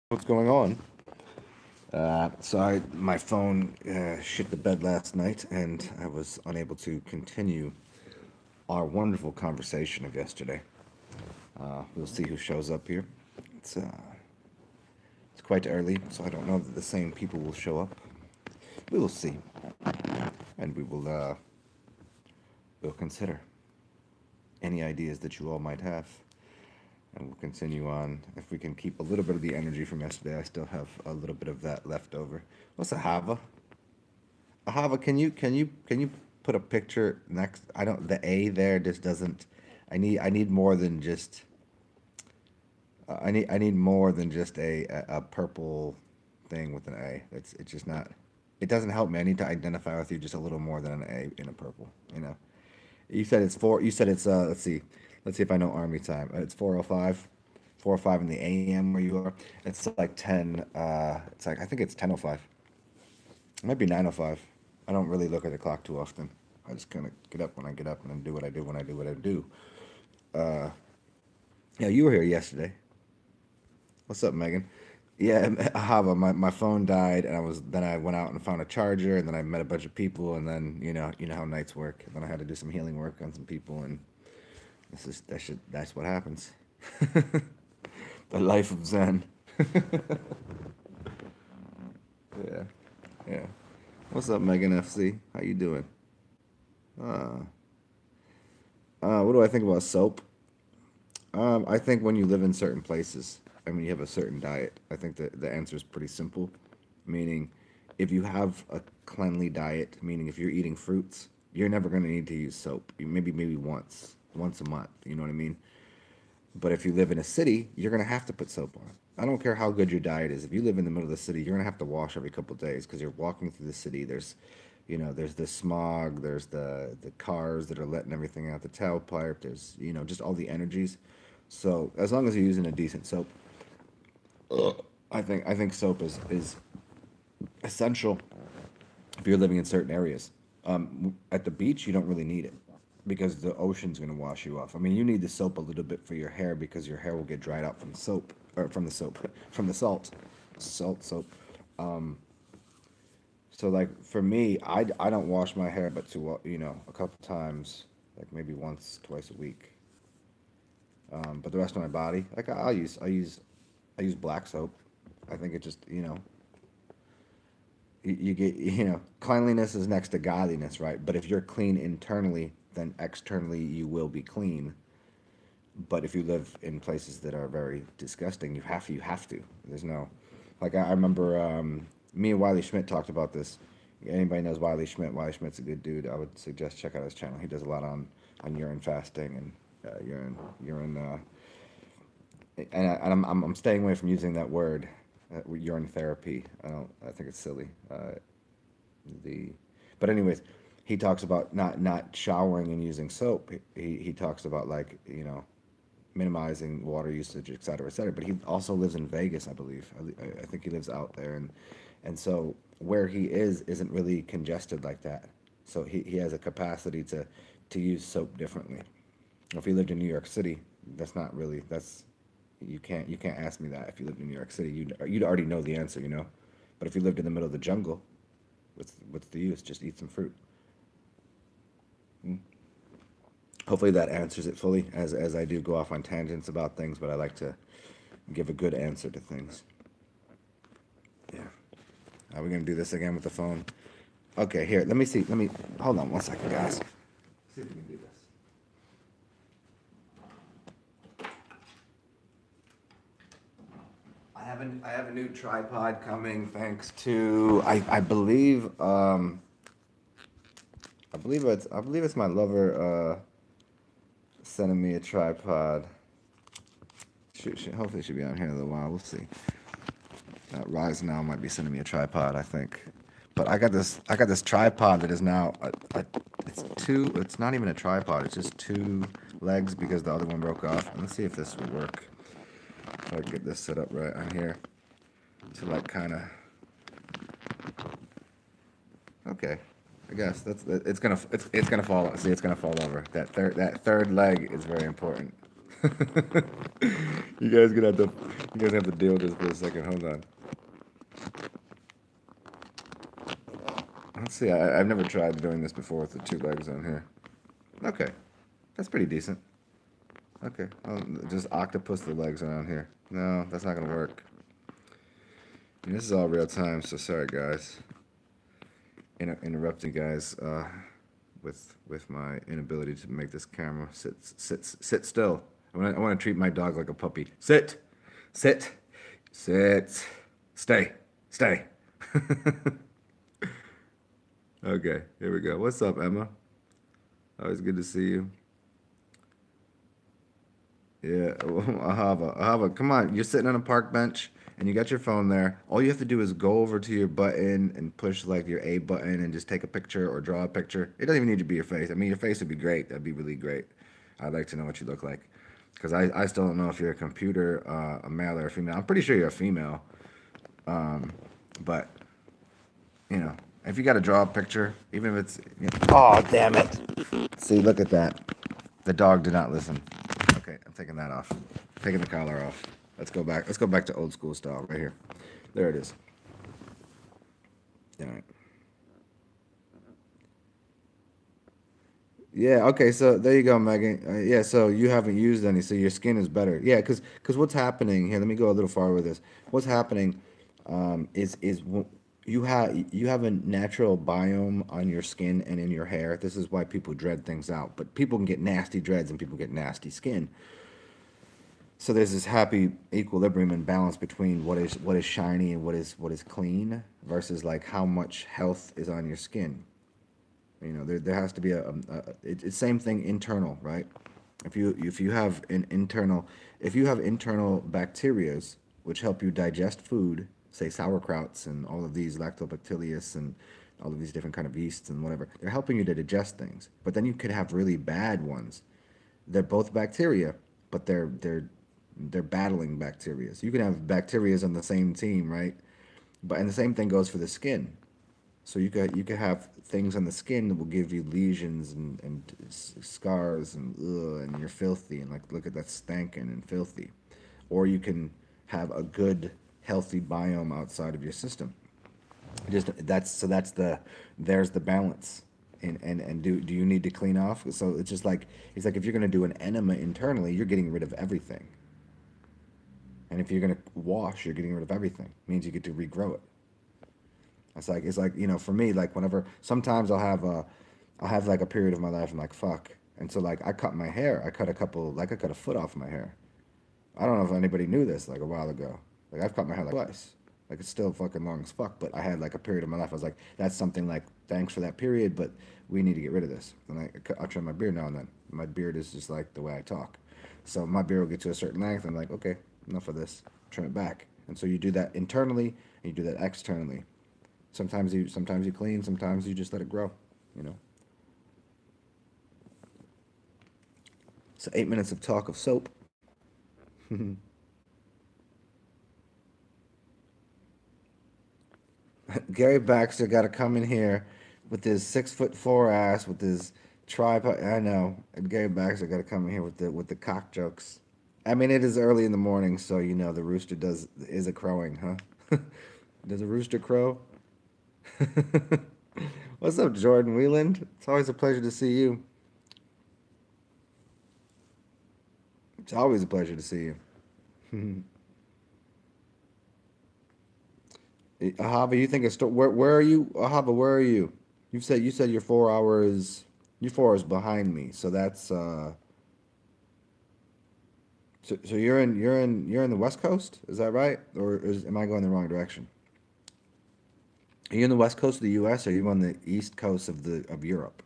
What's going on? My phone shit the bed last night, and I was unable to continue our wonderful conversation of yesterday. We'll see who shows up here. It's uh, it's quite early, so I don't know that the same people will show up. We will see, and we'll consider any ideas that you all might have, and we'll continue on. If we can keep a little bit of the energy from yesterday, I still have a little bit of that left over. What's a hava? Hava, can you put a picture next? I don't. The A there just doesn't. I need more than just. I need more than just a purple thing with an A. It's just not. It doesn't help me. I need to identify with you just a little more than an A in a purple. You know. You said it's four. You said it's. Let's see. Let's see if I know army time. It's 4:05. 4:05 in the AM where you are. It's like 10. It's like I think it's 10:05. It might be 9:05. I don't really look at the clock too often. I just kind of get up when I get up and then do what I do when I do what I do. Uh, yeah, you were here yesterday. What's up, Megan? Yeah, Hava, my phone died, and I went out and found a charger, and then I met a bunch of people, and then you know how nights work. And then I had to do some healing work on some people, and that's what happens. The life of Zen. Yeah, yeah. What's up, Megan FC? How you doing? Uh, what do I think about soap? I think when you live in certain places, I mean, you have a certain diet. I think that the answer is pretty simple, meaning if you have a cleanly diet, meaning if you're eating fruits, you're never going to need to use soap. Maybe once a month. You know what I mean? But if you live in a city, you're going to have to put soap on. I don't care how good your diet is. If you live in the middle of the city, you're going to have to wash every couple of days because you're walking through the city. There's the smog, there's the cars that are letting everything out the tailpipe. There's just all the energies. So as long as you're using a decent soap, I think soap is essential if you're living in certain areas. At the beach, you don't really need it because the ocean's going to wash you off. I mean, you need the soap a little bit for your hair because your hair will get dried out from the soap or from the soap from the salt soap. Um, so like for me, I don't wash my hair but a couple times, like maybe once twice a week. But the rest of my body, like I use black soap. I think it just you get cleanliness is next to godliness, right? But if you're clean internally, then externally you will be clean. But if you live in places that are very disgusting, you have to. There's no, like I remember me and Wiley Schmidt talked about this. Anybody knows Wiley Schmidt? Wiley Schmidt's a good dude. I would suggest check out his channel. He does a lot on urine fasting and urine and I'm staying away from using that word, urine therapy. I think it's silly. The but anyways, he talks about not showering and using soap. He talks about like minimizing water usage, et cetera, et cetera. But he also lives in Vegas, I believe. I think he lives out there, and so where he is isn't really congested like that. So he has a capacity to use soap differently. If he lived in New York City, that's not really that's you can't ask me that if you lived in New York City. You'd already know the answer, you know. But if you lived in the middle of the jungle, what's the use? Just eat some fruit. Mm. Hopefully that answers it fully, as I do go off on tangents about things, but I like to give a good answer to things. Yeah. Are we gonna do this again with the phone? Okay, here. Let me see. Let me hold on one second, guys. See if we can do this. I have a new tripod coming thanks to I believe it's my lover sending me a tripod. Hopefully she'll be on here in a little while. We'll see. Rise now might be sending me a tripod, I think. But I got this tripod that is now it's not even a tripod. It's just two legs because the other one broke off. And let's see if this will work. If I can get this set up right on here to like kind of okay. I guess it's gonna fall. See, it's gonna fall over. That third leg is very important. You guys gonna have to, you guys have to deal with this for a second. Hold on. Let's see. I've never tried doing this before with the two legs on here. Okay, that's pretty decent. Okay, just octopus the legs around here. No, that's not gonna work. And this is all real time, so sorry guys. Interrupting guys with my inability to make this camera sit still. I want to treat my dog like a puppy. Sit, sit, sit, stay, stay. Okay, here we go. What's up, Emma? Always good to see you. Yeah, Ahava, come on. You're sitting on a park bench and you got your phone there. All you have to do is go over to your button and push like your A button and just take a picture or draw a picture. It doesn't even need to be your face. I mean, your face would be great. That'd be really great. I'd like to know what you look like. Because I still don't know if you're a computer, a male or a female. I'm pretty sure you're a female. But, you know, if you got to draw a picture, even if it's... You know, oh, damn it. See, look at that. The dog did not listen. Okay, I'm taking that off. Taking the collar off. Let's go back. Let's go back to old school style right here. There it is. All right. Yeah, okay, so there you go, Megan. Yeah, so you haven't used any, so your skin is better. Yeah, because what's happening here, let me go a little far with this. What's happening you have a natural biome on your skin and in your hair. This is why people dread things out. But people can get nasty dreads and people get nasty skin. So there's this happy equilibrium and balance between what is shiny and what is clean versus like how much health is on your skin. You know, there has to be it's same thing internal, right? If you have an internal if you have internal bacterias which help you digest food, say sauerkrauts and all of these lactobacillus and all of these different kind of yeasts and whatever, they're helping you to digest things. But then you could have really bad ones. They're both bacteria, but they're battling bacteria. So you can have bacterias on the same team, right? But and the same thing goes for the skin. So you could have things on the skin that will give you lesions and scars and ugh, and you're filthy and like look at that stankin' and filthy, or you can have a good healthy biome outside of your system. Just there's the balance. And do you need to clean off? So it's like if you're gonna do an enema internally, you're getting rid of everything. And if you're gonna wash, you're getting rid of everything. It means you get to regrow it. It's like for me, like whenever sometimes I'll have like a period of my life I'm like fuck. And so like I cut my hair. I cut a foot off my hair. I don't know if anybody knew this like a while ago. Like I've cut my hair like twice. Like it's still fucking long as fuck, but I had like a period of my life. I was like, that's something like thanks for that period, but we need to get rid of this. And I trim my beard now and then. My beard is just like the way I talk. So my beard will get to a certain length. I'm like, okay, enough of this. Trim it back. And so you do that internally and you do that externally. Sometimes you clean, sometimes you just let it grow, you know. So 8 minutes of talk of soap. Gary Baxter got to come in here with his 6'4" ass with his tripod. I know. And Gary Baxter got to come in here with the cock jokes. I mean, it is early in the morning, so the rooster is a crowing, huh? Does a rooster crow? What's up, Jordan Wheeland? It's always a pleasure to see you. It's always a pleasure to see you. Ahava, you think where are you? Ahava, where are you? You said you're 4 hours behind me. So that's so you're in the West Coast, is that right? Or am I going the wrong direction? Are you in the West Coast of the US or are you on the East Coast of Europe?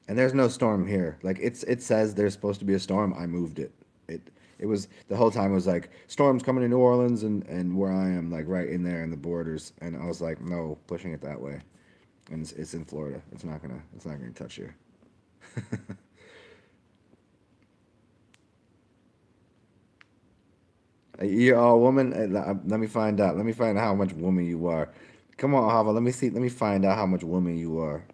And there's no storm here. Like it says there's supposed to be a storm. I moved it. It was the whole time it was like storms coming to New Orleans and where I am like right in there in the borders. And I was like, no, pushing it that way. And it's in Florida. It's not gonna touch here. You're all woman. Let me find out. Let me find out how much woman you are. Come on, Hava. Let me see. Let me find out how much woman you are.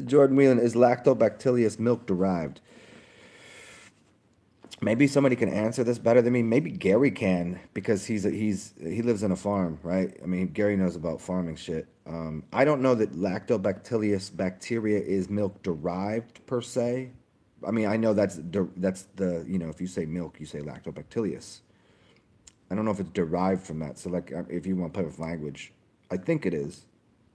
Jordan Whelan, is lactobacillus milk derived? Maybe somebody can answer this better than me. Maybe Gary can because he lives in a farm, right? I mean, Gary knows about farming shit. I don't know that lactobacillus bacteria is milk derived per se. I mean, I know that's the if you say milk, you say lactobacillus. I don't know if it's derived from that. So like, if you want to play with language, I think it is,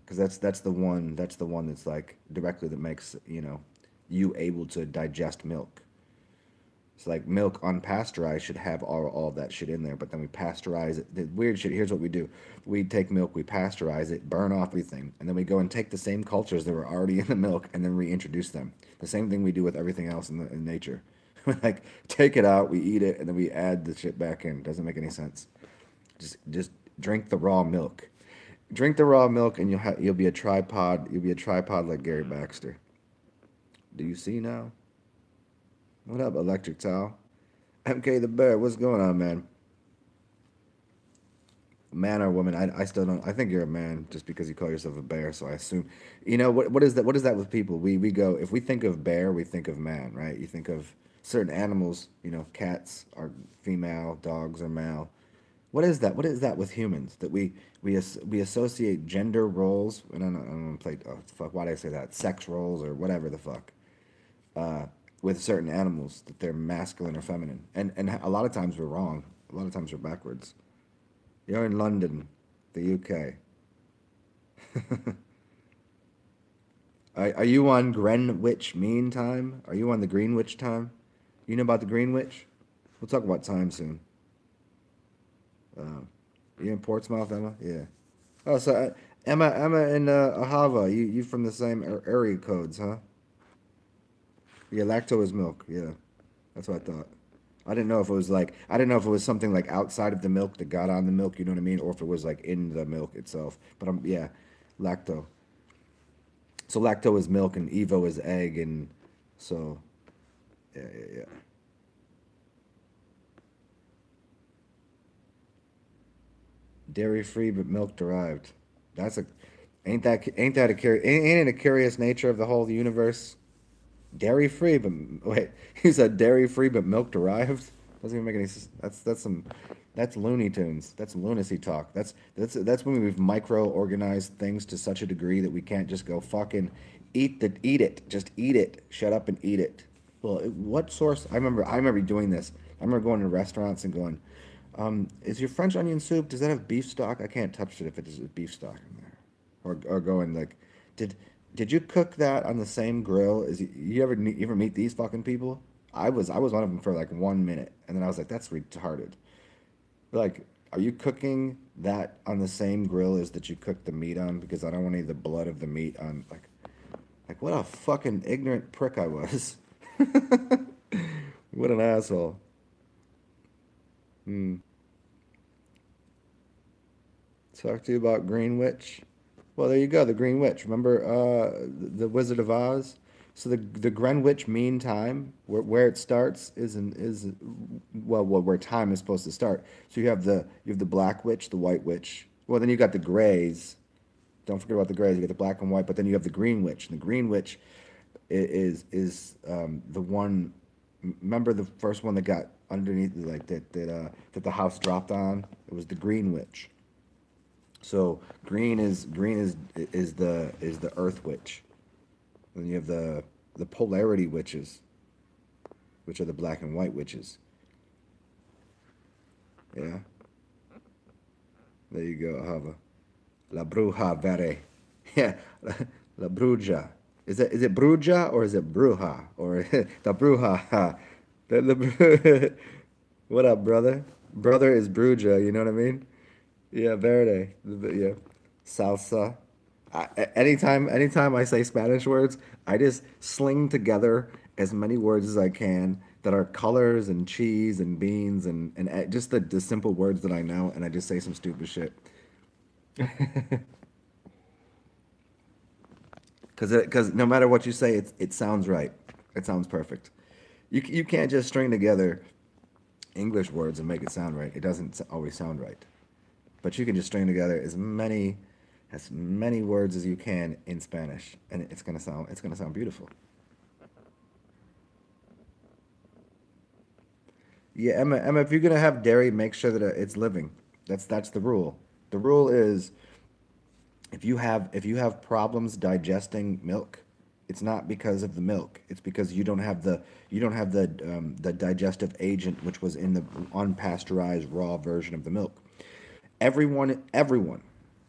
because that's the one that's like directly that makes you able to digest milk. It's like milk unpasteurized should have all that shit in there, but then we pasteurize it. The weird shit. Here's what we do: we take milk, we pasteurize it, burn off everything, and then we go and take the same cultures that were already in the milk and then reintroduce them. The same thing we do with everything else in nature. Like take it out, we eat it, and then we add the shit back in. Doesn't make any sense. Just drink the raw milk. Drink the raw milk, and you'll be a tripod. You'll be a tripod like Gary Baxter. Do you see now? What up, Electric Towel? MK the Bear, what's going on, man? Man or woman? I still don't. I think you're a man just because you call yourself a bear. So I assume, what is that? What is that with people? We go, if we think of bear, we think of man, right? You think of certain animals. Cats are female, dogs are male. What is that? What is that with humans that we associate gender roles? And I don't play. Oh fuck! Why did I say that? Sex roles or whatever the fuck. With certain animals that they're masculine or feminine, and a lot of times we're wrong. A lot of times we're backwards. You're in London, the UK. Are you on Greenwich Mean Time? Are you on the Greenwich time? You know about the Greenwich? We'll talk about time soon. You in Portsmouth, Emma? Yeah. Oh, so Emma in Ahava, you from the same area codes, huh? Yeah, lactose milk. Yeah, that's what I thought. I didn't know if it was something like outside of the milk that got on the milk. You know what I mean? Or if it was like in the milk itself. But yeah, lacto. So lacto is milk and evo is egg, and so yeah, yeah, yeah. Dairy free but milk derived. That's a ain't that a ain't it a curious nature of the whole universe? Dairy free, but wait, he said dairy free but milk derived. Doesn't even make any sense. That's Looney Tunes. That's lunacy talk. That's when we've micro-organized things to such a degree that we can't just go fucking eat it. Just eat it. Shut up and eat it. Well, what source? I remember doing this. I remember going to restaurants and going, is your French onion soup, does that have beef stock? I can't touch it if it is beef stock in there. Or going like, did did you cook that on the same grill as you ever meet these fucking people? I was one of them for like 1 minute, and then I was like, that's retarded. Like, are you cooking that on the same grill as that you cook the meat on? Because I don't want any of the blood of the meat on like what a fucking ignorant prick I was. What an asshole. Hmm. Talk to you about Green Witch. Well, there you go, the Green Witch. Remember the Wizard of Oz? So the Greenwich Mean Time, where it starts is well where time is supposed to start. So you have the Black Witch, the White Witch. Well, then you got the Greys. Don't forget about the Greys. You got the Black and White, but then you have the Green Witch. And the Green Witch is the one. Remember the first one that got underneath, like that the house dropped on? It was the Green Witch. So green is the Earth Witch. Then you have the polarity witches, which are the black and white witches. Yeah, there you go, Hava. La bruja vere. Yeah, la bruja. Is it bruja or is it bruja or the bruja? What up, brother? Brother is bruja. You know what I mean? Yeah, verde. Yeah, salsa. Anytime I say Spanish words, I just sling together as many words as I can that are colors and cheese and beans and just the simple words that I know, and I just say some stupid shit. Because no matter what you say, it sounds right. It sounds perfect. You can't just string together English words and make it sound right. It doesn't always sound right. But you can just string together as many words as you can in Spanish, and it's gonna sound beautiful. Yeah, Emma, if you're gonna have dairy, make sure that it's living. That's the rule. The rule is if you have problems digesting milk, it's not because of the milk. It's because you don't have the digestive agent which was in the unpasteurized raw version of the milk. Everyone,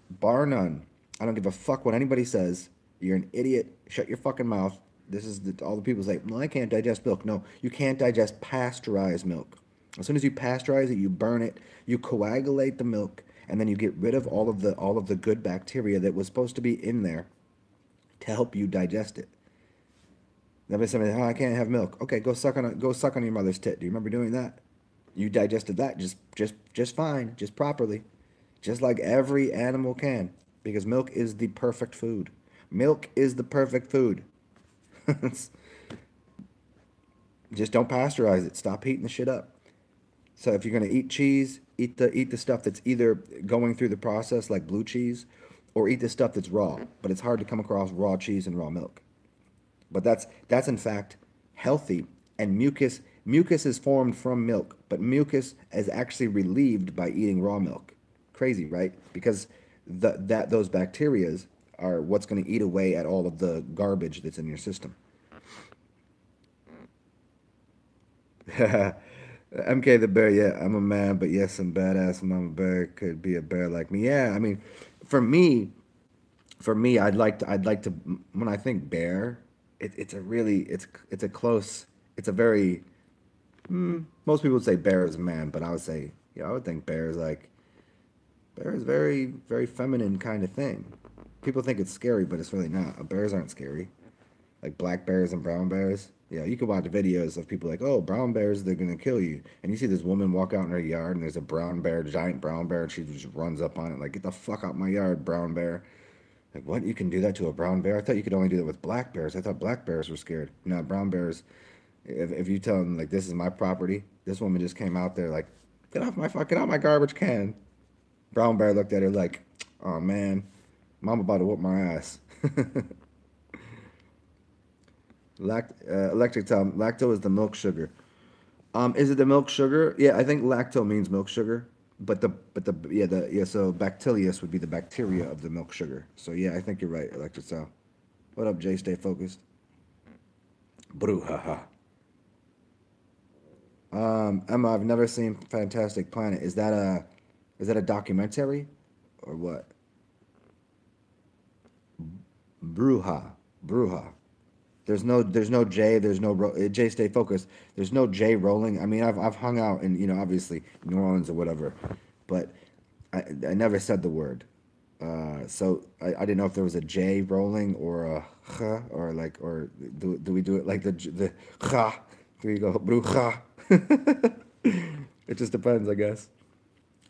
bar none. I don't give a fuck what anybody says. You're an idiot. Shut your fucking mouth. This is all the people say. Well, I can't digest milk. No, you can't digest pasteurized milk. As soon as you pasteurize it, you burn it, you coagulate the milk, and then you get rid of all of the good bacteria that was supposed to be in there to help you digest it. Then somebody, oh, I can't have milk. Okay, go suck on your mother's tit. Do you remember doing that? You digested that just fine, just properly, just like every animal can, because milk is the perfect food. Milk is the perfect food. Just don't pasteurize it. Stop heating the shit up. So if you're gonna eat cheese, eat the stuff that's either going through the process like blue cheese, or eat the stuff that's raw. But it's hard to come across raw cheese and raw milk. But that's in fact healthy. And mucus is formed from milk, but mucus is actually relieved by eating raw milk. Crazy, right? Because those bacterias are what's going to eat away at all of the garbage that's in your system. MK the bear, yeah, I'm a man, but yes, I'm badass. Mama bear could be a bear like me. Yeah, I mean, for me, I'd like to, when I think bear, it's a really, it's a close, it's a very, most people would say bear is a man, but I would say, yeah, I would think bear is very, very feminine kind of thing. People think it's scary, but it's really not. Bears aren't scary. Like black bears and brown bears. Yeah, you can watch videos of people like, oh, brown bears, they're gonna kill you. And you see this woman walk out in her yard and there's a brown bear, giant brown bear, and she just runs up on it like, get the fuck out my yard, brown bear. Like, what? You can do that to a brown bear? I thought you could only do that with black bears. I thought black bears were scared. No, brown bears, if you tell them, like, this is my property, this woman just came out there, like, get out my garbage can. Brown bear looked at her like, oh man, mom about to whoop my ass. Electric time. Lacto is the milk sugar. Is it the milk sugar? Yeah, I think lacto means milk sugar, but the so bacillus would be the bacteria of the milk sugar. So yeah, I think you're right, electric time. What up, Jay? Stay focused. Bruhaha. Emma, I've never seen Fantastic Planet. Is that a documentary or what? Bruja. Bruja. There's no J, there's no J, stay focused. There's no J rolling. I mean, I've hung out in, obviously New Orleans or whatever, but I never said the word. So I didn't know if there was a J rolling or a H, or like, or do we do it like the H? Do we go bruja? It just depends, I guess.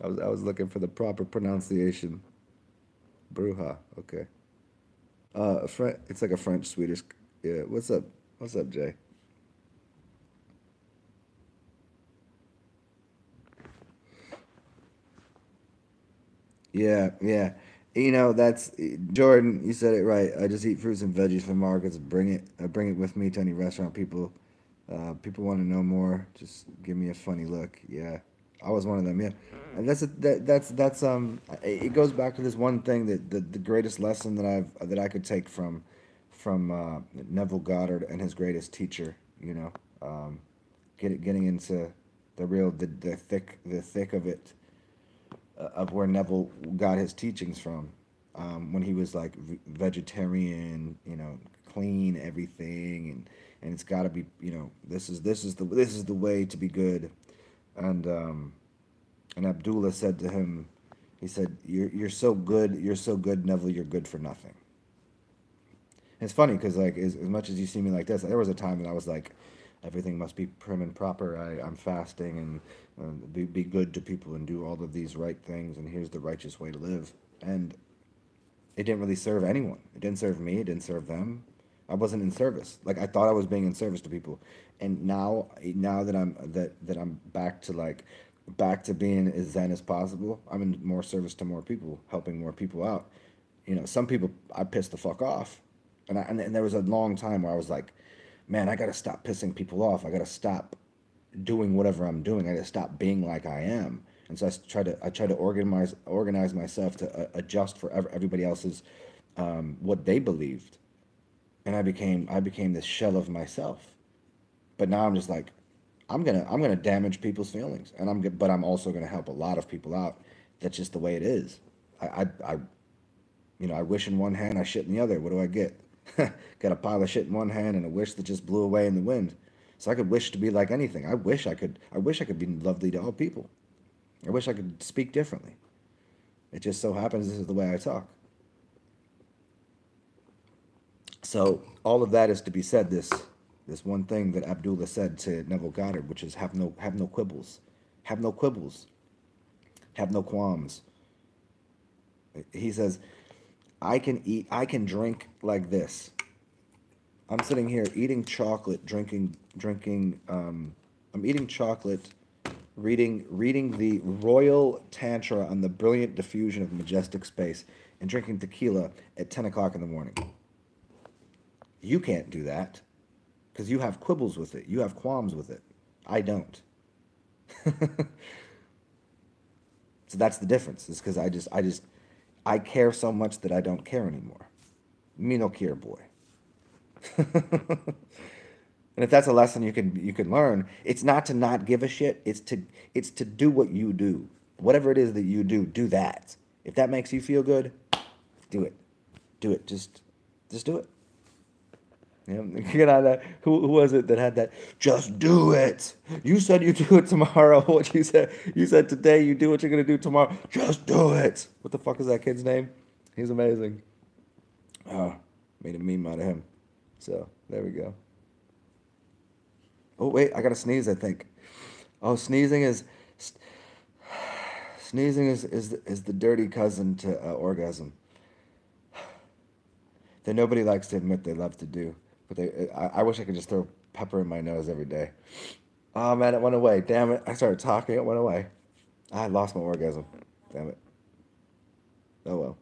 I was looking for the proper pronunciation. Bruja. Okay. It's like a French Swedish. Yeah. What's up? What's up, Jay? Yeah, yeah. That's Jordan. You said it right. I just eat fruits and veggies from markets. Bring it with me to any restaurant. People want to know more. Just give me a funny look. Yeah, I was one of them. Yeah, and it goes back to this one thing that the greatest lesson that I could take from Neville Goddard and his greatest teacher. Getting into the thick of it, of where Neville got his teachings from, when he was like vegetarian, clean everything, and it's got to be, this is the way to be good, and Abdullah said to him, he said, you're so good, Neville, you're good for nothing. And it's funny because like as much as you see me like this, there was a time that I was like, everything must be prim and proper. I'm fasting and be good to people and do all of these right things, and here's the righteous way to live. And it didn't really serve anyone. It didn't serve me. It didn't serve them. I wasn't in service. Like I thought I was being in service to people, and now that I'm back to back to being as zen as possible. I'm in more service to more people, helping more people out. You know, some people I pissed the fuck off, and there was a long time where I was like, man, I gotta stop pissing people off. I gotta stop doing whatever I'm doing. I gotta stop being like I am. And so I try to organize myself to adjust for everybody else's what they believed, and I became this shell of myself. But now I'm just like, I'm gonna damage people's feelings, and but I'm also gonna help a lot of people out. That's just the way it is. I you know, I wish in one hand, I shit in the other. What do I get? Got a pile of shit in one hand and a wish that just blew away in the wind. So I could wish to be like anything. I wish I could be lovely to all people. I wish I could speak differently. It just so happens this is the way I talk. So all of that is to be said. This one thing that Abdullah said to Neville Goddard, which is have no quibbles, have no quibbles, have no qualms. He says, I can drink like this. I'm sitting here eating chocolate, drinking. I'm eating chocolate, reading the Royal Tantra on the brilliant diffusion of majestic space, and drinking tequila at 10 o'clock in the morning. You can't do that because you have quibbles with it. You have qualms with it. I don't. So that's the difference. Is because I care so much that I don't care anymore. Me no care, boy. And if that's a lesson you can learn, it's not to not give a shit. It's to do what you do. Whatever it is that you do, do that. If that makes you feel good, do it. Do it. Just do it. You know, you know that, who was it that had that? Just do it. You said you do it tomorrow. What you said? You said today you do what you're gonna do tomorrow. Just do it. What the fuck is that kid's name? He's amazing. Oh, made a meme out of him. So there we go. Oh wait, I gotta sneeze. I think. Oh, sneezing is the dirty cousin to orgasm that nobody likes to admit they love to do. But I wish I could just throw pepper in my nose every day. Oh man, it went away. Damn it! I started talking, it went away. I lost my orgasm. Damn it. Oh well.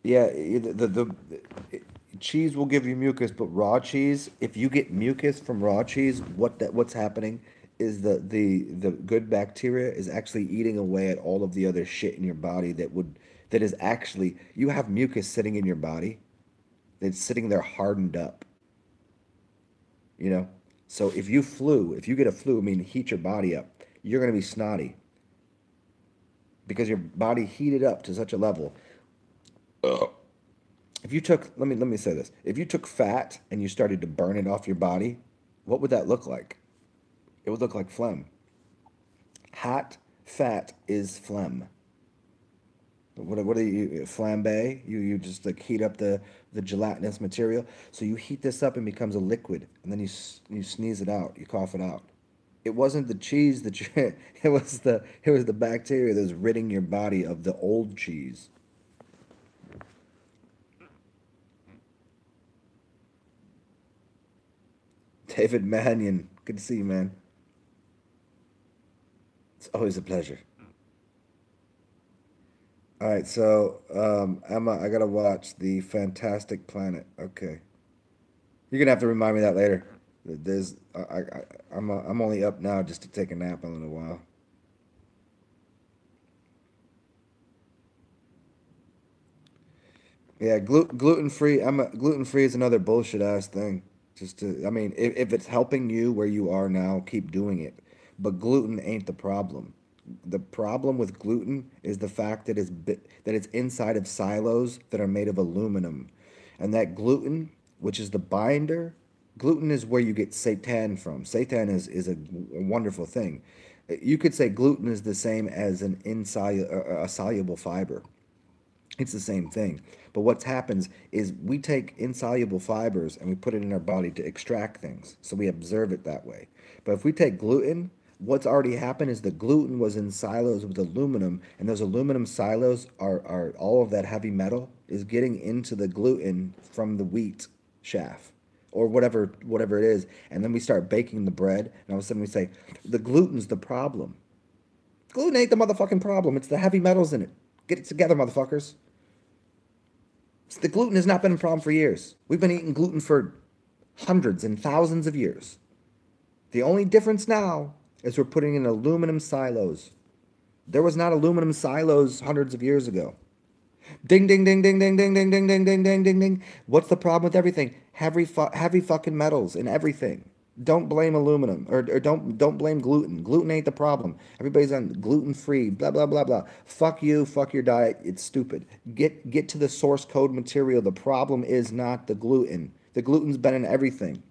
Yeah, cheese will give you mucus, but raw cheese, if you get mucus from raw cheese, what's happening is the good bacteria is actually eating away at all of the other shit in your body that is actually you have mucus sitting in your body that's sitting there hardened up, you know? So if you get a flu, I mean heat your body up, you're gonna be snotty because your body heated up to such a level. If you took, let me say this. If you took fat and you started to burn it off your body, what would that look like? It would look like phlegm. Hot fat is phlegm. What do you flambe? You just like heat up the gelatinous material. So you heat this up and becomes a liquid, and then you sneeze it out, you cough it out. It wasn't the cheese that you, it was the bacteria that was ridding your body of the old cheese. David Mannion, good to see you, man. It's always a pleasure. All right, so Emma, I gotta watch the Fantastic Planet. Okay, you're gonna have to remind me that later. There's, I'm only up now just to take a nap in a little while. Yeah, gluten free. Gluten free is another bullshit ass thing. Just to, I mean, if it's helping you where you are now, keep doing it. But gluten ain't the problem. The problem with gluten is the fact that that it's inside of silos that are made of aluminum, and that gluten, which is the binder, gluten is where you get seitan from. Seitan is a wonderful thing. You could say gluten is the same as an insoluble, a soluble fiber. It's the same thing. But what happens is we take insoluble fibers and we put it in our body to extract things. So we observe it that way. But if we take gluten, what's already happened is the gluten was in silos with aluminum, and those aluminum silos are all of that heavy metal is getting into the gluten from the wheat chaff or whatever it is. And then we start baking the bread, and all of a sudden we say, the gluten's the problem. Gluten ain't the motherfucking problem. It's the heavy metals in it. Get it together, motherfuckers. The gluten has not been a problem for years. We've been eating gluten for hundreds and thousands of years. The only difference now is we're putting in aluminum silos. There was not aluminum silos hundreds of years ago. Ding, ding, ding, ding, ding, ding, ding, ding, ding, ding, ding, ding, ding. What's the problem with everything? Heavy fucking metals in everything. Don't blame aluminum or don't blame gluten. Gluten ain't the problem. Everybody's on gluten free. Blah blah blah blah. Fuck you. Fuck your diet. It's stupid. Get to the source code material. The problem is not the gluten. The gluten's been in everything,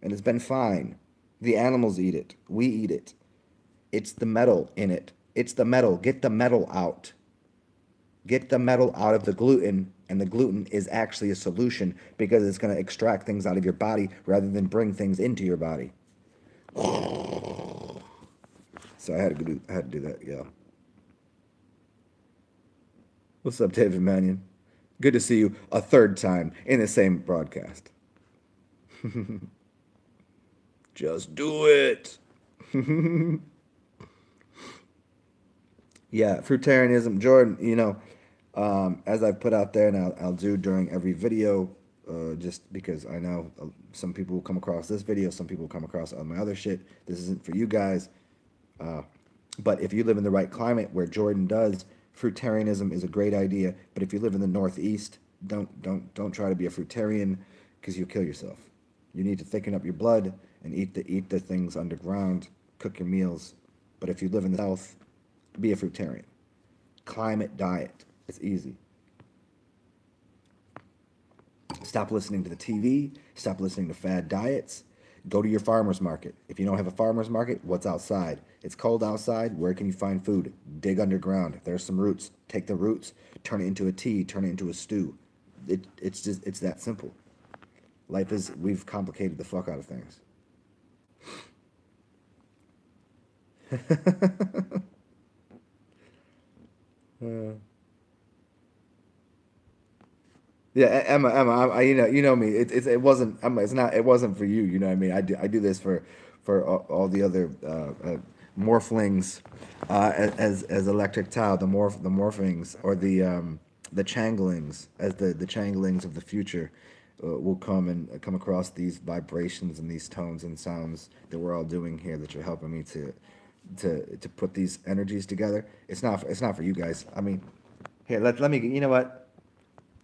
and it's been fine. The animals eat it. We eat it. It's the metal in it. It's the metal. Get the metal out. Get the metal out of the gluten, and the gluten is actually a solution because it's going to extract things out of your body rather than bring things into your body. So I had to do that, yeah. What's up, David Mannion? Good to see you a third time in the same broadcast. Just do it. Yeah, fruitarianism, Jordan, as I've put out there, and I'll do during every video, just because I know some people will come across this video, some people will come across all my other shit. This isn't for you guys. But if you live in the right climate where Jordan does, fruitarianism is a great idea. But if you live in the Northeast, don't try to be a fruitarian because you'll kill yourself. You need to thicken up your blood and eat the things underground, cook your meals. But if you live in the South, be a fruitarian. Climate diet. It's easy. Stop listening to the TV. Stop listening to fad diets. Go to your farmer's market. If you don't have a farmer's market, what's outside? It's cold outside. Where can you find food? Dig underground. If there's some roots, take the roots, turn it into a tea, turn it into a stew. It's that simple. We've complicated the fuck out of things. Yeah, Emma, you know me. It wasn't, Emma. It's not. It wasn't for you. You know what I mean? I do this for all the other morphlings, as electric tau, the morphings or the changelings, as the changelings of the future will come across these vibrations and these tones and sounds that we're all doing here, that you're helping me to put these energies together. It's not for you guys. I mean, here, let me. You know what?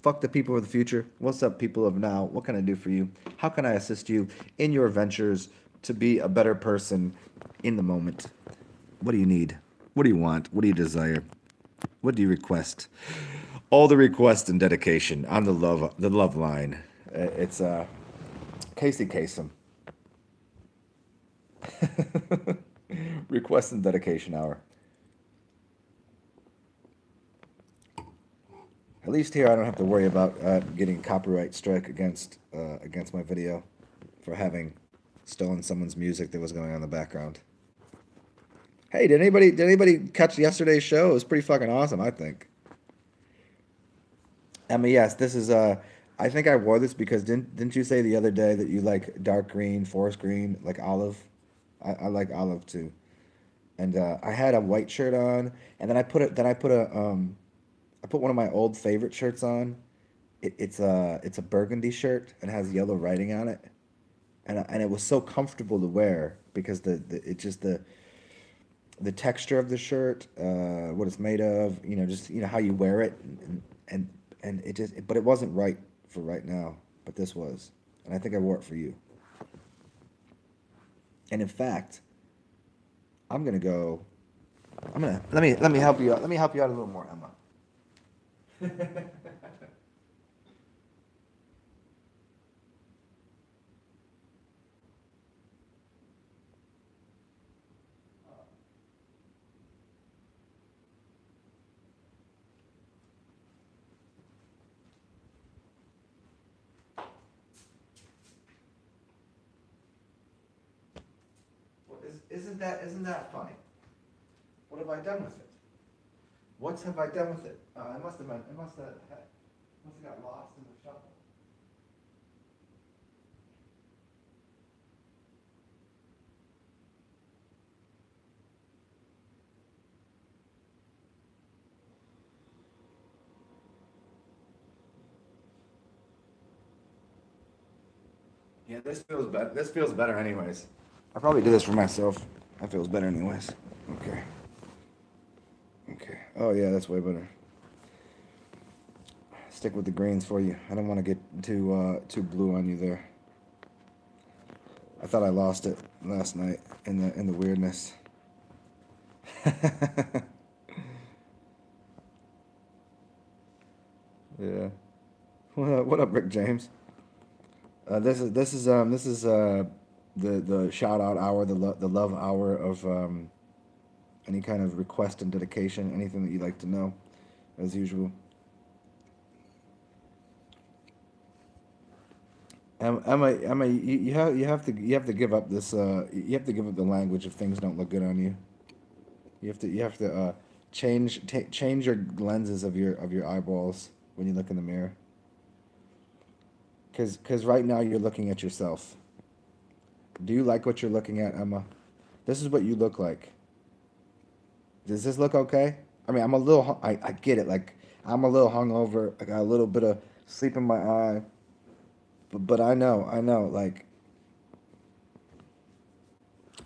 Fuck the people of the future. What's up, people of now? What can I do for you? How can I assist you in your ventures to be a better person in the moment? What do you need? What do you want? What do you desire? What do you request? All the requests and dedication on the love line. It's Casey Kasem. Request and dedication hour. At least here I don't have to worry about getting copyright strike against my video for having stolen someone's music that was going on in the background. Hey, did anybody catch yesterday's show? It was pretty fucking awesome, I think. Emma, yes, this is I think I wore this because didn't you say the other day that you like dark green, forest green, like olive? I like olive too. And I had a white shirt on, and then I put one of my old favorite shirts on. It's a burgundy shirt and has yellow writing on it, and it was so comfortable to wear because the texture of the shirt, what it's made of, just how you wear it, and it just, but it wasn't right for right now, but this was, and I think I wore it for you. And in fact, I'm gonna go. Let me help you out. Let me help you out a little more, Emma. Isn't that funny? What have I done with it? What have I done with it? It must have got lost in the shuffle. Yeah, this feels better. This feels better anyways. I probably do this for myself. That feels better anyways. Okay. Okay. Oh yeah, that's way better. Stick with the greens for you. I don't want to get too blue on you there. I thought I lost it last night in the weirdness. Yeah. What up, Rick James? This is the shout out hour, the love hour of any kind of request and dedication, anything that you'd like to know, as usual. Emma, you have to give up this you have to give up the language if things don't look good on you. You have to change your lenses of your eyeballs when you look in the mirror. Cause right now you're looking at yourself. Do you like what you're looking at, Emma? This is what you look like. Does this look okay? I mean, I'm a little. I get it. Like I'm a little hungover. I got a little bit of sleep in my eye. But I know. Like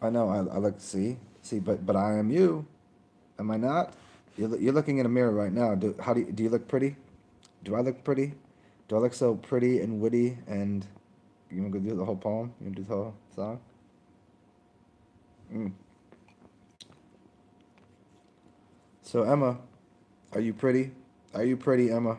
I know. I look. See. But I am you. Am I not? You're looking in a mirror right now. Do you look pretty? Do I look pretty? Do I look so pretty and witty and you want to go do the whole poem? You want to do the whole song? Mm. So Emma, are you pretty? Are you pretty, Emma?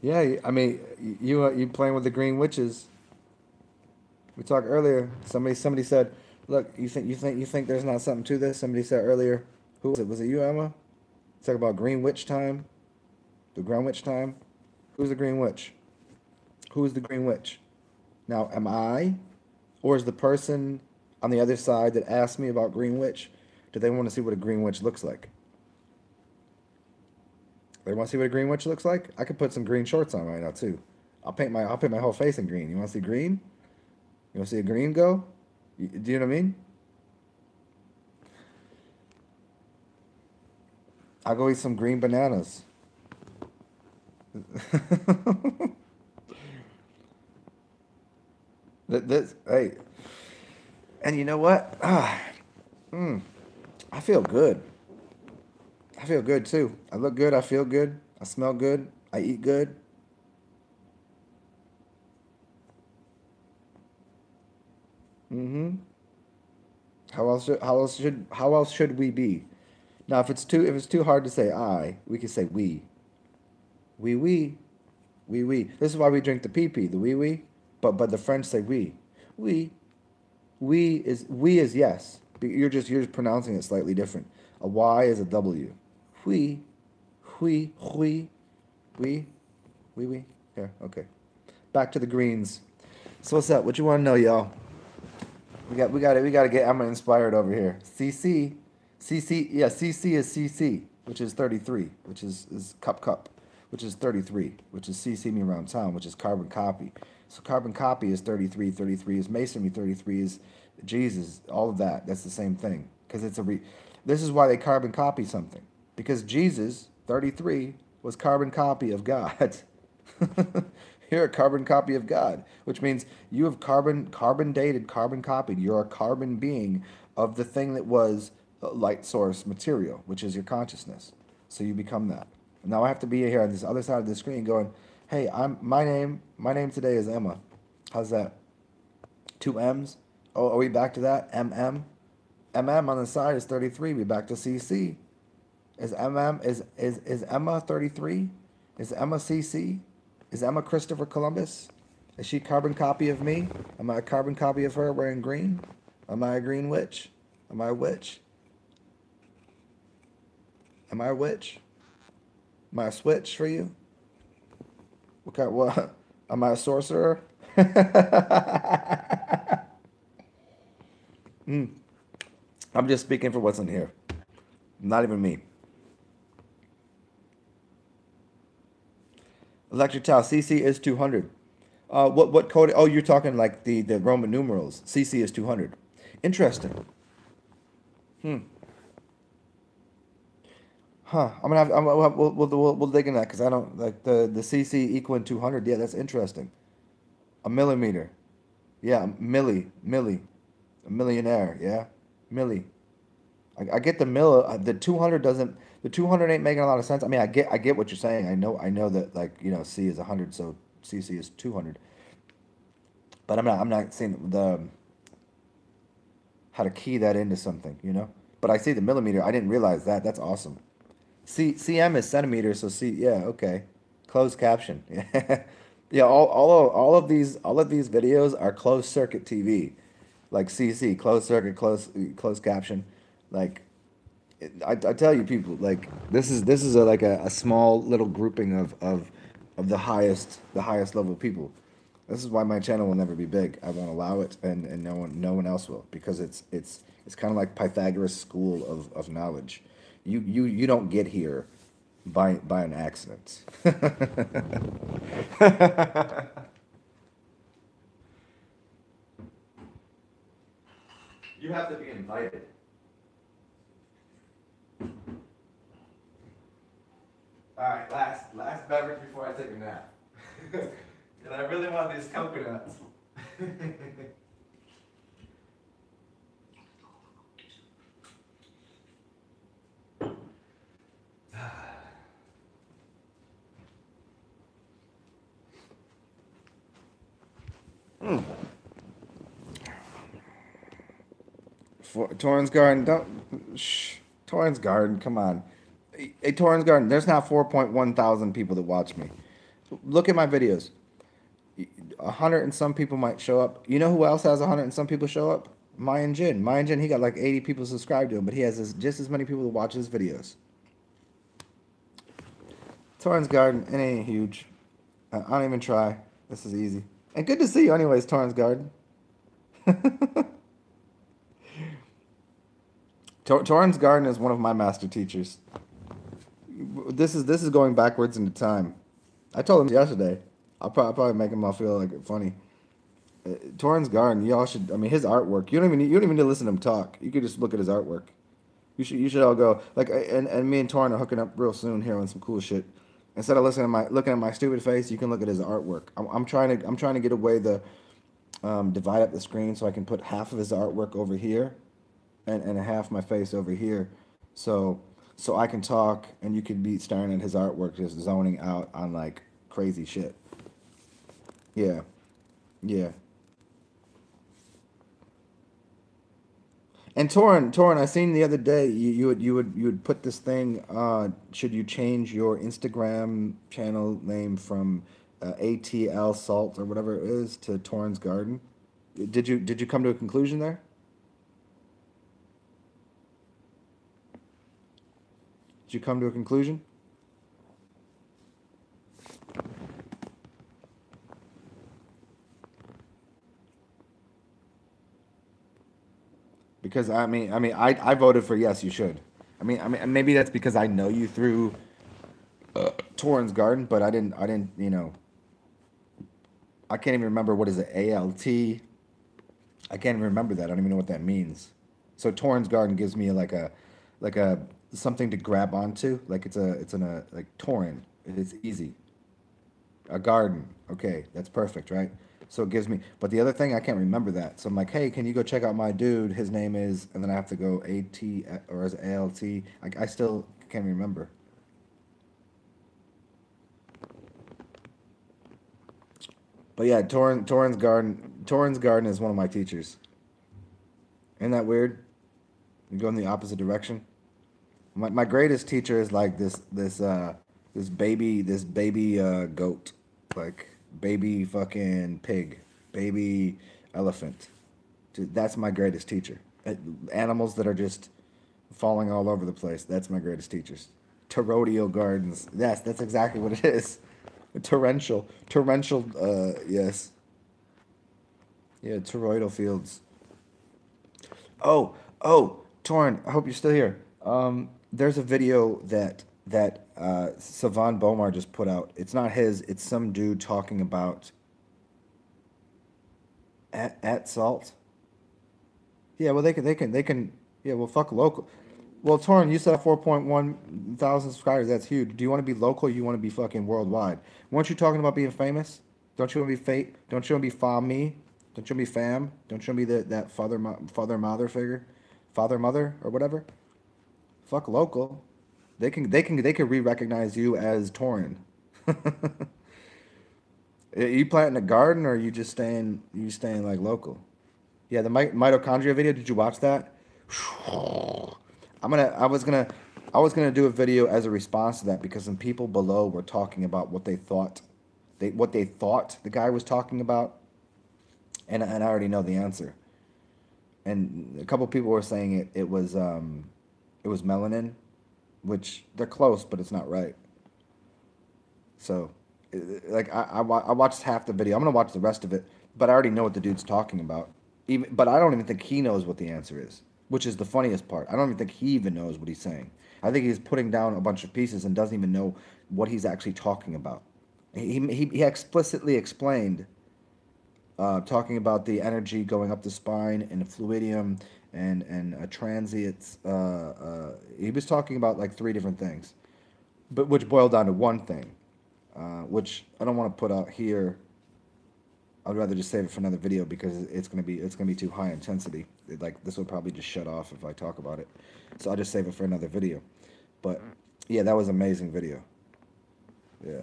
Yeah, I mean, you playing with the green witches. We talked earlier. Somebody said, "Look, you think there's not something to this?" Somebody said earlier. Who was it? Was it you, Emma? Talk about green witch time. The ground witch time. Who's the green witch? Who's the green witch? Now, am I, or is the person on the other side that asked me about green witch? Do they want to see what a green witch looks like? They want to see what a green witch looks like? I could put some green shorts on right now too. I'll paint my whole face in green. You want to see green? You want to see a green go? Do you know what I mean? I'll go eat some green bananas. Hey, and you know what? I feel good. I feel good too. I look good. I feel good. I smell good. I eat good. Mm-hmm. How else should we be? Now, if it's too hard to say I, we can say we. We. We. This is why we drink the pee pee, the we. But the French say we. We. We is yes. You're just pronouncing it slightly different. A Y is a W. We. We. We. We. We. Here, okay. Back to the greens. So what's up? What you want to know, y'all? We got to get Emma inspired over here. Yeah, CC is CC, which is 33, which is cup, which is 33, which is CC me around town, which is carbon copy. So carbon copy is 33, 33 is masonry, 33 is Jesus, all of that. That's the same thing because this is why they carbon copy something because Jesus, 33, was carbon copy of God. You're a carbon copy of God, which means you have carbon dated, carbon copied. You're a carbon being of the thing that was light source material, which is your consciousness. So you become that. Now I have to be here on this other side of the screen going, hey, my name today is Emma. How's that? Two M's? Oh, are we back to that? MM on the side is 33. We back to CC. Is Emma 33? Is Emma CC? Is Emma Christopher Columbus? Is she carbon copy of me? Am I a carbon copy of her wearing green? Am I a green witch? Am I a witch? Am I a witch? Am I a switch for you? What? Am I a sorcerer? I'm just speaking for what's in here. Not even me. Electric towel. CC is 200. What code? Oh, you're talking like the Roman numerals. CC is 200. Interesting. Huh. I'm gonna have. We'll dig in that because I don't like the CC equaling 200. Yeah, that's interesting. A millimeter. Yeah, milli, a millionaire. Yeah, milli. I get the mill. The 200 doesn't. The 200 ain't making a lot of sense. I mean, I get what you're saying. I know that like C is 100, so CC is 200. But I'm not seeing the how to key that into something. But I see the millimeter. I didn't realize that. That's awesome. CM is centimeters, so yeah, okay. Closed caption. Yeah. Yeah, all of these videos are closed circuit TV. Like CC, closed circuit, closed caption. Like I tell you people, like this is like a small little grouping of the highest level people. This is why my channel will never be big. I won't allow it, and no one else will, because it's kind of like Pythagoras school of knowledge. You don't get here by an accident. You have to be invited. All right, last beverage before I take a nap. And I really want these coconuts. Torrance Garden, don't. Shh. Torrance Garden, come on. Hey, Torrance Garden, there's now 4.1 thousand people that watch me. Look at my videos. 100 and some people might show up. You know who else has 100 and some people show up? Mayan Jin. Mayan Jin, he got like 80 people subscribed to him, but he has just as many people that watch his videos. Torrance Garden, it ain't huge. I don't even try. This is easy. And good to see you anyways, Torrance Garden. Torrance Garden is one of my master teachers. This is going backwards into time. I told him yesterday. I'll probably make him all feel like funny. Torrance Garden, y'all should. I mean, his artwork. You don't even need to listen to him talk. You could just look at his artwork. You should all go like. And me and Torrance are hooking up real soon here on some cool shit. Instead of looking at my stupid face, you can look at his artwork. I'm trying to get away the divide up the screen so I can put half of his artwork over here, and half my face over here, so I can talk and you can be staring at his artwork, just zoning out on like crazy shit. Yeah, yeah. And Torin, I seen the other day you would put this thing. Should you change your Instagram channel name from ATL Salt or whatever it is to Torin's Garden? Did you come to a conclusion there? Did you come to a conclusion? Because I voted for yes, you should. And maybe that's because I know you through Torrance Garden, but I didn't. I can't even remember what is it, ALT. I can't even remember that. I don't even know what that means. So Torrance Garden gives me like a something to grab onto. Like it's in a like Torrent. It's easy. A garden. Okay, that's perfect, right? So it gives me. But the other thing, I can't remember that. So I'm like, hey, can you go check out my dude? His name is, and then I have to go AT or is it ALT? I still can't remember. But yeah, Torrance Garden is one of my teachers. Isn't that weird? You go in the opposite direction. My greatest teacher is like this baby goat, like baby fucking pig, baby elephant. Dude, that's my greatest teacher. Animals that are just falling all over the place. That's my greatest teachers. Torrential gardens. Yes, that's exactly what it is. Torrential. Yes, yeah. Toroidal fields. Oh, Torrin, I hope you're still here. There's a video that Savan Bomar just put out. It's not his. It's some dude talking about at salt. Yeah, well they can. Yeah, well fuck local. Well, Torrin, you said 4.1 thousand subscribers. That's huge. Do you want to be local or you want to be fucking worldwide? Weren't you talking about being famous? Don't you want to be fate? Don't you want to be fam me? Don't you want to be fam? Don't you want to be that father mother figure, father mother or whatever? Fuck local. They can re-recognize you as Torrin. Are you planting a garden or are you staying like local? Yeah, the mitochondria video. Did you watch that? I'm gonna. I was gonna. I was gonna do a video as a response to that because some people below were talking about what they thought, what they thought the guy was talking about, and I already know the answer. And a couple people were saying it was melanin, which they're close, but it's not right. So, like I watched half the video. I'm gonna watch the rest of it, but I already know what the dude's talking about. But I don't even think he knows what the answer is, which is the funniest part. I don't even think he even knows what he's saying. I think he's putting down a bunch of pieces and doesn't even know what he's actually talking about. He explicitly explained, talking about the energy going up the spine and the fluidium and transients. He was talking about like three different things, but which boiled down to one thing, which I don't want to put out here. I'd rather just save it for another video because it's gonna be too high intensity. Like this will probably just shut off if I talk about it. So I'll just save it for another video. But yeah, that was an amazing video. Yeah.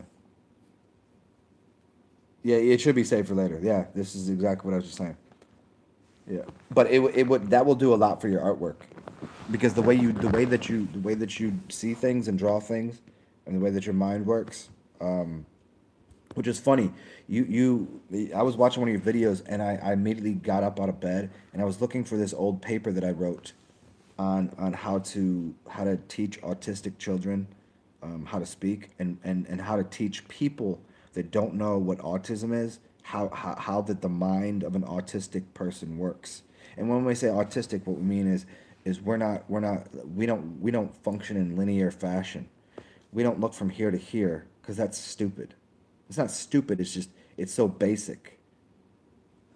Yeah, it should be saved for later. Yeah, this is exactly what I was just saying. Yeah. But it would that will do a lot for your artwork. Because the way that you see things and draw things and the way that your mind works, which is funny. I was watching one of your videos and I immediately got up out of bed and I was looking for this old paper that I wrote on how to teach autistic children, how to speak and how to teach people that don't know what autism is, how that the mind of an autistic person works. And when we say autistic, what we mean is we don't function in linear fashion. We don't look from here to here because that's stupid. It's not stupid. It's just it's so basic.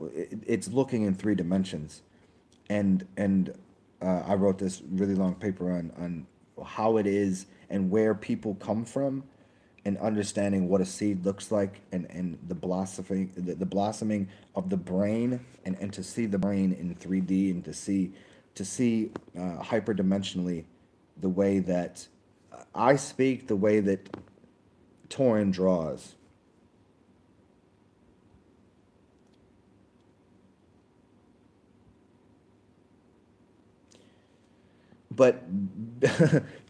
It's looking in three dimensions, and I wrote this really long paper on how it is and where people come from, and understanding what a seed looks like, and the blossoming of the brain, and to see the brain in 3D and to see hyperdimensionally the way that I speak, the way that Torin draws. But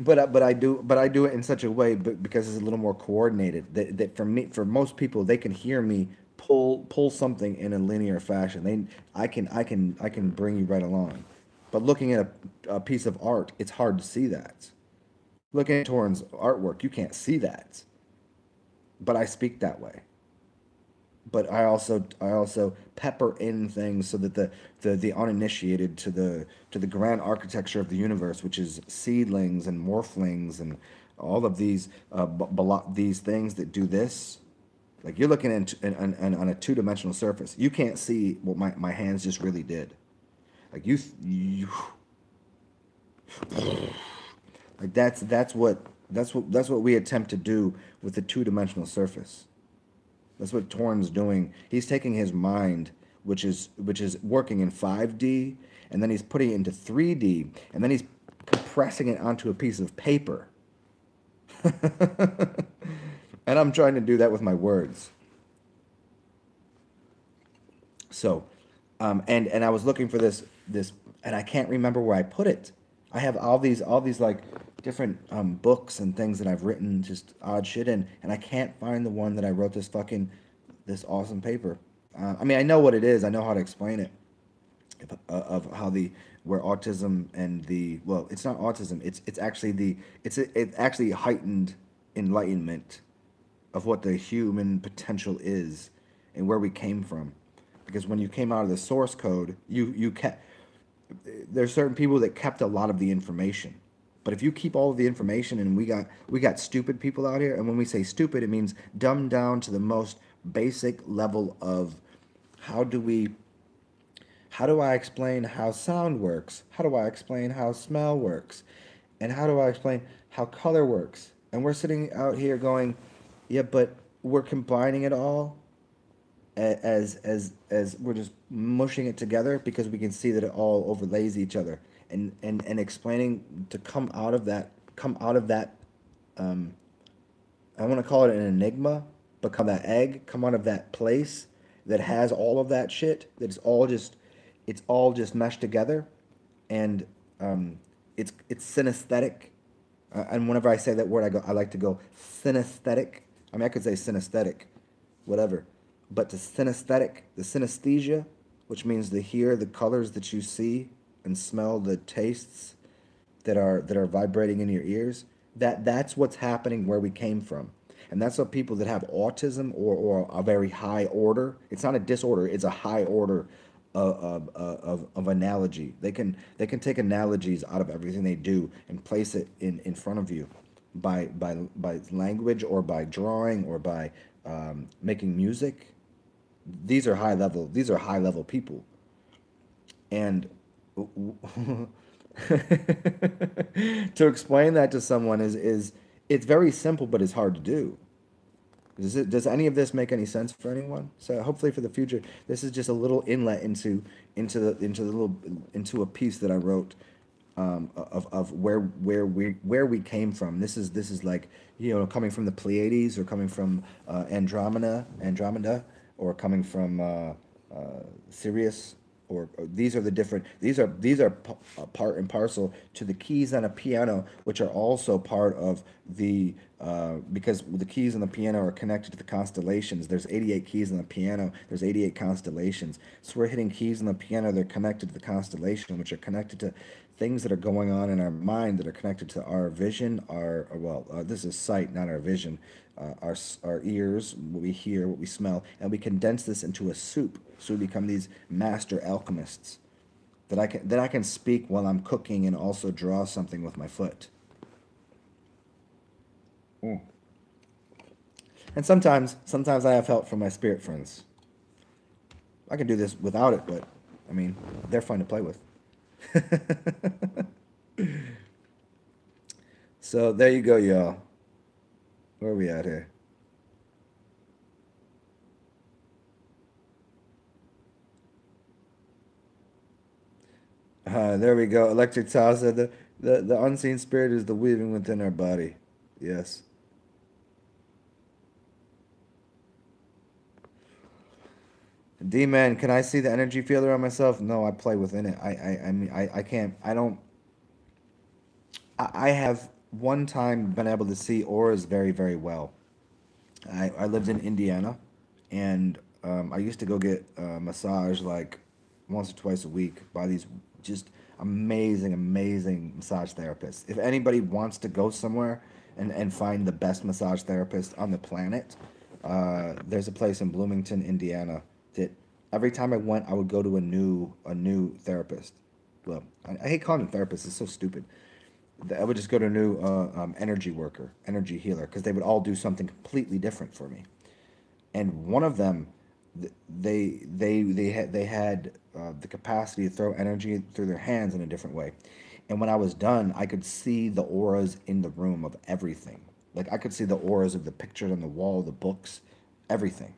but I do it in such a way, because it's a little more coordinated, that for most people they can hear me pull something in a linear fashion. I can bring you right along. But looking at a piece of art, it's hard to see that. Looking at Torrens artwork, you can't see that. But I speak that way. But I also pepper in things so that the uninitiated to the grand architecture of the universe, which is seedlings and morphlings and all of these these things that do this. Like you're looking on a two-dimensional surface. You can't see what my hands just really did. Like like that's what we attempt to do with the two-dimensional surface. That's what Torn's doing. He's taking his mind, which is working in 5D, and then he's putting it into 3D, and then he's compressing it onto a piece of paper. And I'm trying to do that with my words. So, and I was looking for this, and I can't remember where I put it. I have all these like different books and things that I've written just odd shit in, and I can't find the one that I wrote this awesome paper. I mean, I know what it is. I know how to explain it, of how the where autism and the well, it's not autism. It's actually it's actually heightened enlightenment of what the human potential is and where we came from. Because when you came out of the source code, you kept there's certain people that kept a lot of the information. But if you keep all of the information, and we got stupid people out here, and when we say stupid, it means dumbed down to the most basic level of how do we how do I explain how sound works? How do I explain how smell works? And how do I explain how color works? And we're sitting out here going, yeah, but we're combining it all as we're just mushing it together because we can see that it all overlays each other, and explaining to come out of that, I want to call it an enigma, but come that egg, come out of that place that has all of that shit. That it's all just meshed together, and it's synesthetic. And whenever I say that word, I like to go synesthetic. I mean, I could say synesthetic, whatever, but the synesthesia, which means to hear the colors that you see and smell the tastes that are vibrating in your ears, that's what's happening where we came from. And that's what people that have autism, or a very high order, it's not a disorder, it's a high order of analogy. They can take analogies out of everything they do and place it in front of you by language, or by drawing, or by making music. These are high level people. And to explain that to someone is it's very simple, but it's hard to do. Does any of this make any sense for anyone? So hopefully for the future, this is just a little inlet into a piece that I wrote, of where we came from. This is like, coming from the Pleiades, or coming from Andromeda, or coming from Sirius, or these are the different, part and parcel to the keys on a piano, which are also part of the, because the keys on the piano are connected to the constellations. There's 88 keys on the piano, there's 88 constellations. So we're hitting keys on the piano, they're connected to the constellation, which are connected to things that are going on in our mind, that are connected to our vision, this is sight, not our vision, our ears, what we hear, what we smell, and we condense this into a soup. So we become these master alchemists that I can speak while I'm cooking, and also draw something with my foot. Mm. And sometimes I have help from my spirit friends. I can do this without it, but I mean, they're fun to play with. So there you go, y'all. Where are we at here? There we go. Electric Tile said the unseen spirit is the weaving within our body. Yes. D-Man, can I see the energy fielder on myself? No, I play within it. I mean, I can't, I don't, I have one time been able to see auras very, very well. I lived in Indiana, and I used to go get a massage like once or twice a week by these just amazing, amazing massage therapists. If anybody wants to go somewhere and find the best massage therapist on the planet, there's a place in Bloomington, Indiana, that every time I went, I would go to a new therapist. Well, I hate calling them therapists. It's so stupid. I would just go to a new energy worker, energy healer, because they would all do something completely different for me. And one of them, they had the capacity to throw energy through their hands in a different way. And when I was done, I could see the auras in the room of everything. Like I could see the auras of the pictures on the wall, the books, everything.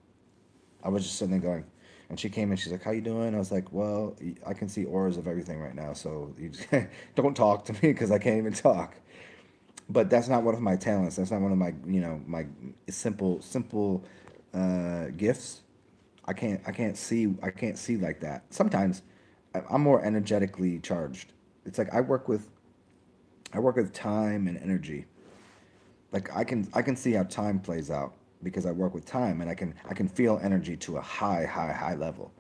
I was just sitting there going, and she came in. She's like, "How you doing?" I was like, "Well, I can see auras of everything right now, so you just don't talk to me because I can't even talk." But that's not one of my talents. That's not one of my simple gifts. I can't see like that. Sometimes I'm more energetically charged. It's like I work with time and energy. Like I can see how time plays out because I work with time, and I can feel energy to a high, high, high level,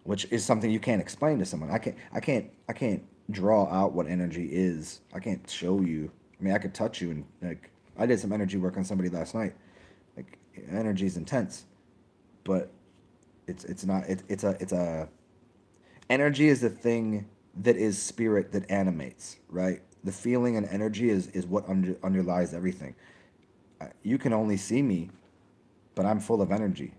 which is something you can't explain to someone. I can't draw out what energy is. I can't show you. I mean, I could touch you, and like I did some energy work on somebody last night. Like energy is intense, but it's not it's a energy is the thing that is spirit that animates, right? The feeling and energy is what underlies everything. You can only see me, but I'm full of energy.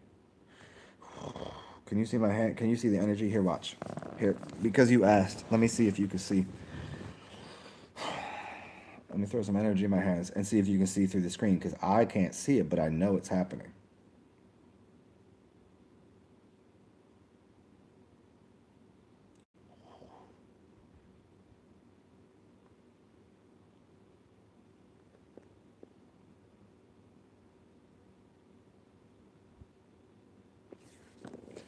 Can you see my hand? Can you see the energy? Here, watch. Here, because you asked. Let me see if you can see. Let me throw some energy in my hands and see if you can see through the screen because I can't see it, but I know it's happening.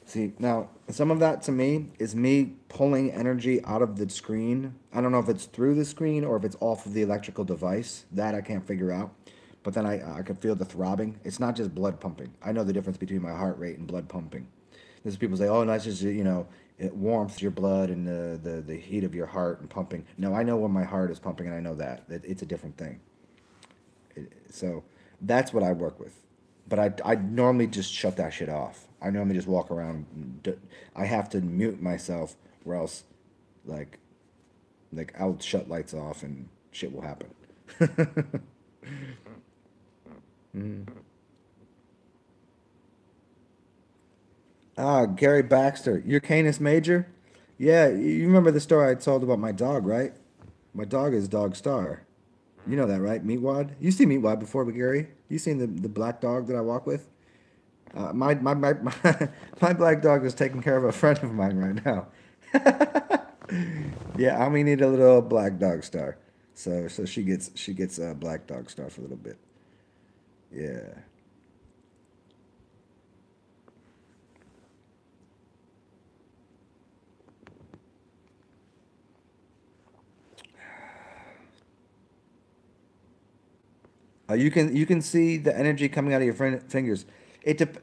See, now some of that to me is me pulling energy out of the screen. I don't know if it's through the screen or if it's off of the electrical device. That I can't figure out. But then I can feel the throbbing. It's not just blood pumping. I know the difference between my heart rate and blood pumping. There's people say, oh, that's just, it warmth your blood and the heat of your heart and pumping. No, I know when my heart is pumping and I know that. It's a different thing. So that's what I work with. But I normally just shut that shit off. I normally just walk around. I have to mute myself, or else, like, I'll shut lights off and shit will happen. Mm. Ah, Gary Baxter, you're Canis Major? Yeah, you remember the story I told about my dog, right? My dog is Dog Star. You know that, right? Meatwad? You see Meatwad before, but Gary? You seen the black dog that I walk with? My black dog is taking care of a friend of mine right now. Yeah, I mean, need a little black dog star. So she gets a black dog star for a little bit. Yeah. You can see the energy coming out of your fingers.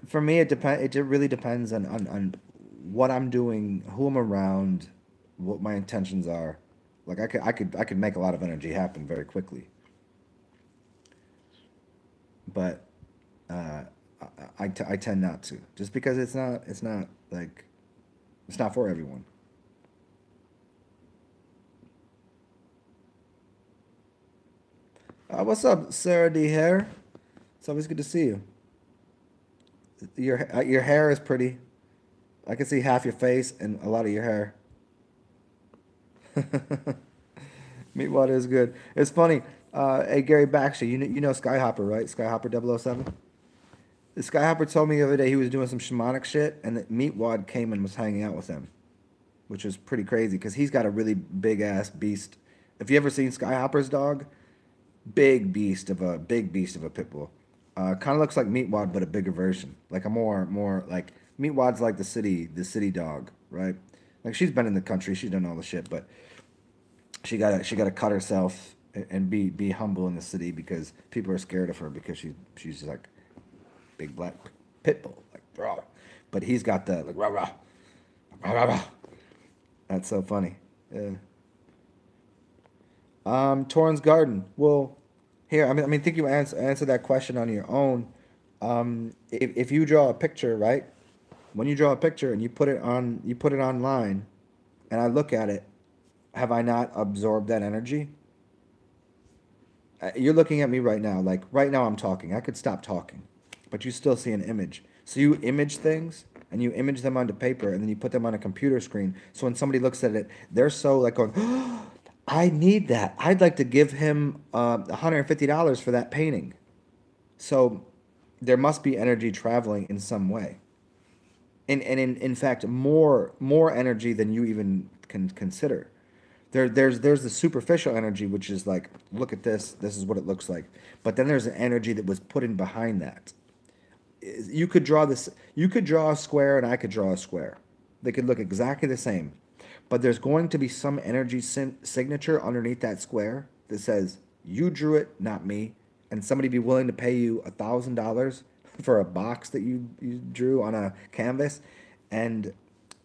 For me it depend. It really depends on what I'm doing, who I'm around, what my intentions are. Like I could make a lot of energy happen very quickly, but uh, I tend not to, just because it's not like it's not for everyone. What's up, Sarah D. Hair? It's always good to see you. Your hair is pretty. I can see half your face and a lot of your hair. Meatwater is good. It's funny. Hey, Gary Baxter, you know Skyhopper, right? Skyhopper 007? The Skyhopper told me the other day he was doing some shamanic shit, and that Meatwad came and was hanging out with him, which was pretty crazy because he's got a really big ass beast. If you ever seen Skyhopper's dog, big beast of a pit bull. Kind of looks like Meatwad, but a bigger version, like a more like Meatwad's like the city dog, right? Like she's been in the country, she's done all the shit, but she got to cut herself and be humble in the city because people are scared of her because she's like big black pit bull, like rah. But he's got the like rah rah rah rah rah. That's so funny. Yeah. Torrance Garden. Well, here, I mean, think you answer that question on your own. If you draw a picture, right? When you draw a picture and you put it online, and I look at it, have I not absorbed that energy? You're looking at me right now, like right now I'm talking. I could stop talking, but you still see an image. So you image things and you image them onto paper and then you put them on a computer screen. So when somebody looks at it, they're so like going, oh, I need that. I'd like to give him $150 for that painting. So there must be energy traveling in some way. And in fact, more energy than you even can consider. There's the superficial energy, which is like, look at this. This is what it looks like. But then there's an energy that was put in behind that. You could draw this. You could draw a square, and I could draw a square. They could look exactly the same, but there's going to be some energy signature underneath that square that says you drew it, not me, and somebody be willing to pay you $1,000 for a box that you drew on a canvas, and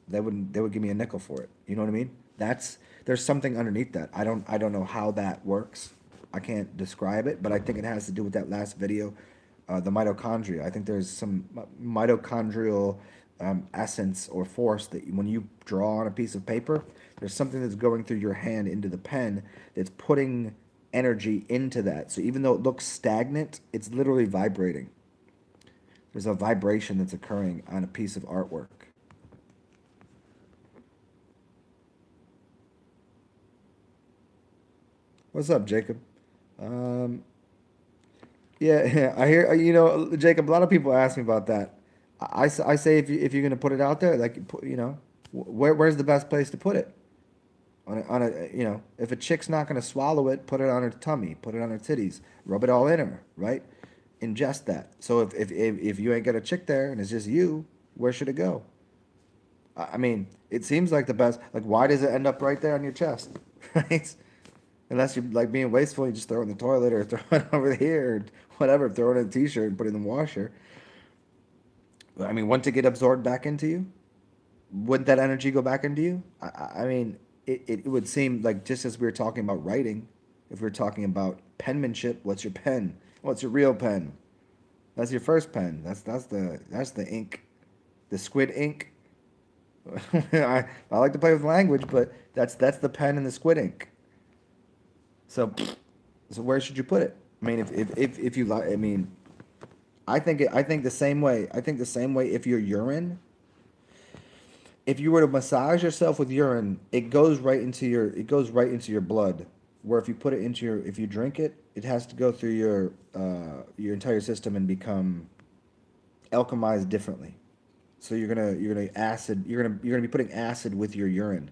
they would give me a nickel for it. You know what I mean? There's something underneath that. I don't know how that works. I can't describe it, but I think it has to do with that last video, the mitochondria. I think there's some mitochondrial essence or force that when you draw on a piece of paper, there's something that's going through your hand into the pen that's putting energy into that. So even though it looks stagnant, it's literally vibrating. There's a vibration that's occurring on a piece of artwork. What's up, Jacob? Um, yeah, yeah, I hear, Jacob, a lot of people ask me about that. I say if you're gonna put it out there, like, where's the best place to put it? If a chick's not gonna swallow it, put it on her tummy, put it on her titties, rub it all in her, right? Ingest that. So if you ain't got a chick there and it's just you, where should it go? I mean, it seems like the best. Like, why does it end up right there on your chest, right? Unless you're like being wasteful, you just throw it in the toilet or throw it over here or whatever, throw it in a t-shirt and put it in the washer. I mean, once it get absorbed back into you, wouldn't that energy go back into you? I mean, it would seem like just as we were talking about writing, if we are talking about penmanship, what's your pen? What's your real pen? That's your first pen. That's the ink, the squid ink. I like to play with language, but that's the pen and the squid ink. So, so where should you put it? I mean, if you like, I mean, I think the same way. I think the same way. If your urine, if you were to massage yourself with urine, it goes right into your blood. Where if you put it into your if you drink it, it has to go through your entire system and become alchemized differently. So you're gonna be putting acid with your urine.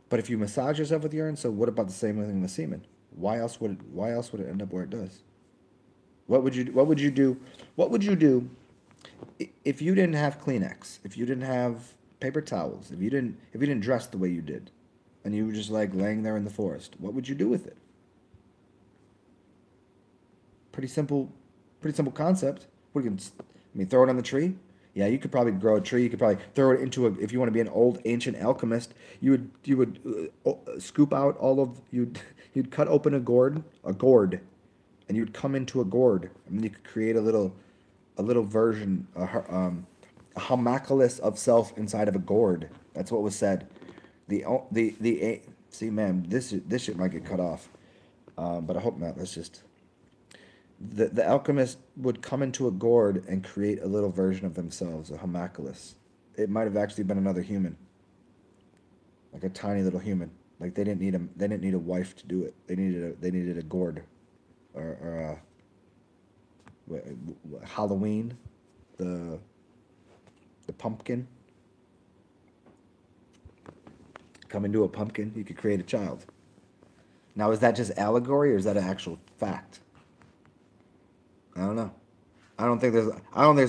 But if you massage yourself with urine, so what about the same thing with semen? Why else would it end up where it does? What would you do? What would you do if you didn't have Kleenex? If you didn't have paper towels? If you didn't dress the way you did, and you were just like laying there in the forest? What would you do with it? Pretty simple, pretty simple concept. What you can, I mean, throw it on the tree. Yeah, you could probably grow a tree. You could probably throw it into a. If you want to be an old ancient alchemist, you would scoop out all of you'd cut open a gourd, and you'd come into a gourd, and then you could create a little version, a homunculus of self inside of a gourd. That's what was said. See, man, this shit might get cut off, but I hope not. Let's just the alchemist would come into a gourd and create a little version of themselves, a homunculus. It might have actually been another human, like a tiny little human. Like they didn't need a wife to do it. They needed a gourd, or Halloween, the the pumpkin. Come into a pumpkin, you could create a child. Now, is that just allegory or is that an actual fact? I don't know. I don't think there's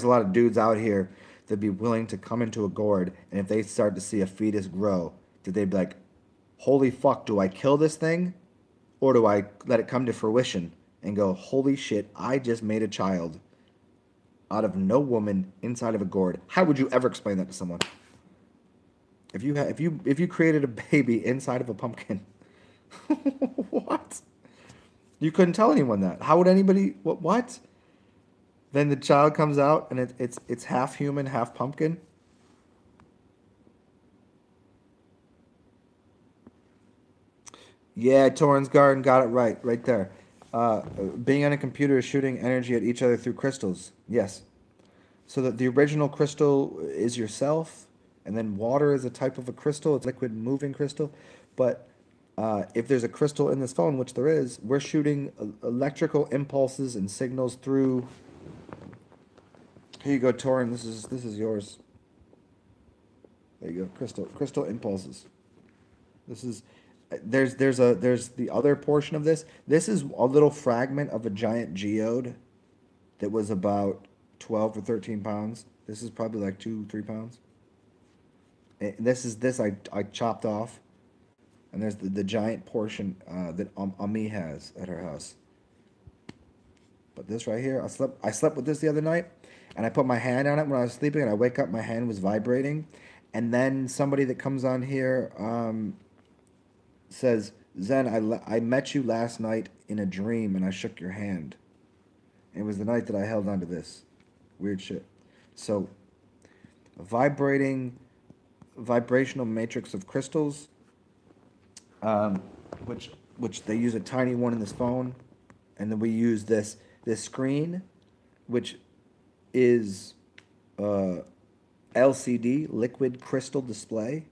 a lot of dudes out here that'd be willing to come into a gourd and if they start to see a fetus grow, that they'd be like, "Holy fuck, do I kill this thing or do I let it come to fruition and go, "Holy shit, I just made a child out of no woman inside of a gourd." How would you ever explain that to someone? If you created a baby inside of a pumpkin, what? You couldn't tell anyone that. How would anybody? What? Then the child comes out and it's half human, half pumpkin. Yeah, Torrens Garden got it right there. Being on a computer is shooting energy at each other through crystals. Yes. So that the original crystal is yourself, and then water is a type of a crystal. It's liquid moving crystal. But if there's a crystal in this phone, which there is, we're shooting electrical impulses and signals through. Here you go, Torin. This is yours. There you go, crystal impulses. This is there's the other portion of this. This is a little fragment of a giant geode that was about 12 or 13 pounds. This is probably like 2, 3 pounds. And this I chopped off, and there's the giant portion that Ami has at her house. But this right here, I slept with this the other night, and I put my hand on it when I was sleeping, and I wake up, my hand was vibrating, and then somebody that comes on here says, "Zen, I met you last night in a dream, and I shook your hand. It was the night that I held onto this. Weird shit." So, a vibrational matrix of crystals, um, which they use a tiny one in this phone, and then we use this screen, which is LCD, liquid crystal display,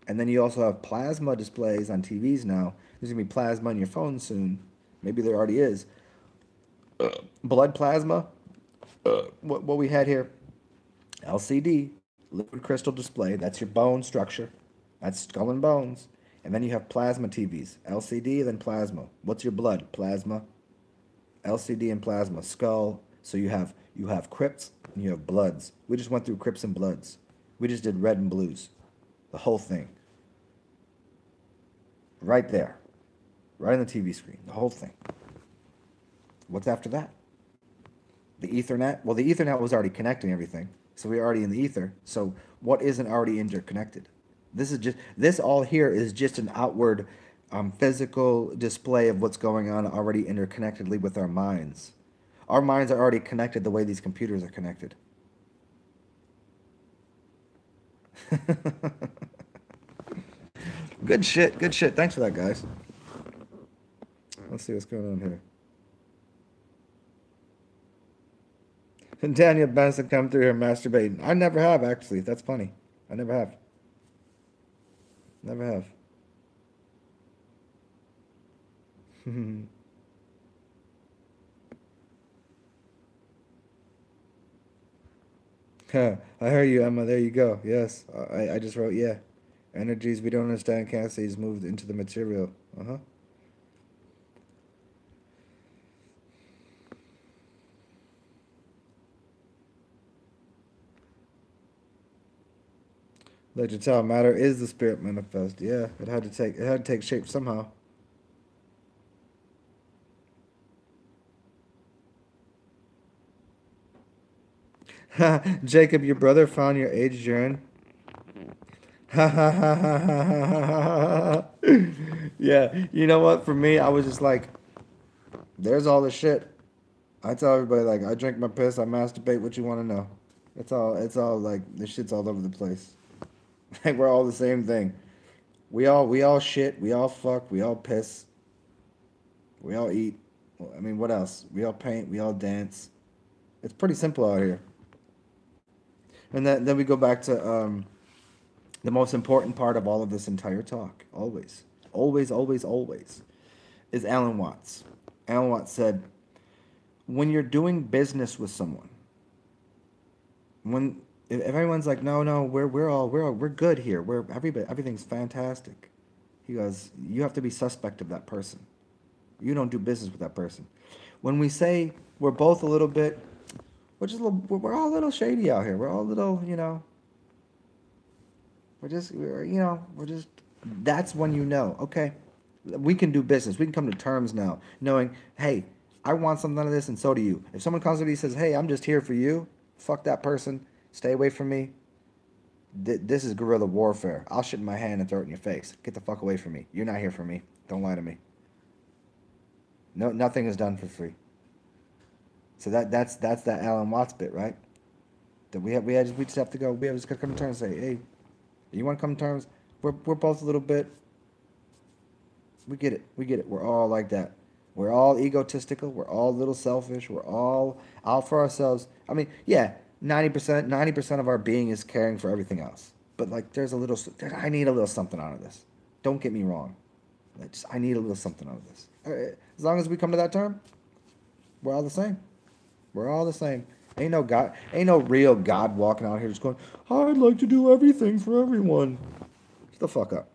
and then you also have plasma displays on TVs now. There's gonna be plasma on your phone soon. Maybe there already is. Blood plasma, what we had here, LCD, liquid crystal display. That's your bone structure. That's skull and bones. And then you have plasma TVs. LCD, then plasma. What's your blood? Plasma. LCD and plasma. Skull. So you have crypts and you have bloods. We just went through crypts and bloods. We just did red and blues. The whole thing. Right there. Right on the TV screen. The whole thing. What's after that? The Ethernet? Well, the Ethernet was already connecting everything. So we're already in the ether. So what isn't already interconnected? This all here is just an outward physical display of what's going on already interconnectedly with our minds. Our minds are already connected the way these computers are connected. Good shit, good shit. Thanks for that, guys. Let's see what's going on here. And Daniel Benson come through here masturbating. I never have, actually. That's funny. I never have. Never have. Huh. I hear you, Emma. There you go. Yes. I just wrote, yeah. Energies we don't understand, can't see, is moved into the material. Uh-huh. Let you tell, matter is the spirit manifest. Yeah, it had to take shape somehow. Jacob, your brother found your age urine. Yeah, you know what? For me, I was just like, there's all the shit. I tell everybody like, I drink my piss, I masturbate. What you want to know? It's all. It's all like this shit's all over the place. Like we're all the same thing. We all shit. We all fuck. We all piss. We all eat. Well, I mean, what else? We all paint. We all dance. It's pretty simple out here. And then we go back to the most important part of all of this entire talk. Always, always, always, always, is Alan Watts. Alan Watts said, when you're doing business with someone, when if everyone's like, no, we're good here. Everything's fantastic. He goes, you have to be suspect of that person. You don't do business with that person. When we say we're both a little bit, we're all a little shady out here. We're all a little, we're just. That's when you know, okay, we can do business. We can come to terms now, knowing, hey, I want something out of this, and so do you. If someone comes to me and says, hey, I'm just here for you, fuck that person. Stay away from me. This is guerrilla warfare. I'll shit in my hand and throw it in your face. Get the fuck away from me. You're not here for me. Don't lie to me. No, nothing is done for free. So that's that Alan Watts bit, right? That we just have to go. We just got to come to terms and say, hey, you want to come to terms? We're both a little bit. We get it. We get it. We're all like that. We're all egotistical. We're all a little selfish. We're all out for ourselves. I mean, yeah, 90% of our being is caring for everything else. But like, I need a little something out of this. Don't get me wrong. I need a little something out of this. As long as we come to that term, we're all the same. We're all the same. Ain't no God, ain't no real God walking out here just going, I'd like to do everything for everyone. Shut the fuck up.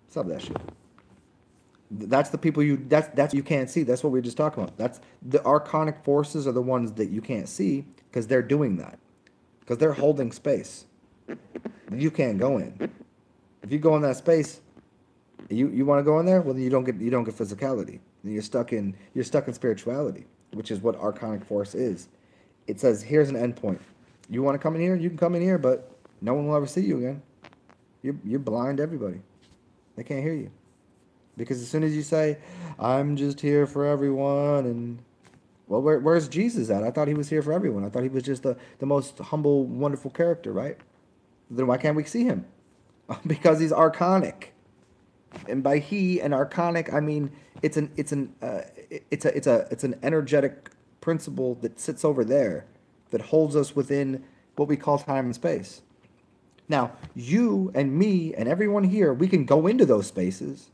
Stop that shit. That's the people that's you can't see. That's what we were just talking about. That's the archonic forces are the ones that you can't see because they're doing that. Because they're holding space. You can't go in. If you go in that space, you want to go in there, well then you don't get physicality. Then you're stuck in spirituality, which is what archonic force is. It says here's an endpoint. You want to come in here, you can come in here, but no one will ever see you again. You're blind to everybody. They can't hear you. Because as soon as you say, I'm just here for everyone, and, well, where's Jesus at? I thought he was here for everyone. I thought he was just the most humble, wonderful character, right? Then why can't we see him? Because he's archonic. And by he and archonic, I mean it's an energetic principle that sits over there that holds us within what we call time and space. Now, you and me and everyone here, we can go into those spaces.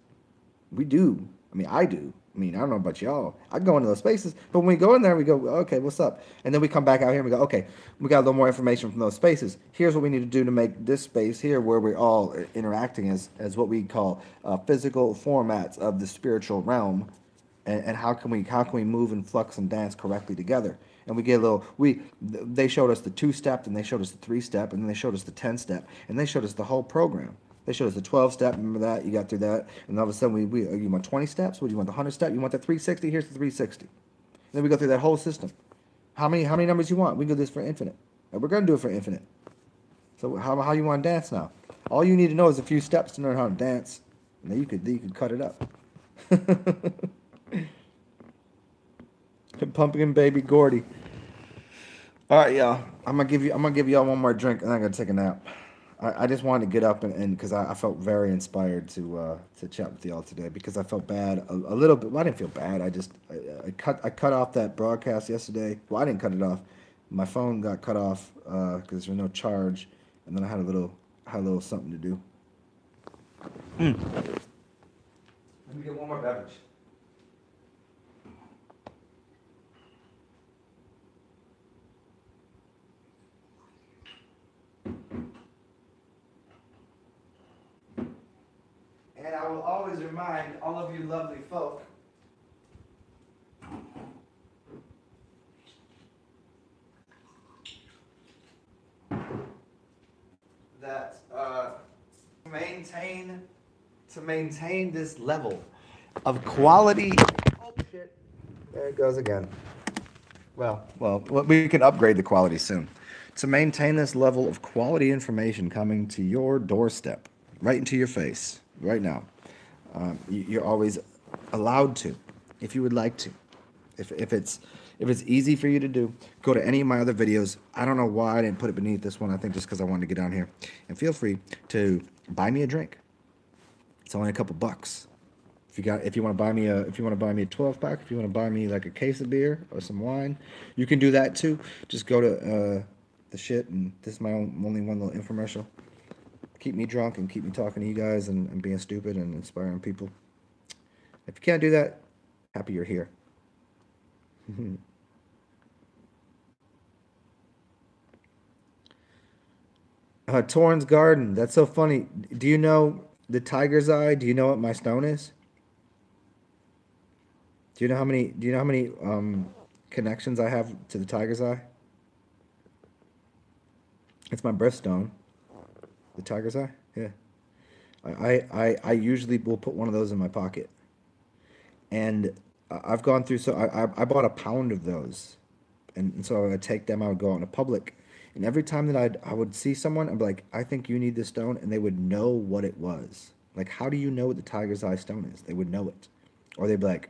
We do. I mean, I do. I mean, I don't know about y'all. I go into those spaces, but when we go in there, we go, okay, what's up? And then we come back out here and we go, okay, we got a little more information from those spaces. Here's what we need to do to make this space here where we're all interacting as what we call physical formats of the spiritual realm, and how can we move and flux and dance correctly together. And we get a little they showed us the 2-step, and they showed us the 3-step, and then they showed us the 10-step, and they showed us the whole program. They showed us the 12-step. Remember that? You got through that, and all of a sudden you want 20 steps? What do you want? The 100-step? You want the 360? Here's the 360. And then we go through that whole system. How many numbers you want? We can do this for infinite. And we're gonna do it for infinite. So how you want to dance now? All you need to know is a few steps to learn how to dance, and then you could cut it up. Pumpkin baby Gordy. All right, y'all. I'm gonna give y'all one more drink, and then I'm gonna take a nap. I just wanted to get up and because I felt very inspired to chat with y'all today, because I felt bad a little bit. Well, I didn't feel bad. I cut off that broadcast yesterday. Well, I didn't cut it off. My phone got cut off because there was no charge, and then I had a little something to do. Let me get one more beverage. And I will always remind all of you lovely folk that to maintain this level of quality. Oh shit! There it goes again. Well, we can upgrade the quality soon. To maintain this level of quality information coming to your doorstep, right into your face, right now. You're always allowed to, if you would like to. If it's easy for you to do, go to any of my other videos. I don't know why I didn't put it beneath this one. I think just because I wanted to get down here. And feel free to buy me a drink. It's only a couple bucks. If you want to buy me a 12-pack, if you want to buy me like a case of beer or some wine, you can do that too. Just go to the shit, and this is my only one little infomercial. Keep me drunk and keep me talking to you guys and being stupid and inspiring people. If you can't do that, happy you're here. Torrance Garden. That's so funny. Do you know the tiger's eye? Do you know what my stone is? Do you know how many connections I have to the tiger's eye? It's my birthstone. The tiger's eye? Yeah. I usually will put one of those in my pocket. And I've gone through, so I bought a pound of those. And so I would take them, I would go out in public. And every time that I would see someone, I'd be like, I think you need this stone. And they would know what it was. Like, how do you know what the tiger's eye stone is? They would know it. Or they'd be like,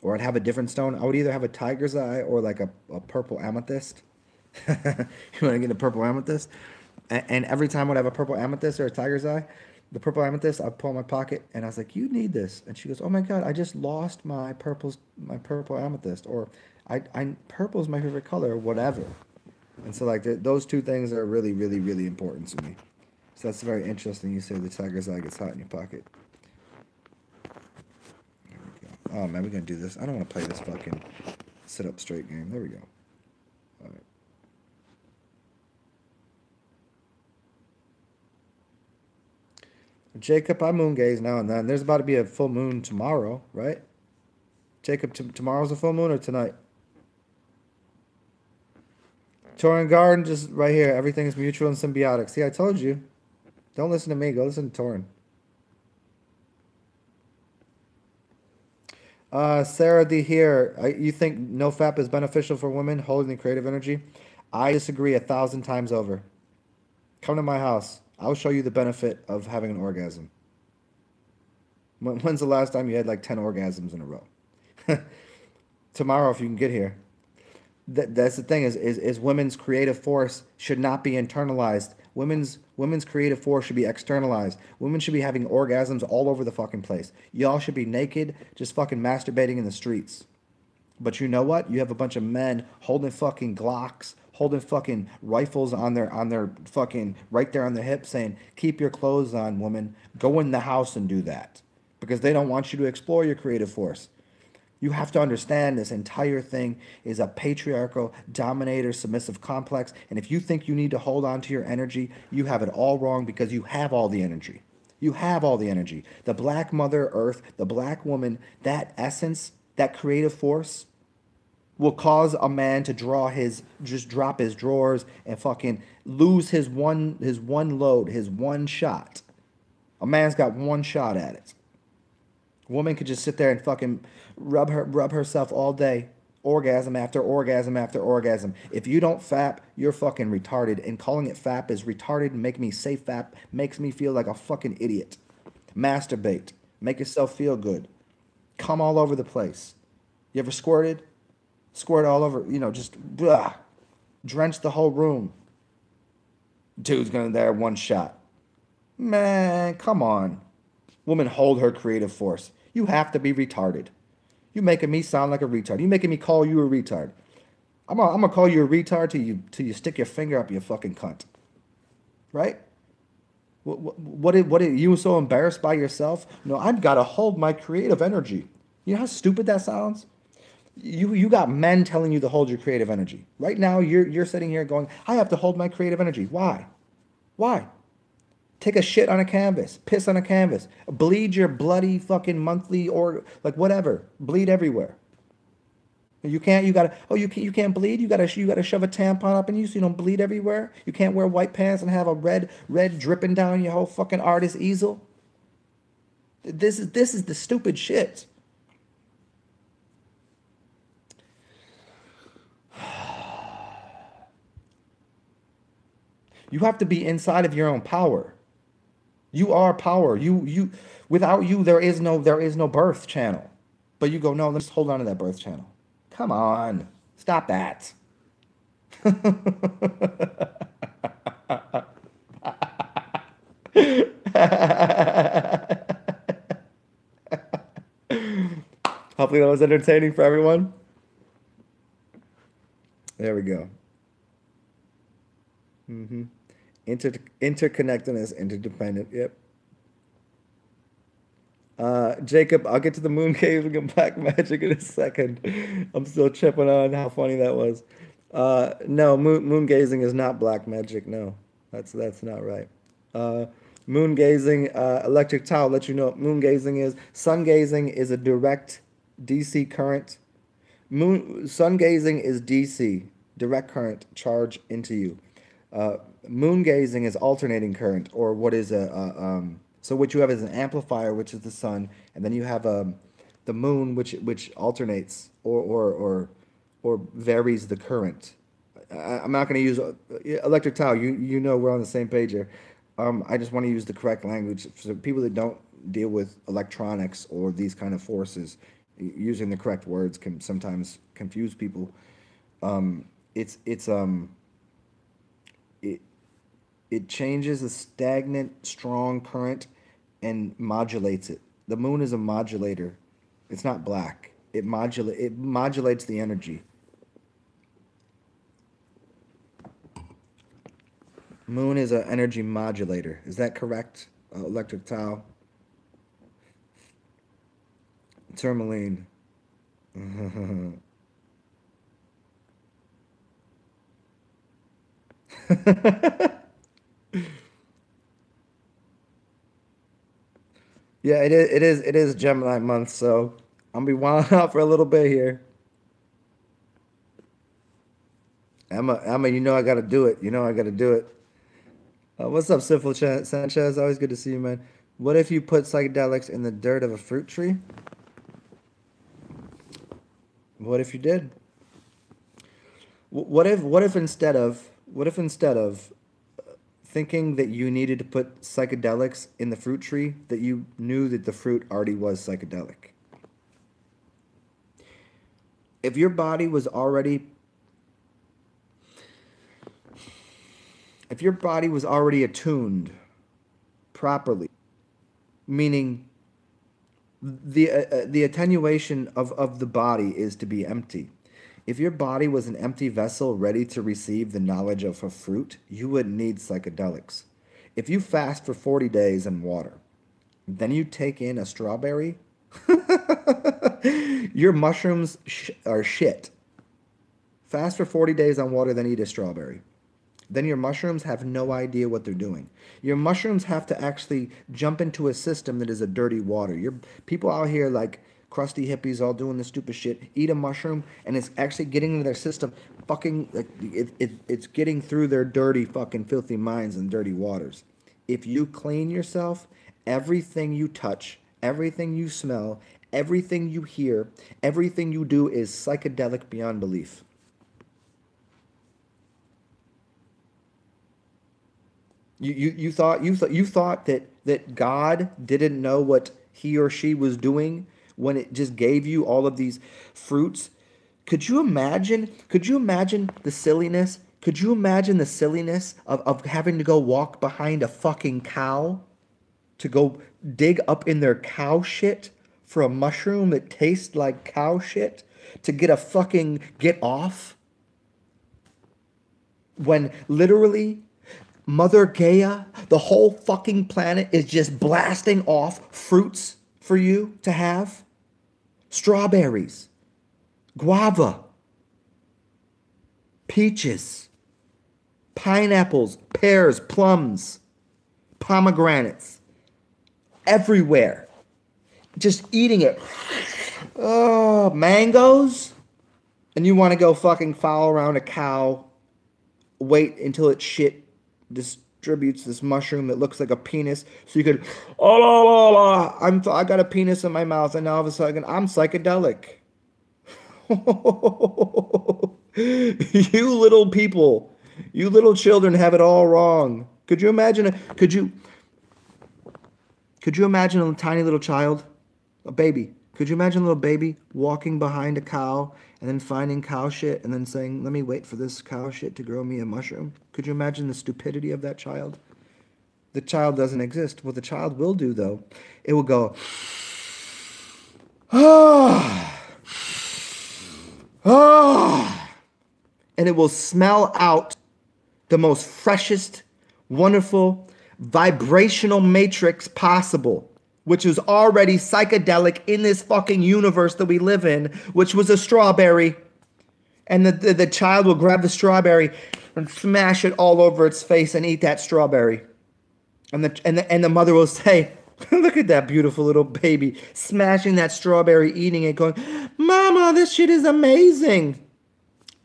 or I'd have a different stone. I would either have a tiger's eye or like a purple amethyst. You want to get a purple amethyst? And every time I'd have a purple amethyst or a tiger's eye, the purple amethyst, I'd pull in my pocket, and I was like, you need this. And she goes, oh my God, I just lost my purple amethyst. Or purple's my favorite color, or whatever. And so like those two things are really, really, really important to me. So that's very interesting. You say the tiger's eye gets hot in your pocket. There we go. Oh man, we're going to do this. I don't want to play this fucking sit up straight game. There we go. All right. Jacob, I moon gaze now and then. There's about to be a full moon tomorrow, right? Jacob, tomorrow's a full moon or tonight? Torrent Garden, just right here. Everything is mutual and symbiotic. See, I told you. Don't listen to me. Go listen to Torrent. Sarah D here. You think NoFap is beneficial for women holding the creative energy? I disagree 1,000 times over. Come to my house. I'll show you the benefit of having an orgasm. When's the last time you had like 10 orgasms in a row? Tomorrow, if you can get here. That's the thing is women's creative force should not be internalized. Women's creative force should be externalized. Women should be having orgasms all over the fucking place. Y'all should be naked, just fucking masturbating in the streets. But you know what? You have a bunch of men holding fucking Glocks, holding fucking rifles on their fucking right there on their hip, saying, "Keep your clothes on, woman. Go in the house and do that," because they don't want you to explore your creative force. You have to understand this entire thing is a patriarchal, dominator, submissive complex. And if you think you need to hold on to your energy, you have it all wrong because you have all the energy. You have all the energy. The black mother earth, the black woman, that essence, that creative force will cause a man to just drop his drawers and fucking lose his one load, his one shot. A man's got one shot at it. A woman could just sit there and fucking rub herself all day, orgasm after orgasm after orgasm. If you don't fap, you're fucking retarded. And calling it fap is retarded and making me say fap makes me feel like a fucking idiot. Masturbate. Make yourself feel good. Come all over the place. You ever squirted? Squirt all over, just blah. Drench the whole room. Dude's gonna there one shot. Man, come on. Woman, hold her creative force. You have to be retarded. You making me sound like a retard. You making me call you a retard. I'm gonna call you a retard till you stick your finger up your fucking cunt. Right? What you so embarrassed by yourself? No, I've got to hold my creative energy. You know how stupid that sounds? You got men telling you to hold your creative energy. Right now, you're sitting here going, I have to hold my creative energy. Why? Why? Take a shit on a canvas, piss on a canvas, bleed your bloody fucking monthly or like whatever, bleed everywhere. You can't. You can't bleed. You gotta shove a tampon up in you so you don't bleed everywhere. You can't wear white pants and have a red dripping down your whole fucking artist easel. This is the stupid shit. You have to be inside of your own power. You are power. You without you there is no birth channel. But you go, no, let's hold on to that birth channel. Come on. Stop that. Hopefully that was entertaining for everyone. There we go. Interconnectedness, interdependent. Yep. Jacob, I'll get to the moon caving and black magic in a second. I'm still tripping on how funny that was. No, moon gazing is not black magic. No, that's not right. Moon gazing, electric towel. Let you know what moon gazing is. Sun gazing is a direct DC current. Sun gazing is DC, direct current charge into you. Moon gazing is alternating current, or what is so what you have is an amplifier, which is the sun, and then you have the moon, which alternates or varies the current. I'm not going to use electric towel. You know we're on the same page here. I just want to use the correct language for people that don't deal with electronics or these kind of forces. Using the correct words can sometimes confuse people. It changes a stagnant, strong current and modulates it. The moon is a modulator. It's not black. It modulates the energy. Moon is an energy modulator. Is that correct? Electric towel. Tourmaline. Yeah, it is Gemini month, so I'm gonna be wilding out for a little bit here. Emma, you know I gotta do it. You know I gotta do it. What's up, Syphil Sanchez? Always good to see you, man. What if you put psychedelics in the dirt of a fruit tree? What if you did? What if instead of thinking that you needed to put psychedelics in the fruit tree, that you knew that the fruit already was psychedelic? If your body was already attuned properly, meaning the attenuation of the body is to be empty. If your body was an empty vessel ready to receive the knowledge of a fruit, you wouldn't need psychedelics. If you fast for 40 days in water, then you take in a strawberry, Your mushrooms are shit. Fast for 40 days on water, then eat a strawberry. Then your mushrooms have no idea what they're doing. Your mushrooms have to actually jump into a system that is a dirty water. Your people out here like crusty hippies all doing this stupid shit, eat a mushroom and it's actually getting into their system, fucking like it's getting through their dirty fucking filthy minds and dirty waters. If you clean yourself, everything you touch, everything you smell, everything you hear, everything you do is psychedelic beyond belief. You thought that God didn't know what he or she was doing when it just gave you all of these fruits? Could you imagine? Could you imagine the silliness? Could you imagine the silliness of having to go walk behind a fucking cow to go dig up in their cow shit for a mushroom that tastes like cow shit to get a fucking get off? When literally Mother Gaia, the whole fucking planet is just blasting off fruits for you to have. Strawberries, guava, peaches, pineapples, pears, plums, pomegranates, everywhere. Just eating it. Oh, mangoes? And you want to go fucking follow around a cow, wait until it shit distributes this mushroom that looks like a penis, so you could, oh, la, la, la, I got a penis in my mouth, and now all of a sudden I'm psychedelic. You little people, you little children have it all wrong. Could you imagine? Could you imagine a tiny little child, a baby? Could you imagine a little baby walking behind a cow and then finding cow shit and then saying, let me wait for this cow shit to grow me a mushroom? Could you imagine the stupidity of that child? The child doesn't exist. What the child will do, though, it will go, ah, ah, and it will smell out the most freshest, wonderful, vibrational matrix possible, which is already psychedelic in this fucking universe that we live in, which was a strawberry. And the child will grab the strawberry and smash it all over its face and eat that strawberry. And the mother will say, look at that beautiful little baby smashing that strawberry, eating it, going, Mama, this shit is amazing.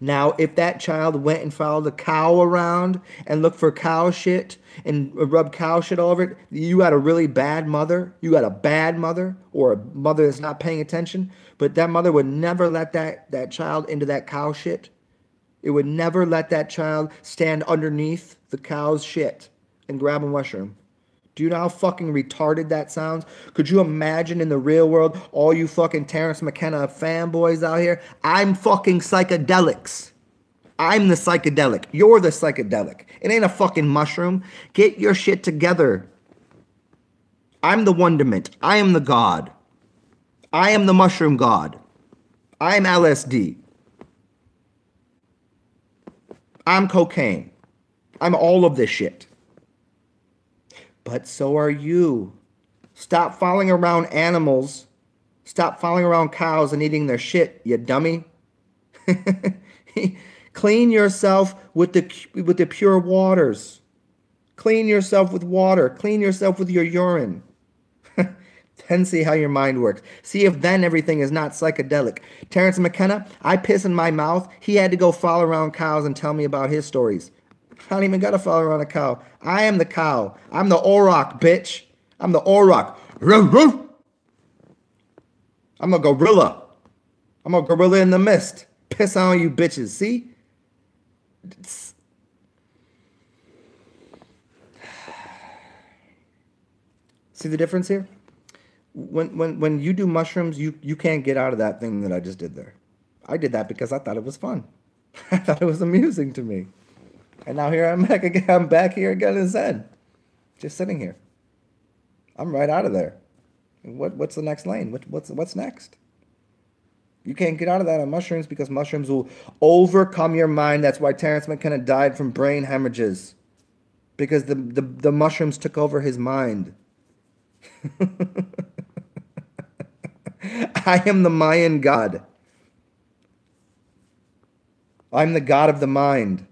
Now, if that child went and followed the cow around and looked for cow shit and rubbed cow shit all over it, you got a really bad mother. You got a bad mother or a mother that's not paying attention. But that mother would never let that child into that cow shit. It would never let that child stand underneath the cow's shit and grab a mushroom. Do you know how fucking retarded that sounds? Could you imagine in the real world, all you fucking Terrence McKenna fanboys out here? I'm fucking psychedelics. I'm the psychedelic. You're the psychedelic. It ain't a fucking mushroom. Get your shit together. I'm the wonderment. I am the god. I am the mushroom god. I'm LSD. I'm cocaine. I'm all of this shit. But so are you. Stop following around animals. Stop following around cows and eating their shit, you dummy. Clean yourself with the pure waters. Clean yourself with water. Clean yourself with your urine. Then see how your mind works. See if then everything is not psychedelic. Terrence McKenna, I piss in my mouth. He had to go follow around cows and tell me about his stories. I don't even got to follow around a cow. I am the cow. I'm the auroch, bitch. I'm the auroch. I'm a gorilla. I'm a gorilla in the mist. Piss on you bitches. See? See the difference here? When you do mushrooms, you can't get out of that thing that I just did there. I did that because I thought it was fun. I thought it was amusing to me. And now here I'm back again. I'm back here again in Zen. Just sitting here. I'm right out of there. What's the next lane? What's next? You can't get out of that on mushrooms because mushrooms will overcome your mind. That's why Terrence McKenna died from brain hemorrhages. Because the mushrooms took over his mind. I am the Mayan god. I'm the god of the mind.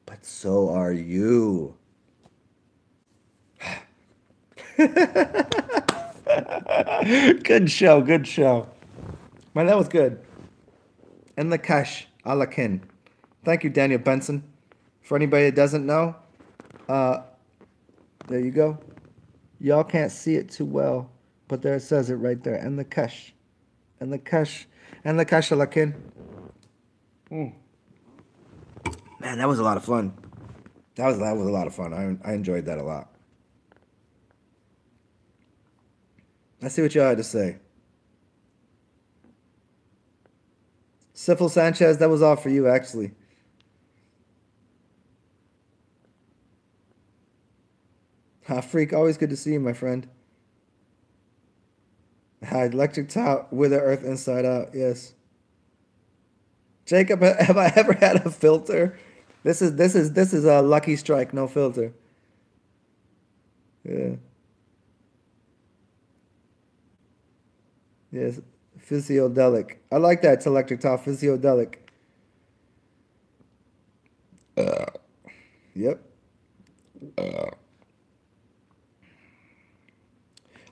But so are you. Good show, good show. Man, that was good. And the cash, alakin. Thank you, Daniel Benson. For anybody that doesn't know, uh, there you go. Y'all can't see it too well, but there it says it right there. And the cash. And the cash. And the cash, alakin. Man, that was a lot of fun. That was a lot of fun. I enjoyed that a lot. Let's see what y'all had to say. Syphil Sanchez, that was all for you, actually. Ha, Freak, always good to see you, my friend. Hi, electric top with the earth inside out, yes. Jacob, have I ever had a filter? This is a lucky strike, no filter. Yeah. Yes. Physiodelic. I like that, it's electric top, physiodelic. Yep.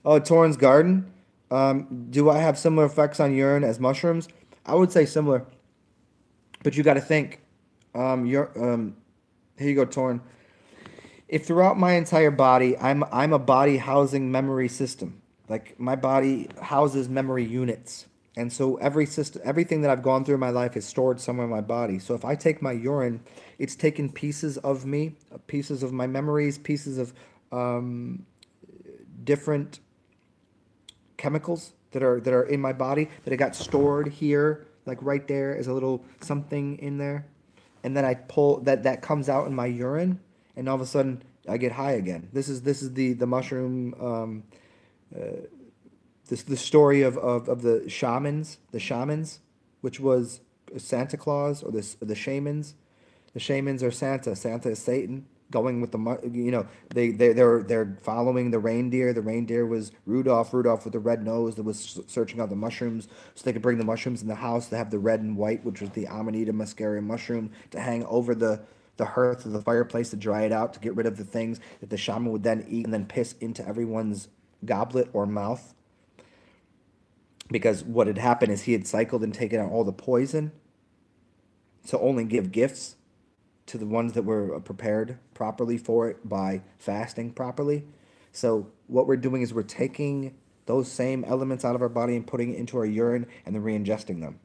Oh, Torrance Garden. Do I have similar effects on urine as mushrooms? I would say similar, but you got to think. Here you go, Torn. If throughout my entire body, I'm a body housing memory system. Like my body houses memory units, and so every system, everything that I've gone through in my life is stored somewhere in my body. So if I take my urine, it's taking pieces of me, pieces of my memories, pieces of different chemicals that are in my body that it got stored here, like right there is a little something in there, and then I pull that comes out in my urine, and all of a sudden I get high again. This is the mushroom. This the story of the shamans, which was Santa Claus or the shamans. The shamans are Santa. Santa is Satan. Going with they're following the reindeer. The reindeer was Rudolph. Rudolph with the red nose that was searching out the mushrooms, so they could bring the mushrooms in the house. To have the red and white, which was the Amanita muscaria mushroom, to hang over the hearth of the fireplace to dry it out, to get rid of the things that the shaman would then eat and then piss into everyone's goblet or mouth. Because what had happened is he had cycled and taken out all the poison to only give gifts to the ones that were prepared properly for it by fasting properly. So what we're doing is we're taking those same elements out of our body and putting it into our urine and then re-ingesting them.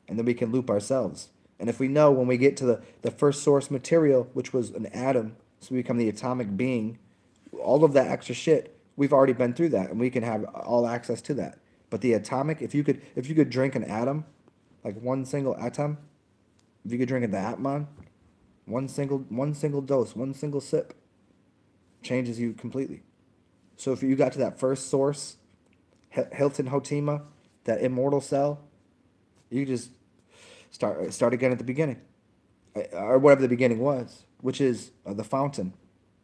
And then we can loop ourselves. And if we know when we get to the first source material, which was an atom, so we become the atomic being, all of that extra shit, we've already been through that and we can have all access to that. But the atomic, if you could drink an atom, like one single atom, if you could drink the Atman, one single dose, one single sip changes you completely. So if you got to that first source, Hilton Hotima, that immortal cell, you just start again at the beginning, or whatever the beginning was, which is The Fountain,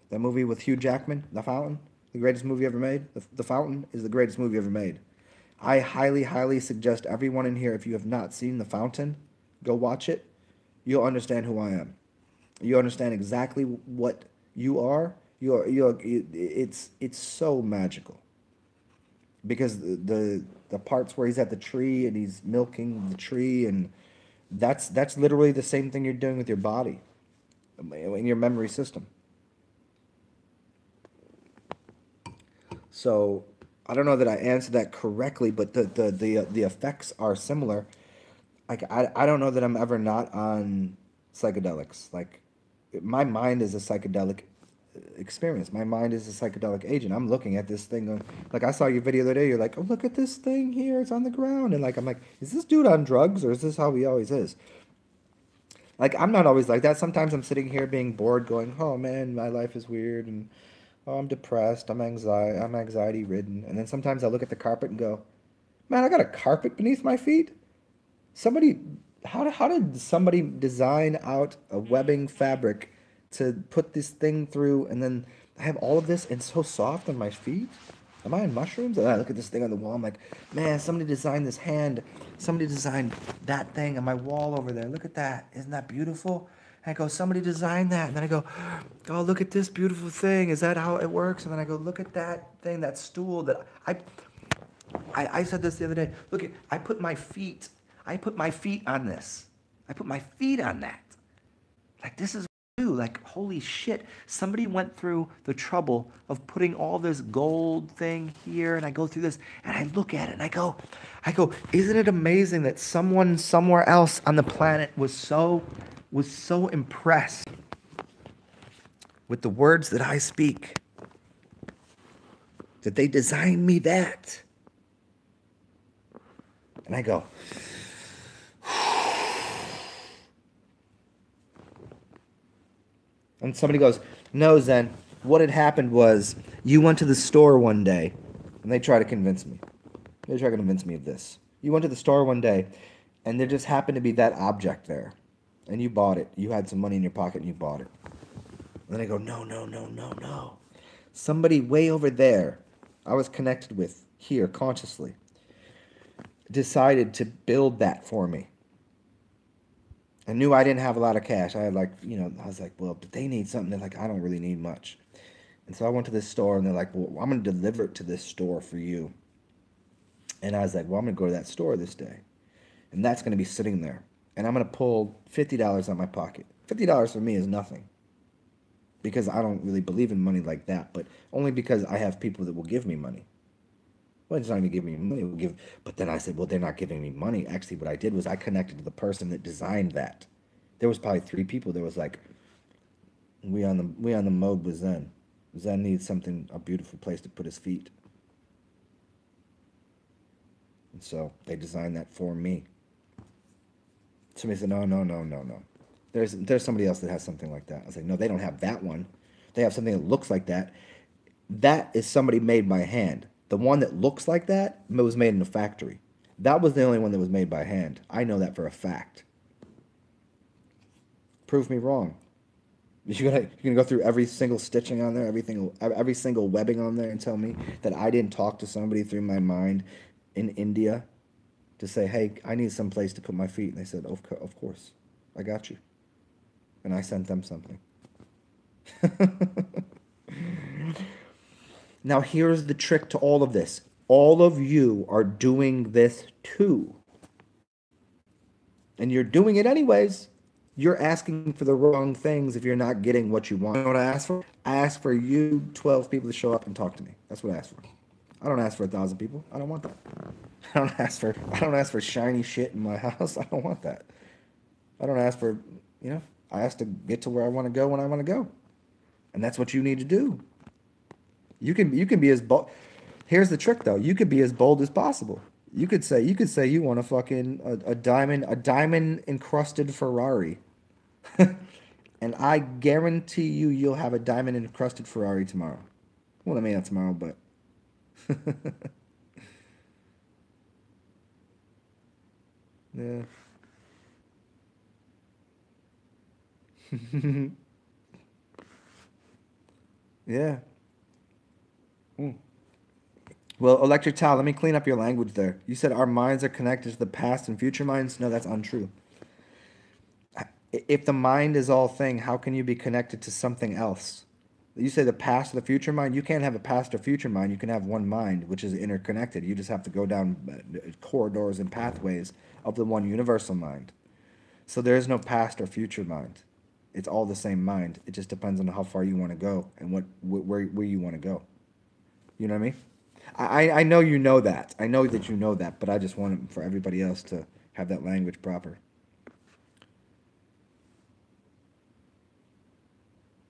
that movie with Hugh Jackman, The Fountain, the greatest movie ever made. The Fountain is the greatest movie ever made. I highly, highly suggest everyone in here, if you have not seen The Fountain, go watch it. You'll understand who I am. You understand exactly what you are. It's so magical, because the parts where he's at the tree and he's milking the tree, and that's literally the same thing you're doing with your body, in your memory system. So I don't know that I answered that correctly, but the effects are similar. Like I don't know that I'm ever not on psychedelics. Like my mind is a psychedelic experience. My mind is a psychedelic agent. I'm looking at this thing going, like I saw your video the other day. You're like, oh, look at this thing here. It's on the ground, and like I'm like, is this dude on drugs, or is this how he always is? Like I'm not always like that. Sometimes I'm sitting here being bored, going, oh man, my life is weird, and oh, I'm depressed. I'm anxiety ridden, and then sometimes I look at the carpet and go, man, I got a carpet beneath my feet. Somebody, how did somebody design out a webbing fabric to put this thing through, and then I have all of this and so soft on my feet? Am I in mushrooms? And I look at this thing on the wall. I'm like, man, somebody designed this hand. Somebody designed that thing on my wall over there. Look at that. Isn't that beautiful? And I go, somebody designed that. And then I go, oh, look at this beautiful thing. Is that how it works? And then I go, look at that thing, that stool that I said this the other day. Look, I put my feet on this. I put my feet on that. Like, this is new. Like, holy shit. Somebody went through the trouble of putting all this gold thing here, and I go through this, and I look at it, and I go, isn't it amazing that someone somewhere else on the planet was so impressed with the words that I speak, that they designed me that. And I go, and somebody goes, no, Zen, what had happened was you went to the store one day, and they try to convince me. They try to convince me of this. You went to the store one day, and there just happened to be that object there, and you bought it. You had some money in your pocket, and you bought it. And then I go, no, no, no, no, no. Somebody way over there, I was connected with here consciously, decided to build that for me. I knew I didn't have a lot of cash. I had I was like, well, but they need something. They're like, I don't really need much. And so I went to this store, and they're like, well, I'm going to deliver it to this store for you. And I was like, well, I'm going to go to that store this day. And that's going to be sitting there. And I'm going to pull $50 out of my pocket. $50 for me is nothing. Because I don't really believe in money like that. But only because I have people that will give me money. Well, it's not going to give me money. But then I said, well, they're not giving me money. Actually, what I did was I connected to the person that designed that. There was probably 3 people. There was like, we on the mode with Zen. Zen needs something, a beautiful place to put his feet. And so they designed that for me. Somebody said, no, no, no, no, no. There's somebody else that has something like that. I was like, no, they don't have that one. They have something that looks like that. That is somebody made by hand. The one that looks like that was made in a factory. That was the only one that was made by hand. I know that for a fact. Prove me wrong. You're gonna go through every single stitching on there, every single webbing on there, and tell me that I didn't talk to somebody through my mind in India to say, hey, I need some place to put my feet. And they said, of course, I got you. And I sent them something. Now, here's the trick to all of this. All of you are doing this too. And you're doing it anyways. You're asking for the wrong things if you're not getting what you want. You know what I ask for? I ask for you 12 people to show up and talk to me. That's what I ask for. I don't ask for 1,000 people. I don't want that. I don't ask for shiny shit in my house. I don't want that. I don't ask for, I ask to get to where I want to go when I want to go. And that's what you need to do. You can be as bold. Here's the trick though. You could be as bold as possible. You could say you want a fucking a diamond encrusted Ferrari. And I guarantee you'll have a diamond encrusted Ferrari tomorrow. Well, I mean not tomorrow, but yeah. Yeah. Mm. Well, Electric Towel, let me clean up your language there. You said our minds are connected to the past and future minds. No, that's untrue. If the mind is all thing, how can you be connected to something else? You say the past or the future mind. You can't have a past or future mind. You can have one mind, which is interconnected. You just have to go down corridors and pathways of the one universal mind. So there is no past or future mind. It's all the same mind. It just depends on how far you want to go and where you want to go. You know what I mean? I know you know that. I know that you know that, but I just want for everybody else to have that language proper.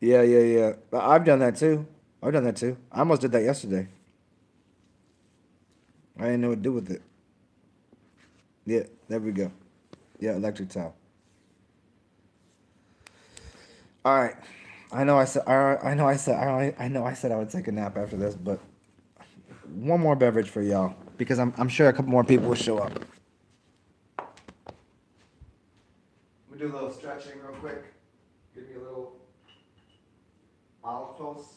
Yeah, yeah, yeah. I've done that too. I've done that too. I almost did that yesterday. I didn't know what to do with it. Yeah, there we go. Yeah, electric towel. All right. I know I said I would take a nap after this, but one more beverage for y'all because I'm sure a couple more people will show up. I'm gonna do a little stretching real quick. Give me a little olive toast.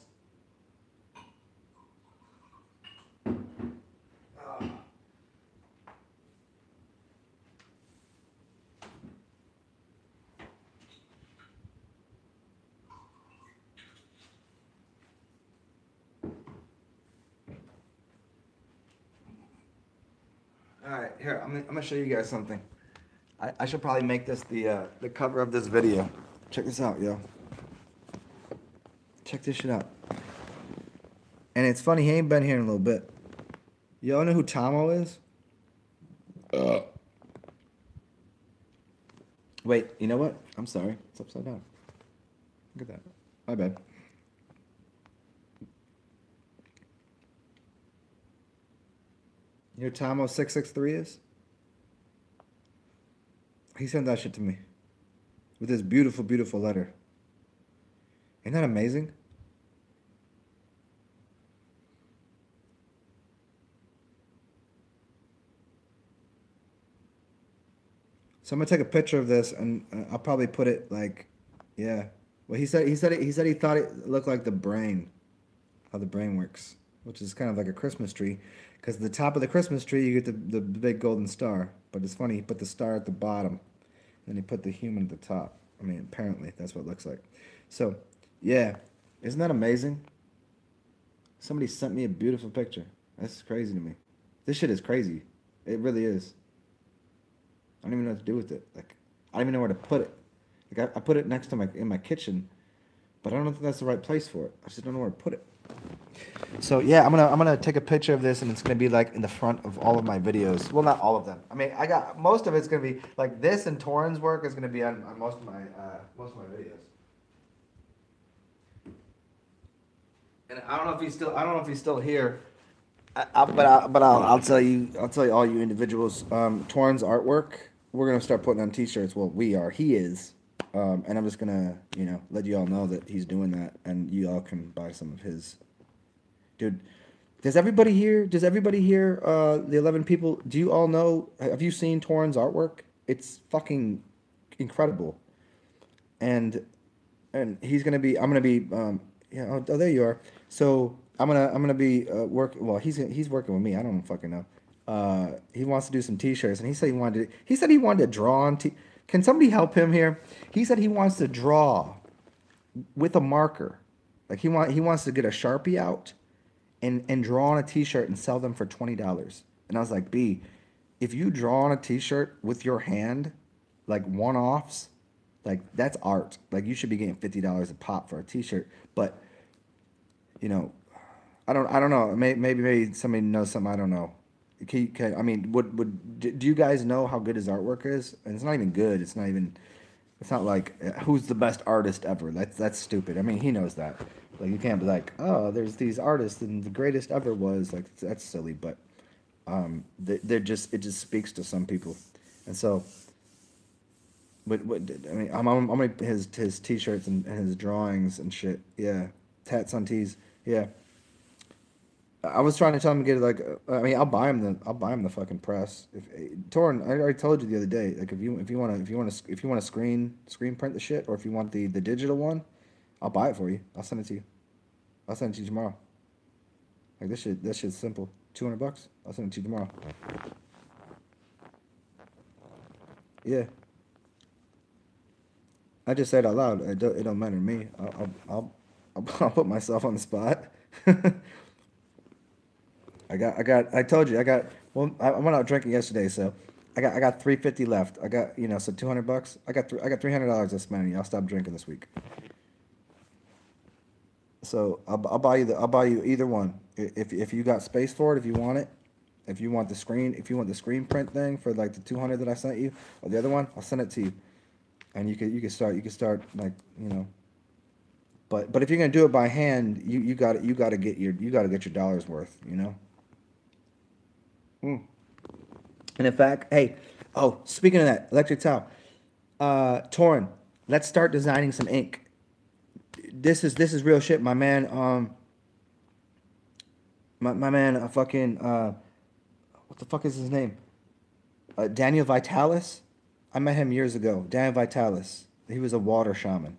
here, I'm gonna show you guys something. I should probably make this the cover of this video. Check this out, yo. Check this shit out. And it's funny, he ain't been here in a little bit. Y'all know who Tomo is? Wait, you know what? I'm sorry. It's upside down. Look at that. My bad. You know who Tomo 663 is? He sent that shit to me. With this beautiful, beautiful letter. Isn't that amazing? So I'm gonna take a picture of this, and I'll probably put it like, yeah. Well, he said he thought it looked like the brain, how the brain works, which is kind of like a Christmas tree, because the top of the Christmas tree you get the big golden star. But it's funny, he put the star at the bottom, and he put the human at the top. I mean, apparently that's what it looks like. So, yeah, isn't that amazing? Somebody sent me a beautiful picture. That's crazy to me. This shit is crazy. It really is. I don't even know what to do with it. Like, I don't even know where to put it. Like, I put it next to in my kitchen, but I don't think that's the right place for it. I just don't know where to put it. So yeah, I'm gonna take a picture of this, and it's gonna be like in the front of all of my videos. Well, not all of them. I mean, I got most of it's gonna be like this, and Torin's work is gonna be on most of my videos. And I don't know if he's still here. I'll tell you all you individuals. Torin's artwork, we're gonna start putting on T-shirts. Well, he is, and I'm just gonna let you all know that he's doing that, and you all can buy some of his. Dude, does everybody here? The 11 people. Do you all know? Have you seen Torin's artwork? It's fucking incredible, and he's gonna be. I'm gonna be. Yeah. Oh, there you are. So I'm gonna be working. Well, he's working with me. I don't fucking know. He wants to do some T-shirts, and he said he wanted to draw on. Can somebody help him here? He said he wants to draw with a marker. Like he wants to get a Sharpie out and draw on a T-shirt and sell them for $20. And I was like, B, if you draw on a T-shirt with your hand, like one-offs, like that's art. Like you should be getting $50 a pop for a T-shirt. But I don't know. Maybe somebody knows something I don't know. I mean, do you guys know how good his artwork is? And it's not even good. It's not like who's the best artist ever. That's stupid. I mean, he knows that. Like you can't be like, oh, there's these artists and the greatest ever was like that's silly. But it just speaks to some people, and so. But I mean, I'm gonna his T-shirts and his drawings and shit. Yeah, tats on tees. Yeah. I was trying to tell him to get it like. I mean, I'll buy him the fucking press. If Torin, I already told you the other day. Like if you want to screen print the shit, or if you want the digital one, I'll buy it for you. I'll send it to you. I'll send it to you tomorrow. Like this shit's simple. $200. I'll send it to you tomorrow. Yeah. I just said it out loud. It don't matter to me. I'll put myself on the spot. I told you I got. Well, I went out drinking yesterday, so I got $350 left. I got so $200. I got $300 to spend. I'll stop drinking this week. So I'll buy you either one if you got space for it, if you want it. If you want the screen print thing for like the 200 that I sent you, or the other one, I'll send it to you. And you can start like but if you're gonna do it by hand, you got to get your dollars worth, And in fact, hey, speaking of that, electric towel, Torin, let's start designing some ink. This is real shit, my man. My man, fucking what the fuck is his name? Daniel Vitalis. I met him years ago. Daniel Vitalis. He was a water shaman.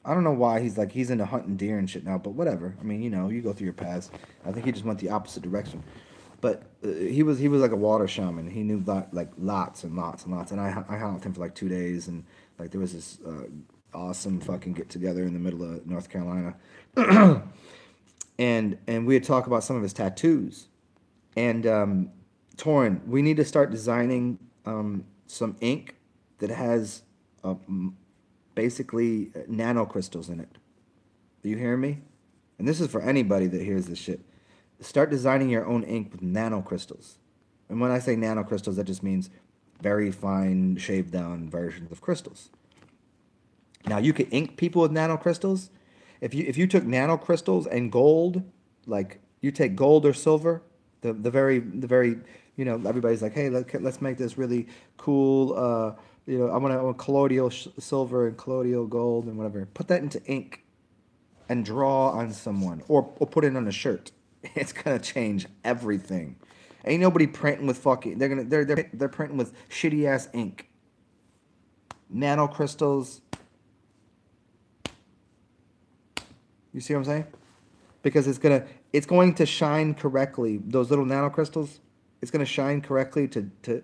I don't know why he's into hunting deer and shit now, but whatever. I mean, you go through your paths. I think he just went the opposite direction. But he was like a water shaman. He knew lots and lots and lots. And I hung out with him for like 2 days, and like there was this awesome fucking get together in the middle of North Carolina, and we had talked about some of his tattoos, and Torin, we need to start designing some ink that has basically nanocrystals in it. Do you hear me? And this is for anybody that hears this shit. Start designing your own ink with nanocrystals. And when I say nanocrystals, that just means very fine, shaved down versions of crystals. Now you could ink people with nanocrystals. If you took nanocrystals and gold, like you take gold or silver, the very everybody's like, hey, let's make this really cool. I want to colloidal silver and colloidal gold and whatever. Put that into ink and draw on someone, or put it on a shirt. It's gonna change everything. Ain't nobody printing with fucking. They're printing with shitty ass ink. Nanocrystals. You see what I'm saying? Because it's going to shine correctly. Those little nanocrystals, it's gonna shine correctly to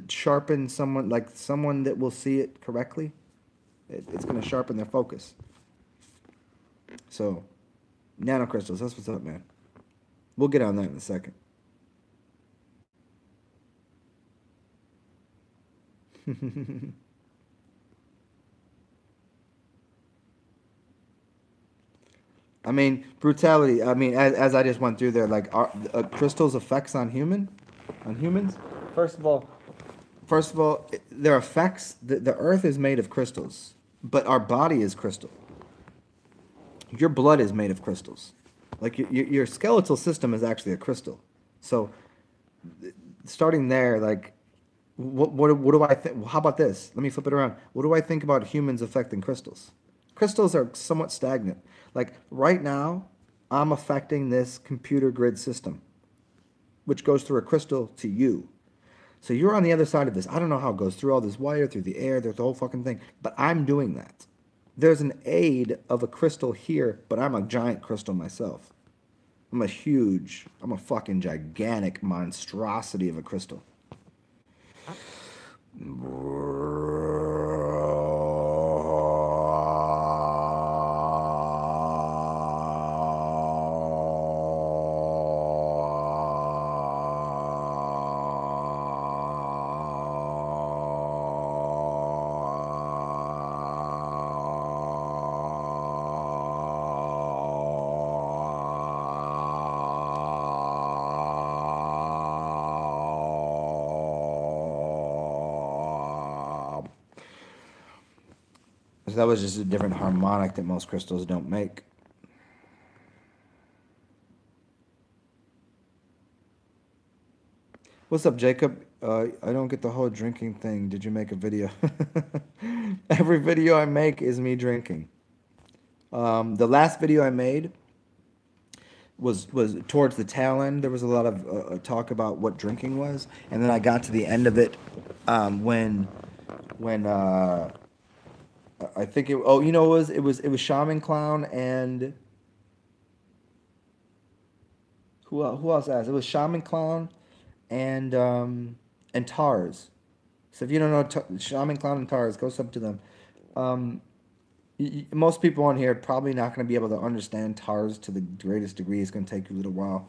sharpen someone, like someone that will see it correctly. It's gonna sharpen their focus. So, nanocrystals. That's what's up, man. We'll get on that in a second. I mean, brutality. I mean, as I just went through there, like are crystals' effects on humans. First of all, their effects. The Earth is made of crystals, but our body is crystal. Your blood is made of crystals. Like your skeletal system is actually a crystal. So, starting there, like, what do I think? How about this? Let me flip it around. What do I think about humans affecting crystals? Crystals are somewhat stagnant. Like right now, I'm affecting this computer grid system, which goes through a crystal to you. So you're on the other side of this. I don't know how it goes through all this wire, through the air, there's the whole fucking thing. But I'm doing that. There's an aid of a crystal here, but I'm a giant crystal myself. I'm a fucking gigantic monstrosity of a crystal. So that was just a different harmonic that most crystals don't make. What's up, Jacob? I don't get the whole drinking thing. Did you make a video? Every video I make is me drinking. The last video I made was towards the tail end. There was a lot of talk about what drinking was, and then I got to the end of it when I think it. Oh, you know, it was Shaman Clown and who else asked? It was Shaman Clown and Tars. So if you don't know Shaman Clown and Tars, go sub to them. Most people on here are probably not going to be able to understand Tars to the greatest degree. It's going to take you a little while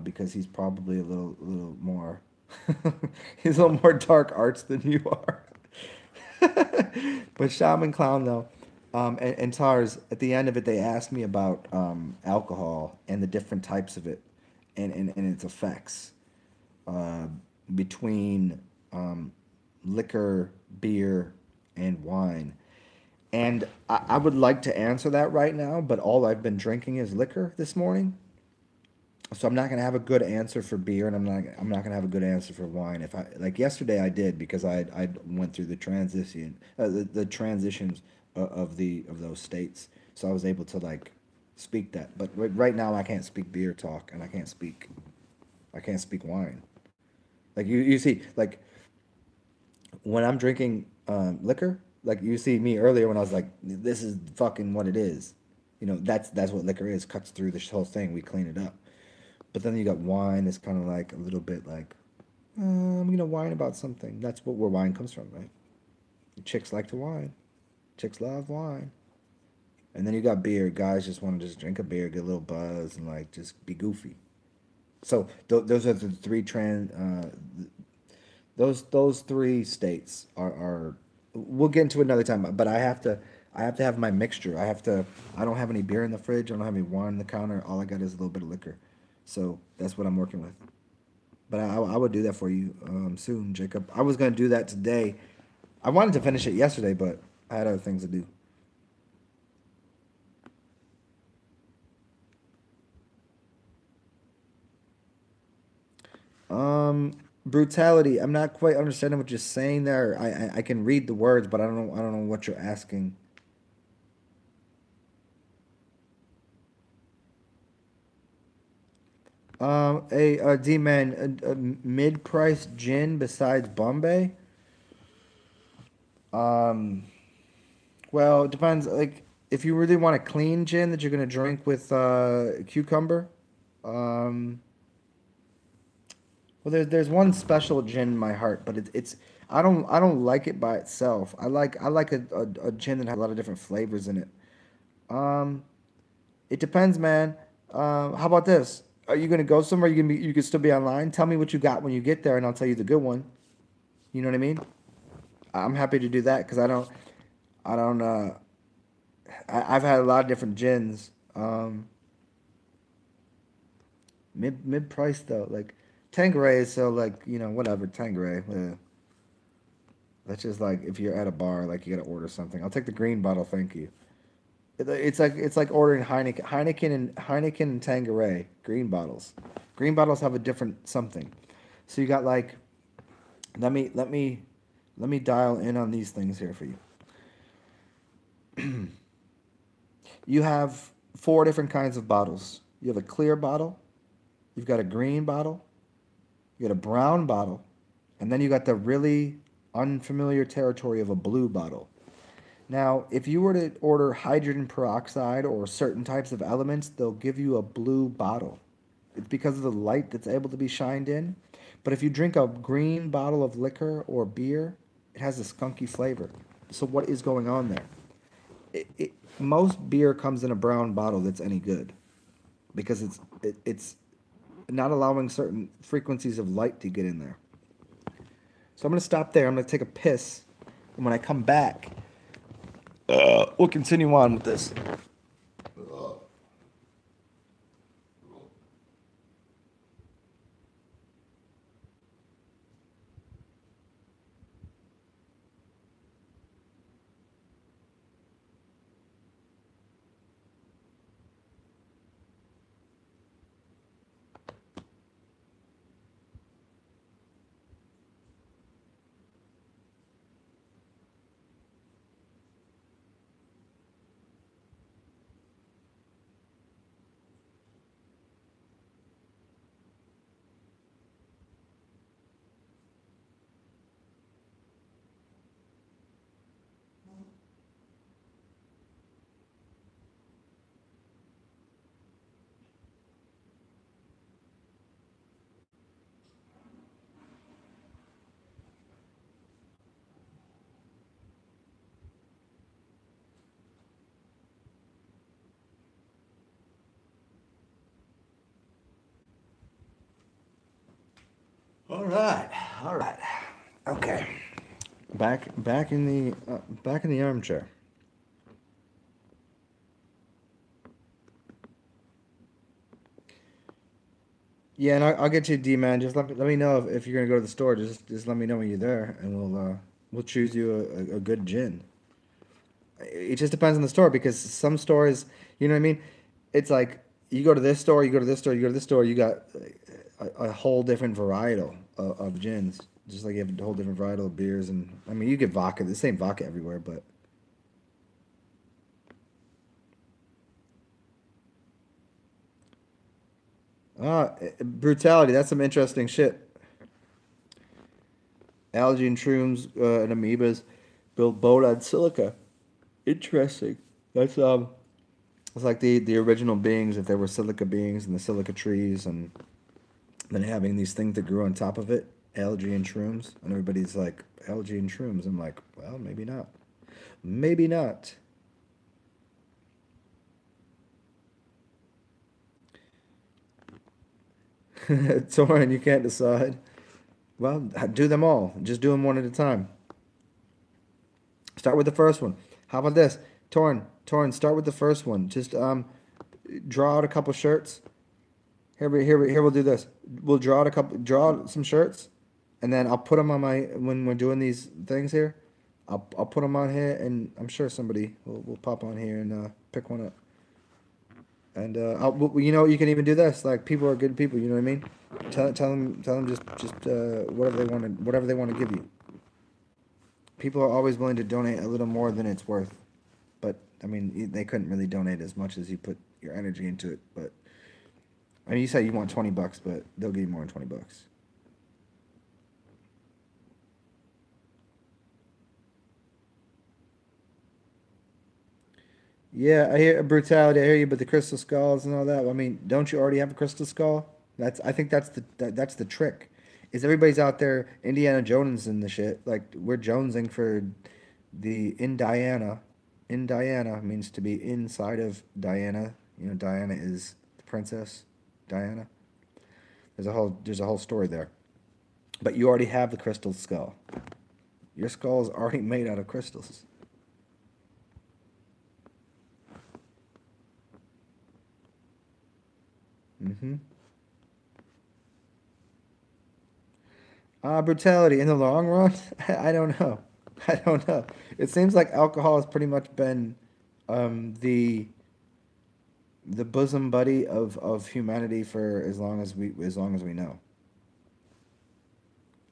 because he's probably a little more he's a little more dark arts than you are. But Shaman Clown though, and Tars, at the end of it, they asked me about alcohol and the different types of it, and its effects between liquor, beer, and wine. And I would like to answer that right now, but all I've been drinking is liquor this morning. So I'm not gonna have a good answer for beer, and I'm not gonna have a good answer for wine. If I like yesterday, I did because I went through the the transitions of those states, so I was able to like speak that. But right now, I can't speak beer talk, and I can't speak wine. Like you see, like when I'm drinking liquor, like you see me earlier when I was like, this is fucking what it is. You know, that's what liquor is. Cuts through this whole thing. We clean it up. But then you got wine. It's kind of like a little bit like, I'm gonna whine about something. That's where wine comes from, right? Chicks like to wine. Chicks love wine. And then you got beer. Guys just want to just drink a beer, get a little buzz, and like just be goofy. So those are the three those three states are. We'll get into it another time, but I have to have my mixture. I don't have any beer in the fridge. I don't have any wine on the counter. All I got is a little bit of liquor. So that's what I'm working with. But I would do that for you soon, Jacob. I was gonna do that today. I wanted to finish it yesterday, but I had other things to do. Um, Brutality. I'm not quite understanding what you're saying there. I can read the words, but I don't know what you're asking. A D-man, a mid-price gin besides Bombay. Um, well, it depends. Like, if you really want a clean gin that you're gonna drink with cucumber, um, well, there's one special gin in my heart, but it's I don't like it by itself. I like a gin that has a lot of different flavors in it. Um, it depends, man. How about this? Are you gonna go somewhere? You can still be online. Tell me what you got when you get there, and I'll tell you the good one. You know what I mean? I'm happy to do that because I don't I've had a lot of different gins. Mid price though, like Tanqueray is so like whatever Tanqueray. That's just like if you're at a bar, like you gotta order something. I'll take the green bottle, thank you. It's like ordering Heineken and Tanqueray green bottles. Green bottles have a different something. So you got like let me let me let me dial in on these things here for you. You have four different kinds of bottles. You have a clear bottle, you've got a green bottle, you got a brown bottle, and then you got the really unfamiliar territory of a blue bottle. Now, if you were to order hydrogen peroxide or certain types of elements, they'll give you a blue bottle. It's because of the light that's able to be shined in. But if you drink a green bottle of liquor or beer, it has a skunky flavor. So what is going on there? Most beer comes in a brown bottle that's any good because it's not allowing certain frequencies of light to get in there. So I'm gonna stop there. I'm gonna take a piss, and when I come back, we'll continue on with this. All right, all right, okay. Back in the armchair. Yeah, and I'll get you D man. Just let me know if you're gonna go to the store. Just let me know when you're there, and we'll choose you a good gin. It just depends on the store because some stores, you know what I mean. It's like you go to this store, you go to this store, you go to this store. You got a whole different varietal of gins, just like you have a whole different varietal of beers. And I mean, you get vodka, the same vodka everywhere, but brutality. That's some interesting shit. Algae and shrooms and amoebas build bone on silica. Interesting. That's it's like the original beings, if there were silica beings and the silica trees, and then having these things that grew on top of it, algae and shrooms, and everybody's like algae and shrooms. I'm like, well, maybe not. Maybe not. Torin, you can't decide. Well, do them all. Just do them one at a time. Start with the first one. How about this? Torin, start with the first one. Just draw out a couple shirts. Here we'll do this. We'll draw out some shirts, and then I'll put them on my when we're doing these things here. I'll put them on here, and I'm sure somebody will pop on here and pick one up. And you know, you can even do this. Like people are good people. You know what I mean? Tell them just whatever they want to give you. People are always willing to donate a little more than it's worth. But I mean, they couldn't really donate as much as you put your energy into it. But I mean, you say you want $20, but they'll give you more than $20. Yeah, I hear brutality. I hear you, but the crystal skulls and all that. I mean, don't you already have a crystal skull? I think that's the trick. Is everybody's out there Indiana Jones and the shit. Like we're jonesing for the in Diana. In Diana means to be inside of Diana. You know, Diana is the princess. Diana. There's a whole story there. But you already have the crystal skull. Your skull is already made out of crystals. Mm-hmm. Brutality in the long run? I don't know. I don't know. It seems like alcohol has pretty much been the bosom buddy of humanity for as long as we know.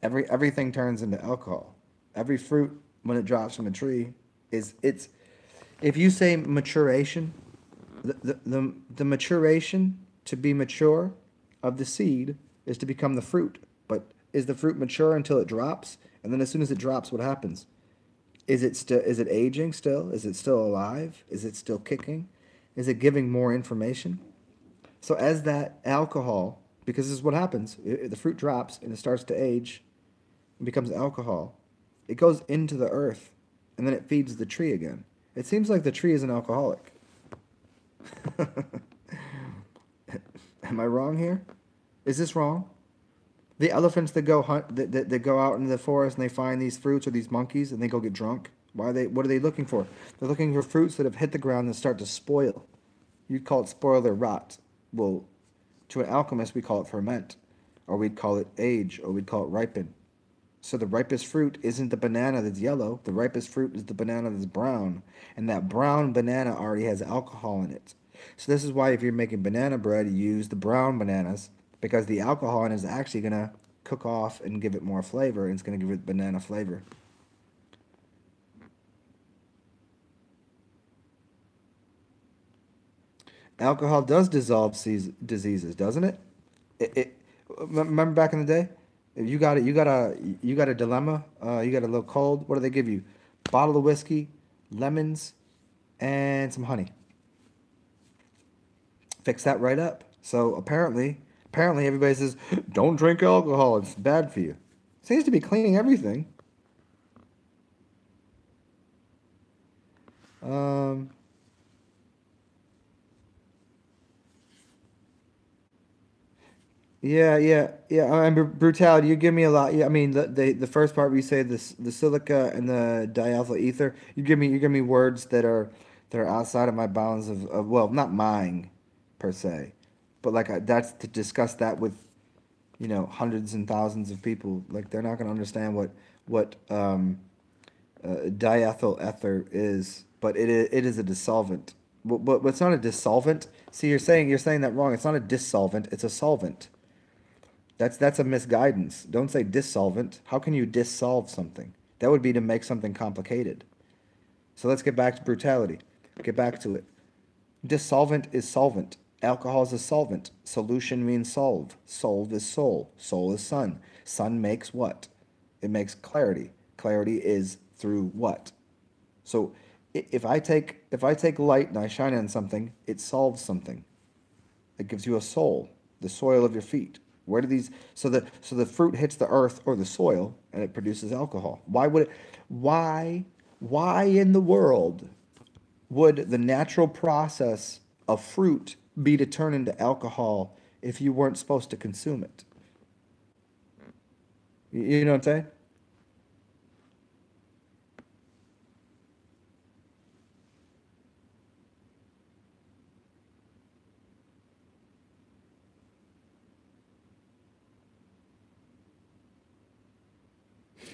Everything turns into alcohol. Every fruit when it drops from a tree is it's if you say maturation, the maturation to be mature of the seed is to become the fruit. But is the fruit mature until it drops? And then as soon as it drops, what happens? Is it aging still? Is it still alive? Is it still kicking? Is it giving more information? So as that alcohol, because this is what happens, the fruit drops and it starts to age and becomes alcohol. It goes into the earth and then it feeds the tree again. It seems like the tree is an alcoholic. Am I wrong here? Is this wrong? The elephants that go hunt that go out into the forest and they find these fruits or these monkeys and they go get drunk. What are they looking for? They're looking for fruits that have hit the ground and start to spoil. You'd call it spoil or rot. Well, to an alchemist we call it ferment. Or we'd call it age, or we'd call it ripen. So the ripest fruit isn't the banana that's yellow. The ripest fruit is the banana that's brown. And that brown banana already has alcohol in it. So this is why if you're making banana bread, you use the brown bananas because the alcohol in it is actually going to cook off and give it more flavor, and it's going to give it banana flavor. Alcohol does dissolve diseases, doesn't it? It remember back in the day, if you got a dilemma, you got a little cold. What do they give you? Bottle of whiskey, lemons, and some honey. Fix that right up. So apparently everybody says don't drink alcohol. It's bad for you. Seems to be cleaning everything. Um, yeah. I mean, brutality. You give me a lot. Yeah, I mean, the first part where you say this, the silica and the diethyl ether. You give me words that are outside of my bounds of well, not mine per se, but like that's to discuss that with hundreds and thousands of people. Like they're not going to understand what diethyl ether is, but it is a dissolvent. But it's not a dissolvent. See, you're saying that wrong. It's not a dissolvent. It's a solvent. That's a misguidance. Don't say dissolvent. How can you dissolve something? That would be to make something complicated. So let's get back to brutality. Get back to it. Dissolvent is solvent. Alcohol is a solvent. Solution means solve. Solve is soul. Soul is sun. Sun makes what? It makes clarity. Clarity is through what? So if I take light and I shine it on something, it solves something. It gives you a soul, the soil of your feet. Where do these so the fruit hits the earth or the soil and it produces alcohol. Why in the world would the natural process of fruit be to turn into alcohol if you weren't supposed to consume it. You know what I'm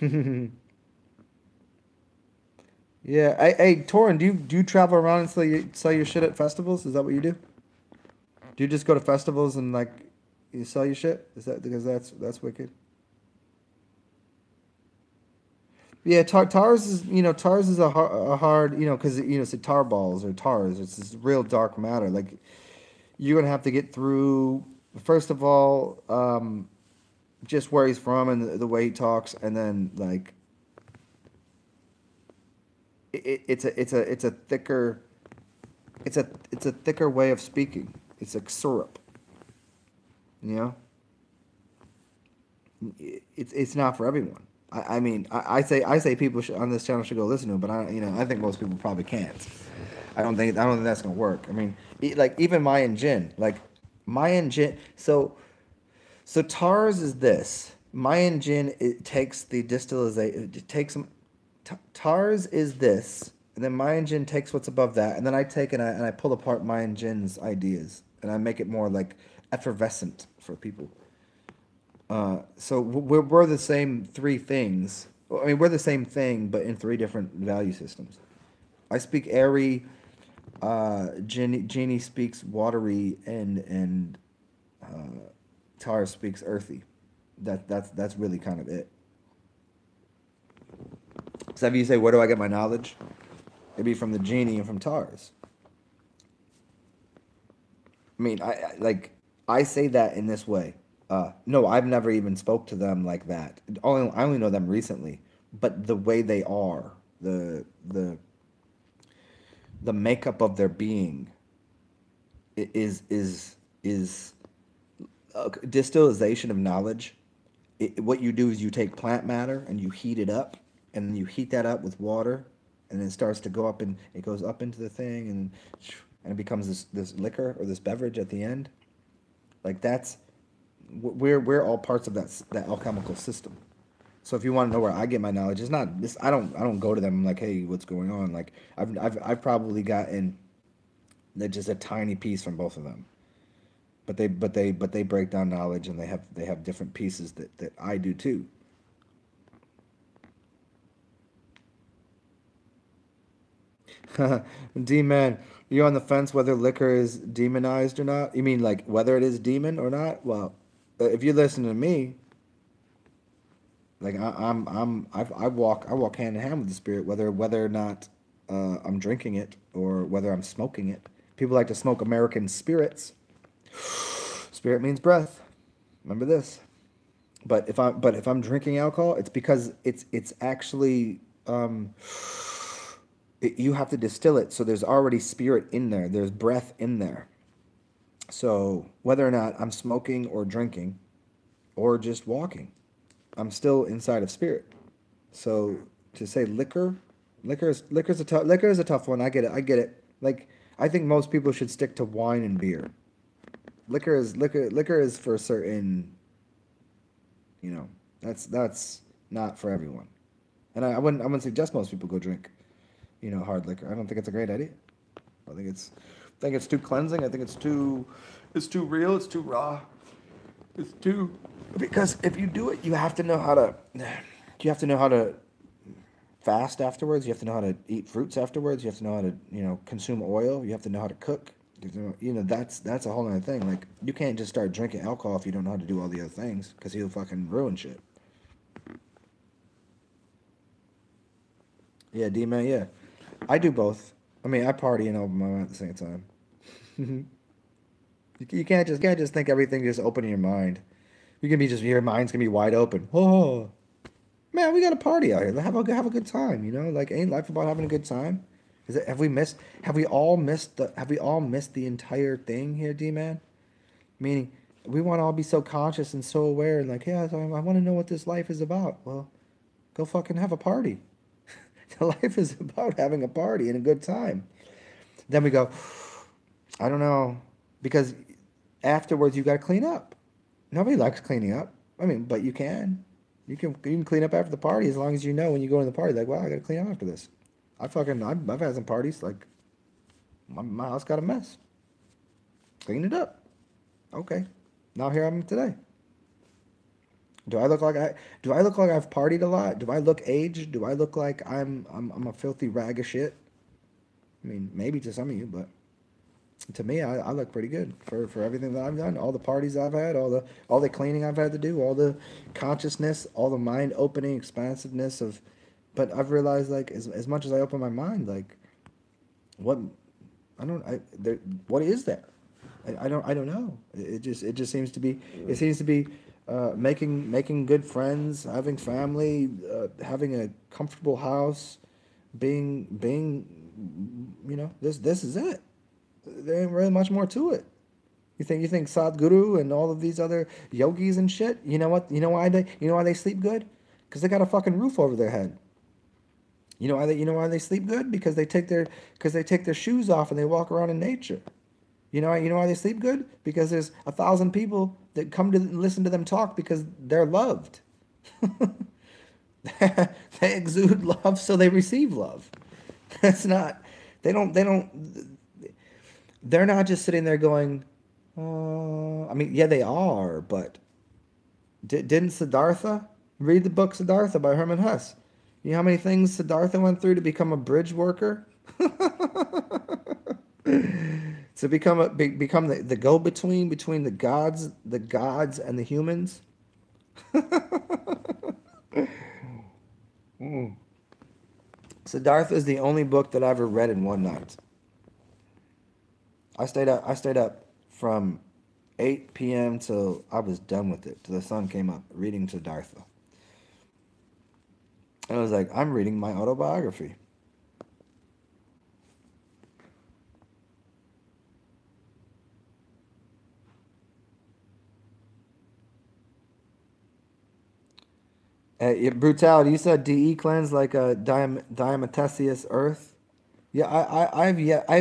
saying? Yeah. Hey, Torin, do you travel around and sell your shit at festivals? Is that what you do? Do you just go to festivals and like you sell your shit? Is that because that's wicked? Yeah, tars is tars is a hard because it's a tar balls or tars. It's this real dark matter. Like you're gonna have to get through first of all, just where he's from and the way he talks, and then like it's a thicker it's a thicker way of speaking. It's like syrup, you know. It's not for everyone. I mean, I say people on this channel should go listen to it, but I think most people probably can't. I don't think that's gonna work. I mean, like even Mayan Jin, like Mayan Jin. So Tars is this. Mayan Jin it takes the distillation. It takes Tars is this, and then Mayan Jin takes what's above that, and then I take and I pull apart Mayan Jin's ideas, and I make it more like effervescent for people. So we're the same three things. Well, I mean, we're the same thing, but in three different value systems. I speak airy. Jeannie speaks watery, and Tara speaks earthy. That's really kind of it. So if you say, where do I get my knowledge? It'd be from the genie and from Tars. I mean, I say that in this way. No, I've never even spoke to them like that. I only know them recently, but the way they are, the makeup of their being is distillation of knowledge. What you do is you take plant matter and you heat it up, and then you heat that up with water, and it starts to go up and it goes up into the thing, and it becomes this liquor or this beverage at the end. Like that's we're all parts of that alchemical system. So if you want to know where I get my knowledge, it's not this. I don't go to them like, hey, what's going on? Like I've probably gotten just a tiny piece from both of them. But they break down knowledge, and they have different pieces that I do too. D man, you on the fence whether liquor is demonized or not? You mean like whether it is demon or not? Well, if you listen to me, like I walk hand in hand with the spirit, whether or not I'm drinking it or whether I'm smoking it. People like to smoke American spirits. Spirit means breath. Remember this. But if I'm drinking alcohol, it's because it's actually you have to distill it, so there's already spirit in there. There's breath in there. So whether or not I'm smoking or drinking or just walking, I'm still inside of spirit. So to say liquor is a tough one. I get it. I get it. Like I think most people should stick to wine and beer. Liquor is for certain, you know, that's not for everyone. And I wouldn't suggest most people go drink, hard liquor. I don't think it's a great idea. I think it's too cleansing. I think it's too real. It's too raw. It's too because if you do it, you have to know how to fast afterwards. You have to know how to eat fruits afterwards. You have to know how to consume oil. You have to know how to cook. That's a whole other thing. Like you can't just start drinking alcohol if you don't know how to do all the other things because you'll fucking ruin shit. Yeah, D man. Yeah, I do both. I mean, I party and open my mind at the same time. You can't just think everything just open in your mind. You can be just your mind's gonna be wide open. Oh man, we got a party out here. Have a good time. Like ain't life about having a good time? Have we all missed the entire thing here, D man? Meaning, we want to all be so conscious and so aware, and like, yeah, I want to know what this life is about. Well, go fucking have a party. Life is about having a party and a good time. Then we go, I don't know, because Afterwards, you got to clean up. Nobody likes cleaning up. I mean, but you can. You can clean up after the party as long as you know when you go to the party, like, wow, I got to clean up after this. I've had some parties, like, my house got a mess. Clean it up. Okay. Now here I am today. Do I look like I've partied a lot? Do I look aged? Do I look like I'm a filthy rag of shit? I mean, maybe to some of you, but to me, I look pretty good for everything that I've done, all the parties I've had, all the cleaning I've had to do, all the consciousness, all the mind opening expansiveness of. But I've realized, like, as much as I open my mind, like, what I don't I there, what is there? I don't know. It just seems to be, making good friends, having family, having a comfortable house, being this is it. There ain't really much more to it. You think Sadhguru and all of these other yogis and shit? You know what? You know why they sleep good? Because they got a fucking roof over their head. You know why they sleep good? Because they take their shoes off and they walk around in nature. You know why they sleep good? Because there's 1,000 people that come to listen to them talk because they're loved. They exude love, so they receive love. It's not. They don't. They don't. They're not just sitting there going. I mean, yeah, they are. But didn't Siddhartha read the book Siddhartha by Hermann Hesse? You know how many things Siddhartha went through to become a bridge worker? To become the go between the gods and the humans. Siddhartha is the only book that I ever read in one night. I stayed up from 8 p.m. till I was done with it, till the sun came up, reading Siddhartha. And I was like, I'm reading my autobiography. Brutality. You said DE cleanse like a diatomaceous earth. Yeah, I've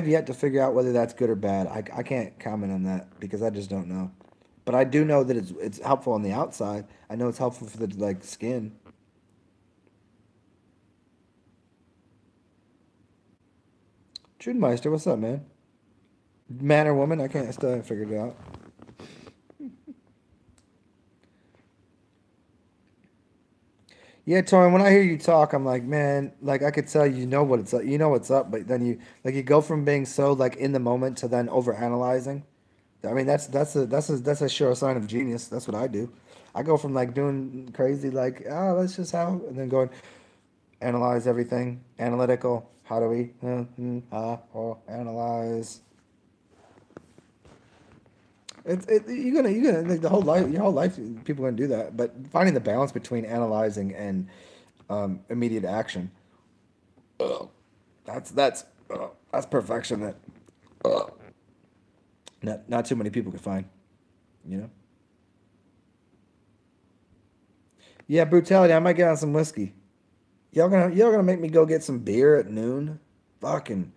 yet to figure out whether that's good or bad. I can't comment on that because I just don't know. But I do know that it's helpful on the outside. I know it's helpful for the like skin. Trudemeister, what's up, man? Man or woman? I still haven't figured it out. Yeah, Torian, when I hear you talk, I'm like, man, like I could tell you know what's up, but then you go from being so like in the moment to then over analyzing. I mean, that's a sure sign of genius. That's what I do. I go from like doing crazy like, oh, let's just how, and then going analyze everything, analytical. How do we analyze? You're gonna like the whole life, your whole life people are gonna do that, but finding the balance between analyzing and immediate action, ugh, that's perfection that not too many people can find, you know. Yeah, brutality. I might get on some whiskey. Y'all gonna make me go get some beer at noon? Fucking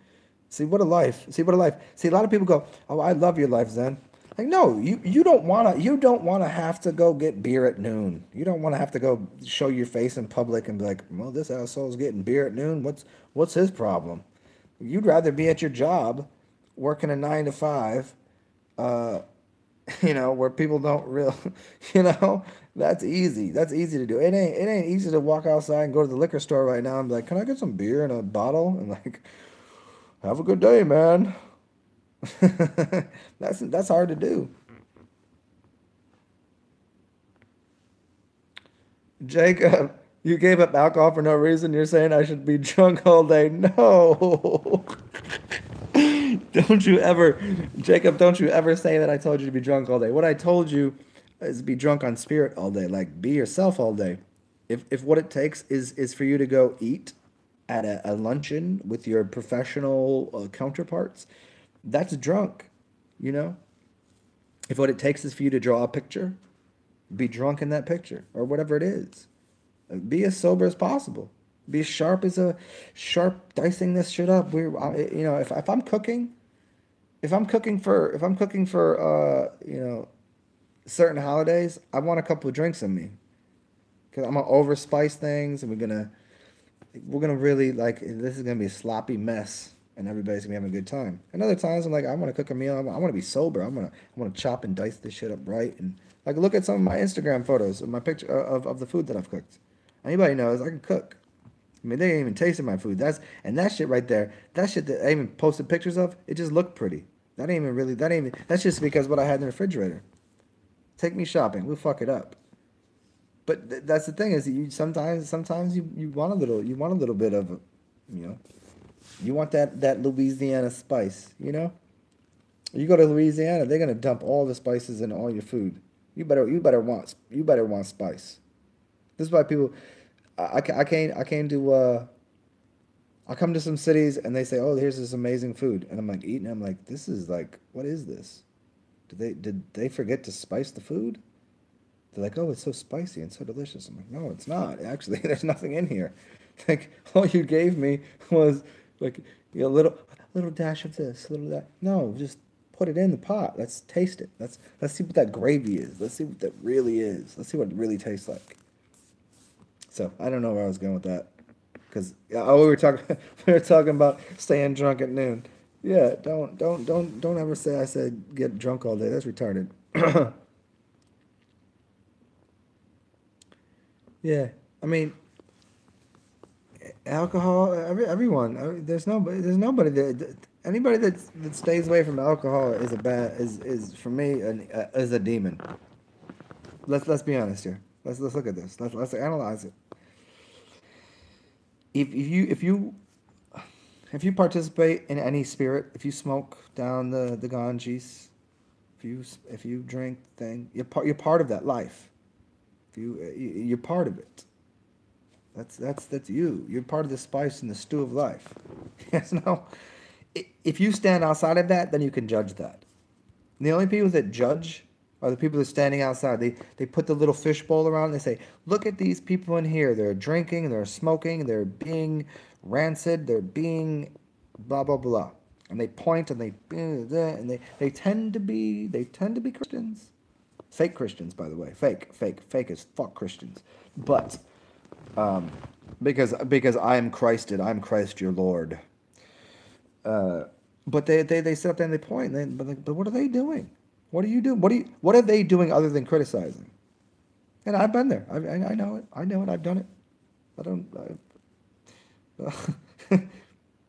see what a life. See what a life. See a lot of people go, oh, I love your life, Zen. Like no, you don't wanna have to go get beer at noon. You don't wanna have to go show your face in public and be like, well, this asshole's getting beer at noon. What's his problem? You'd rather be at your job, working a 9 to 5, uh, where people don't real, you know, that's easy. That's easy to do. It ain't easy to walk outside and go to the liquor store right now and be like, can I get some beer in a bottle? And like, have a good day, man. That's hard to do. Jacob, you gave up alcohol for no reason. You're saying I should be drunk all day. No. Don't you ever, Jacob, don't you ever say that I told you to be drunk all day. What I told you is be drunk on spirit all day, like be yourself all day. If what it takes is for you to go eat at a luncheon with your professional counterparts, that's drunk, you know? If what it takes is for you to draw a picture, be drunk in that picture or whatever it is. Be as sober as possible. Be sharp as a sharp dicing this shit up. If I'm cooking, if I'm cooking for certain holidays, I want a couple of drinks in me because I'm gonna overspice things, and we're gonna really like this is gonna be a sloppy mess, and everybody's gonna be having a good time. And other times I'm like, I want to cook a meal. I want to be sober. I want to chop and dice this shit up right, and like look at some of my Instagram photos of my picture of the food that I've cooked. Anybody knows I can cook. I mean, they ain't even tasted my food. That shit right there. That shit that I even posted pictures of. It just looked pretty. That ain't even really. That ain't even. That's just because what I had in the refrigerator. Take me shopping. We'll fuck it up. But that's the thing is you sometimes you want a little bit of you know you want that Louisiana spice, you go to Louisiana, they're gonna dump all the spices in all your food. You better want spice. This is why people I can't do I come to some cities and they say, oh, here's this amazing food, and I'm like eating, I'm like, this is like, what is this? Did they forget to spice the food? They're like, oh, it's so spicy and so delicious. I'm like, no, it's not. Actually, there's nothing in here. Like, all you gave me was like a little dash of this, little that. No, just put it in the pot. Let's taste it. Let's see what that gravy is. Let's see what that really is. Let's see what it really tastes like. So I don't know where I was going with that, because we were talking we were talking about staying drunk at noon. Yeah, don't ever say I said get drunk all day. That's retarded. Yeah, I mean, alcohol. Everyone. There's nobody anybody that stays away from alcohol is a bad is for me is a demon. Let's be honest here. Let's look at this. Let's analyze it. If you participate in any spirit, if you smoke down the ganges, if you drink thing, you're part of that life. You're part of it. That's you. You're part of the spice and the stew of life. Yes, no. If you stand outside of that, then you can judge that. And the only people that judge are the people that are standing outside. They put the little fishbowl around and they say, look at these people in here. They're drinking, they're smoking, they're being rancid, they're being blah blah blah. And they point and they tend to be Christians. Fake Christians, by the way. Fake as fuck Christians. But because I am Christed, I'm Christ your Lord. But they sit up there and they point. But what are they doing? What are you doing? What are they doing other than criticizing? And I've been there. I know it. I know it. I've done it. I don't. I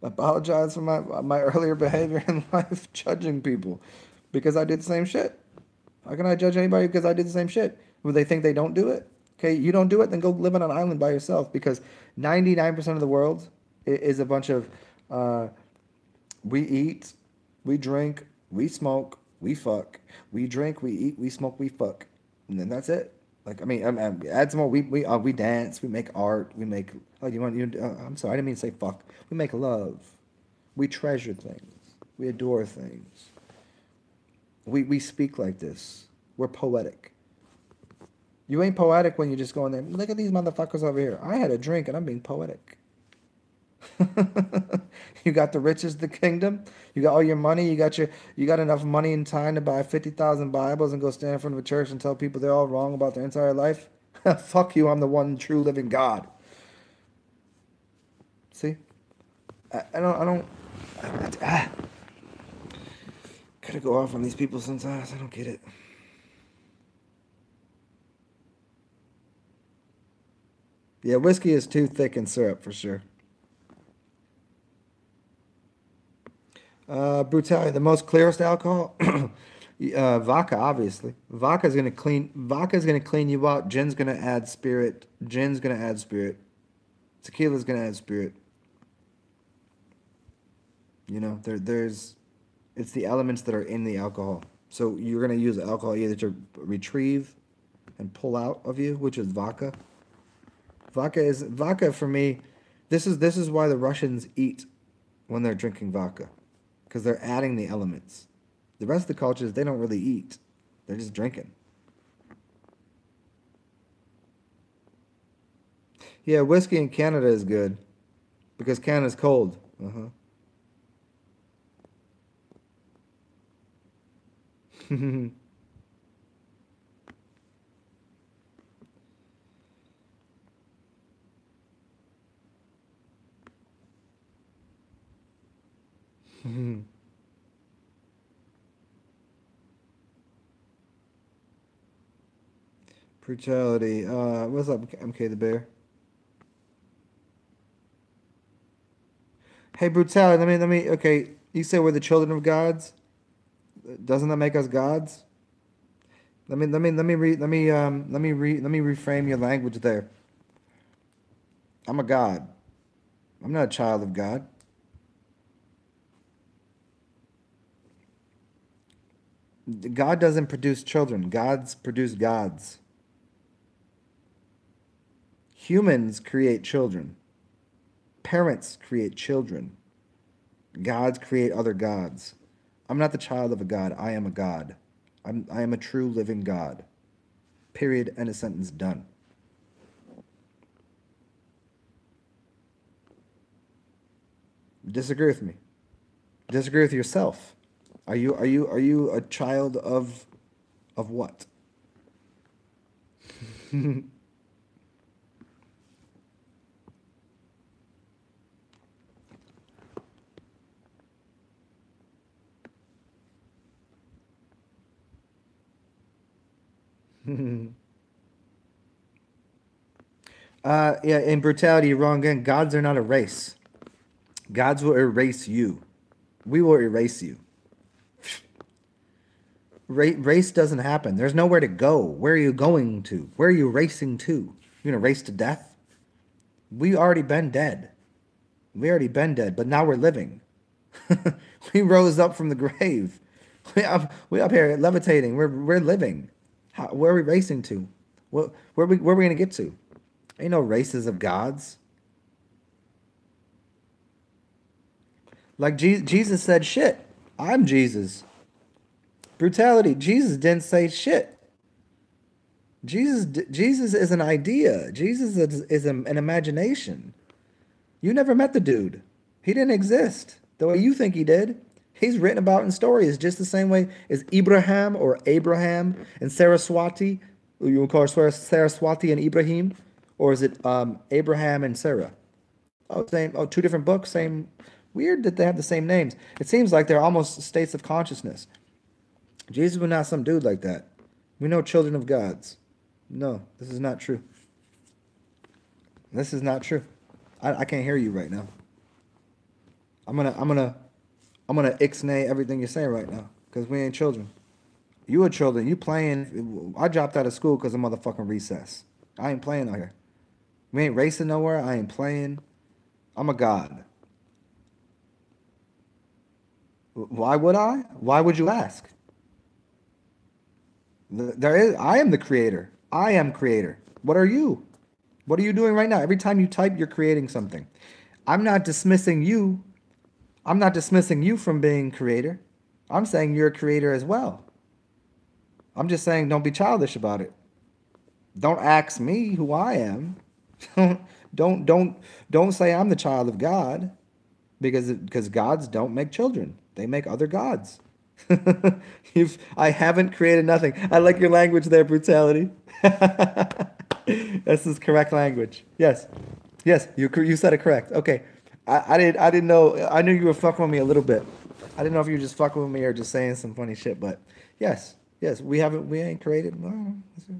apologize for my earlier behavior in life, judging people because I did the same shit. How can I judge anybody because I did the same shit? Would they think they don't do it? Okay, you don't do it, then go live on an island by yourself, because 99% of the world is a bunch of we eat, we drink, we smoke, we fuck, we drink, we eat, we smoke, we fuck, and then that's it. Like, I mean, add some more. We dance, we make art, we make. Oh, I'm sorry, I didn't mean to say fuck. We make love, we treasure things, we adore things. We speak like this. We're poetic. You ain't poetic when you just go in there. Look at these motherfuckers over here. I had a drink and I'm being poetic. You got the riches of the kingdom. You got all your money. You got enough money and time to buy 50,000 Bibles and go stand in front of a church and tell people they're all wrong about their entire life. Fuck you. I'm the one true living God. See? I don't. Gotta go off on these people sometimes. I don't get it. Yeah, whiskey is too thick in syrup for sure. Brutality, the most clearest alcohol. Vodka, obviously. Vodka's gonna clean you out. Gin's gonna add spirit. Gin's gonna add spirit. Tequila's gonna add spirit. There's it's the elements that are in the alcohol. So you're gonna use alcohol either to retrieve and pull out of you, which is vodka. Vodka for me. This is why the Russians eat when they're drinking vodka, because they're adding the elements. The rest of the cultures, they don't really eat; they're just drinking. Yeah, whiskey in Canada is good because Canada's cold. Uh huh. Brutality. What's up, MK the Bear? Hey, brutality. Let me. Okay, you say we're the children of gods. Doesn't that make us gods? Let me reframe your language there. I'm a god. I'm not a child of God. God doesn't produce children. Gods produce gods. Humans create children. Parents create children. Gods create other gods. I'm not the child of a god. I am a god. I am a true living god. Period. End of sentence. Done. Disagree with me. Disagree with yourself. Are you a child of what? Yeah, in brutality, you're wrong again. Gods are not a race. Gods will erase you. We will erase you. Race doesn't happen. There's nowhere to go. Where are you going to? Where are you racing to? You're gonna race to death? We already been dead. We already been dead, but now we're living. We rose up from the grave. We up here levitating. We're living. Where are we racing to? Where are we gonna get to? Ain't no races of gods. Like Jesus said, shit. I'm Jesus. Brutality. Jesus didn't say shit. Jesus is an idea. Jesus is an imagination. You never met the dude. He didn't exist the way you think he did. He's written about in stories just the same way as Ibrahim or Abraham and Saraswati. You would call her Saraswati and Ibrahim, or is it Abraham and Sarah? Oh, same. Oh, two different books. Same. Weird that they have the same names. It seems like they're almost states of consciousness. Jesus was not some dude like that. We know children of gods. No, this is not true. This is not true. I can't hear you right now. I'm gonna ixnay everything you're saying right now because we ain't children. You are children. You playing. I dropped out of school because of motherfucking recess. I ain't playing out here. We ain't racing nowhere. I ain't playing. I'm a god. Why would I? Why would you ask? I am the creator. I am creator. What are you? What are you doing right now? Every time you type, you're creating something. I'm not dismissing you. I'm not dismissing you from being creator. I'm saying you're a creator as well. I'm just saying don't be childish about it. Don't ask me who I am. Don't say I'm the child of God because gods don't make children. They make other gods. I haven't created nothing. I like your language there, brutality. This is correct language. Yes, yes, you said it correct. Okay, I didn't know. I knew you were fucking with me a little bit. I didn't know if you were just fucking with me or just saying some funny shit. But yes, yes, we ain't created. Well,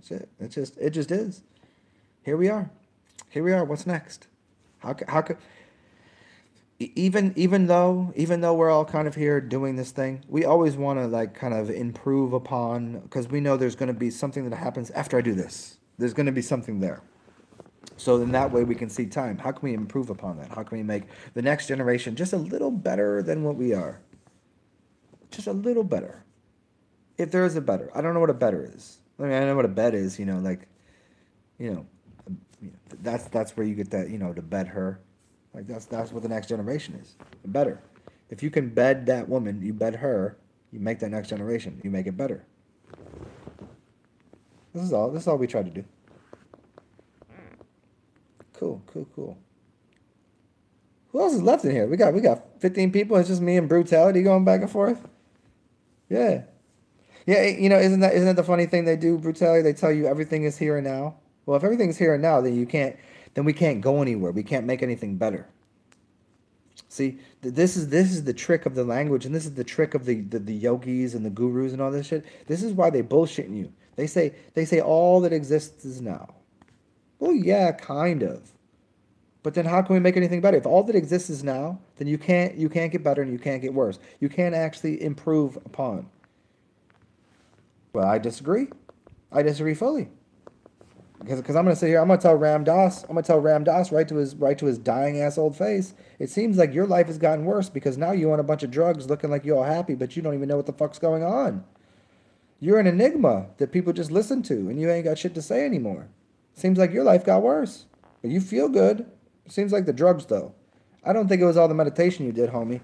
shit. It just is. Here we are. Here we are. What's next? How could even though we're all kind of here doing this thing, we always want to like kind of improve upon because we know there's going to be something that happens after I do this. There's going to be something there. So in that way we can see time. How can we improve upon that? How can we make the next generation just a little better than what we are? Just a little better. If there is a better. I don't know what a better is. I mean, I know what a bed is, like, you know, that's where you get that, to bed her. Like that's what the next generation is. Better. If you can bed that woman, you bed her, you make that next generation. You make it better. This is all we try to do. Cool. Who else is left in here? We got 15 people. It's just me and brutality going back and forth. Yeah. Yeah, isn't that the funny thing they do, brutality? They tell you everything is here and now. Well, if everything's here and now, then we can't go anywhere. We can't make anything better. See, this is the trick of the language, and this is the trick of the yogis and the gurus and all this shit. This is why they bullshitting you. They say all that exists is now. Well, yeah, kind of. But then how can we make anything better? If all that exists is now, then you can't get better and you can't get worse. You can't actually improve upon. Well, I disagree. I disagree fully. Because I'm gonna sit here, I'm gonna tell Ram Dass right to his dying ass old face. It seems like your life has gotten worse because now you on a bunch of drugs looking like you're all happy, but you don't even know what the fuck's going on. You're an enigma that people just listen to, and you ain't got shit to say anymore. Seems like your life got worse. But you feel good. Seems like the drugs though. I don't think it was all the meditation you did, homie.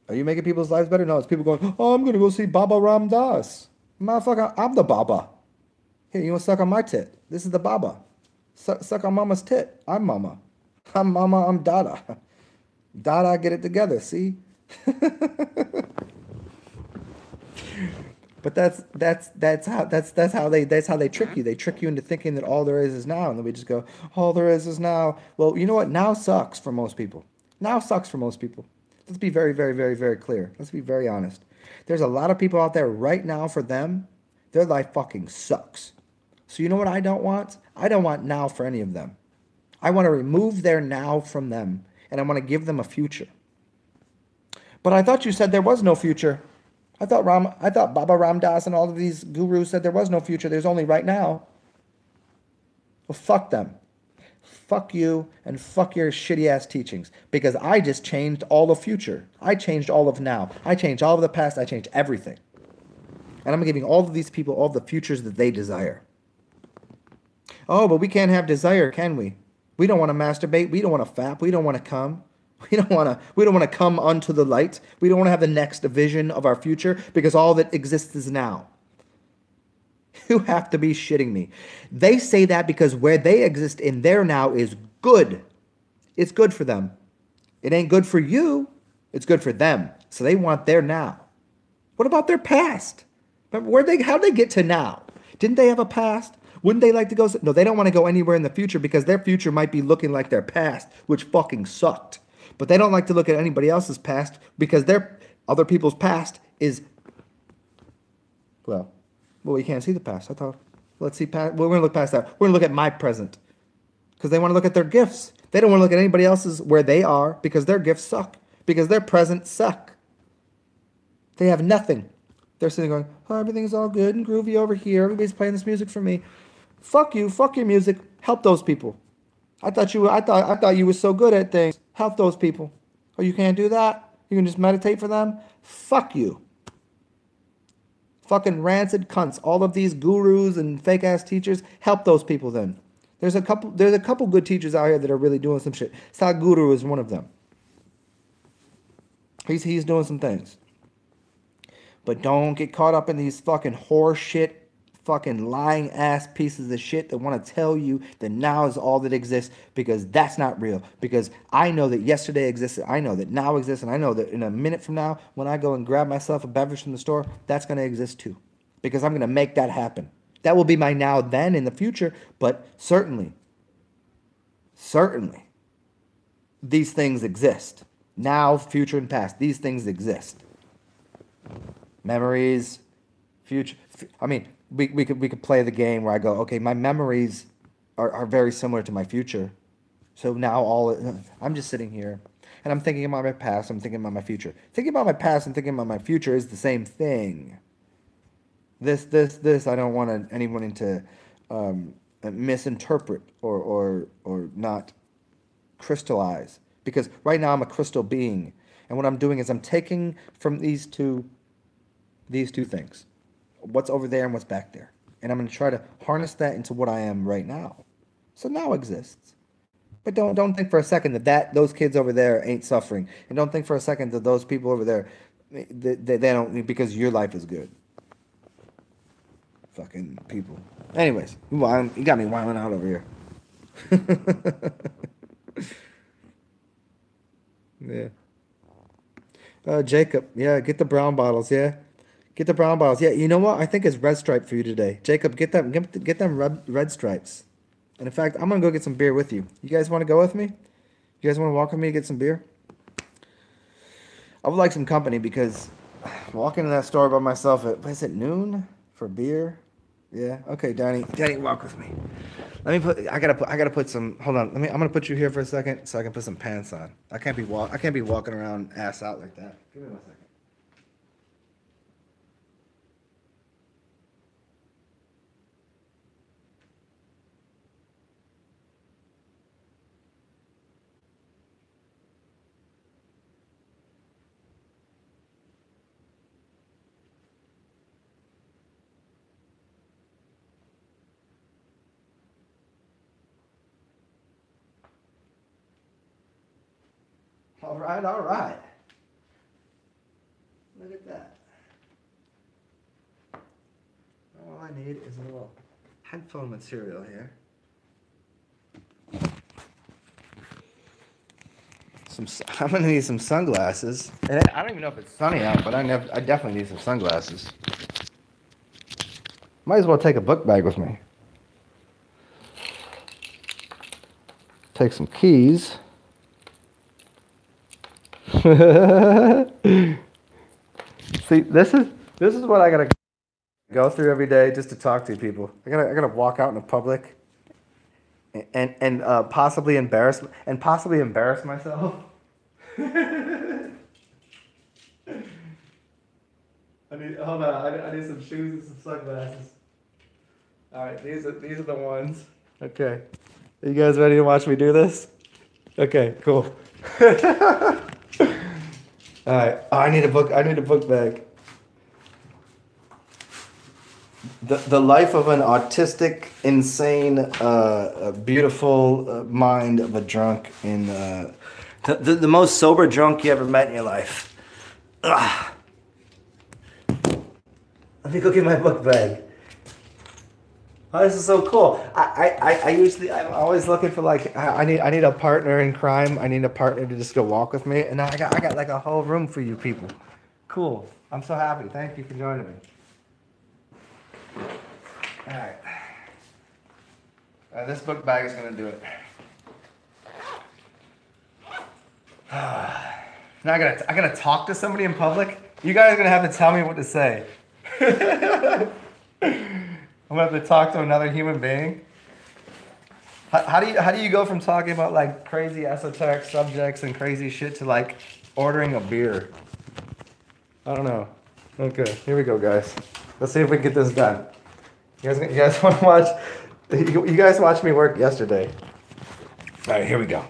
Are you making people's lives better? No, it's people going, oh, I'm gonna go see Baba Ram Dass. Motherfucker, I'm the Baba. Here, you want to suck on my tit? This is the Baba. Suck on Mama's tit. I'm Mama. I'm Mama. I'm Dada. Dada, get it together. See? But that's how they trick you. They trick you into thinking that all there is now, and then we just go, all there is now. Well, you know what? Now sucks for most people. Now sucks for most people. Let's be very, very, very, very clear. Let's be very honest. There's a lot of people out there right now, for them, their life fucking sucks. So you know what I don't want? I don't want now for any of them. I want to remove their now from them, and I want to give them a future. But I thought you said there was no future. I thought Baba Ram Dass and all of these gurus said there was no future. There's only right now. Well, fuck them. Fuck you and fuck your shitty ass teachings. Because I just changed all the future. I changed all of now. I changed all of the past. I changed everything. And I'm giving all of these people all the futures that they desire. Oh, but we can't have desire, can we? We don't want to masturbate. We don't want to fap. We don't want to come. We don't want to come unto the light. We don't want to have the next vision of our future because all that exists is now. You have to be shitting me. They say that because where they exist in their now is good. It's good for them. It ain't good for you. It's good for them. So they want their now. What about their past? How'd they get to now? Didn't they have a past? Wouldn't they like to go? No, they don't want to go anywhere in the future because their future might be looking like their past, which fucking sucked. But they don't like to look at anybody else's past because their other people's past is, well, we can't see the past. I thought, let's see past. Well, we're gonna look past that. We're gonna look at my present because they want to look at their gifts. They don't want to look at anybody else's where they are because their gifts suck because their present suck. They have nothing. They're sitting going, oh, everything's all good and groovy over here. Everybody's playing this music for me. Fuck you. Fuck your music. Help those people. I thought you were so good at things. Help those people. Oh, you can't do that? You can just meditate for them? Fuck you. Fucking rancid cunts. All of these gurus and fake ass teachers, help those people then. There's a couple good teachers out here that are really doing some shit. Sadhguru is one of them. He's doing some things. But don't get caught up in these fucking horse shit, fucking lying ass pieces of shit that want to tell you that now is all that exists, because that's not real. Because I know that yesterday existed, I know that now exists, and I know that in a minute from now, when I go and grab myself a beverage from the store, that's going to exist too. Because I'm going to make that happen. That will be my now then in the future, but certainly, these things exist. Now, future, and past, these things exist. Memories, future, I mean, we could play the game where I go, okay, my memories are very similar to my future. So now I'm just sitting here and I'm thinking about my past, I'm thinking about my future. Thinking about my past and thinking about my future is the same thing. This, I don't want anyone to misinterpret or not crystallize. Because right now I'm a crystal being. And what I'm doing is I'm taking from these two things. What's over there and what's back there. And I'm going to try to harness that into what I am right now. So now exists. But don't think for a second that those kids over there ain't suffering. And don't think for a second that those people over there, they don't, because your life is good. Fucking people. Anyways, you got me wilding out over here. Yeah. Jacob, yeah, get the brown bottles, yeah. Get the brown bottles. Yeah, you know what? I think it's red stripe for you today. Jacob, get them red stripes. And in fact, I'm gonna go get some beer with you. You guys want to go with me? You guys want to walk with me to get some beer? I would like some company because walking in that store by myself at, what is it, noon for beer? Yeah. Okay, Danny, walk with me. I gotta put some. Hold on. I'm gonna put you here for a second so I can put some pants on. I can't be walking around ass out like that. Give me 1 second. All right, all right. Look at that. All I need is a little headphone material here. I'm gonna need some sunglasses. And I don't even know if it's sunny out, but I definitely need some sunglasses. Might as well take a book bag with me. Take some keys. See, this is what I gotta go through every day just to talk to people. I gotta walk out in the public and possibly embarrass myself. Hold on. I need some shoes and some sunglasses. All right, these are the ones. Okay, are you guys ready to watch me do this? Okay, cool. All right. Oh, I need a book bag. The life of an autistic, insane, beautiful mind of a drunk in the most sober drunk you ever met in your life. Ugh. Let me go get my book bag. Oh, this is so cool. I'm always looking for like I need a partner in crime. I need a partner to just go walk with me, and now I got like a whole room for you people. Cool. I'm so happy. Thank you for joining me. All right. This book bag is gonna do it. Now I gotta talk to somebody in public. You guys are gonna have to tell me what to say. I'm gonna have to talk to another human being. How do you go from talking about like crazy esoteric subjects and crazy shit to like ordering a beer? I don't know. Okay, here we go, guys. Let's see if we can get this done. You guys want to watch? You guys watched me work yesterday. All right, here we go.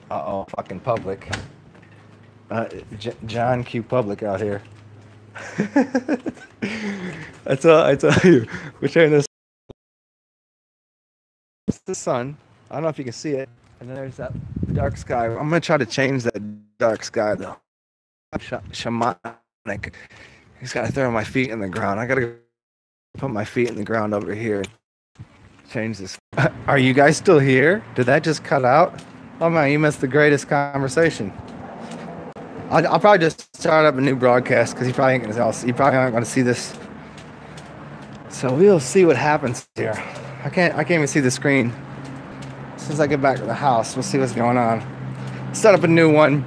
Uh-oh, fucking public. John Q. Public out here. I tell you, we're sharing this. It's the sun. I don't know if you can see it. And then there's that dark sky. I'm gonna try to change that dark sky though. Shamanic. Just gotta throw my feet in the ground. I gotta put my feet in the ground over here. Change this. Are you guys still here? Did that just cut out? Oh man, you missed the greatest conversation. I'll probably just start up a new broadcast because you probably aren't gonna see this. So we'll see what happens here. I can't even see the screen. As soon as I get back to the house, we'll see what's going on. Set up a new one,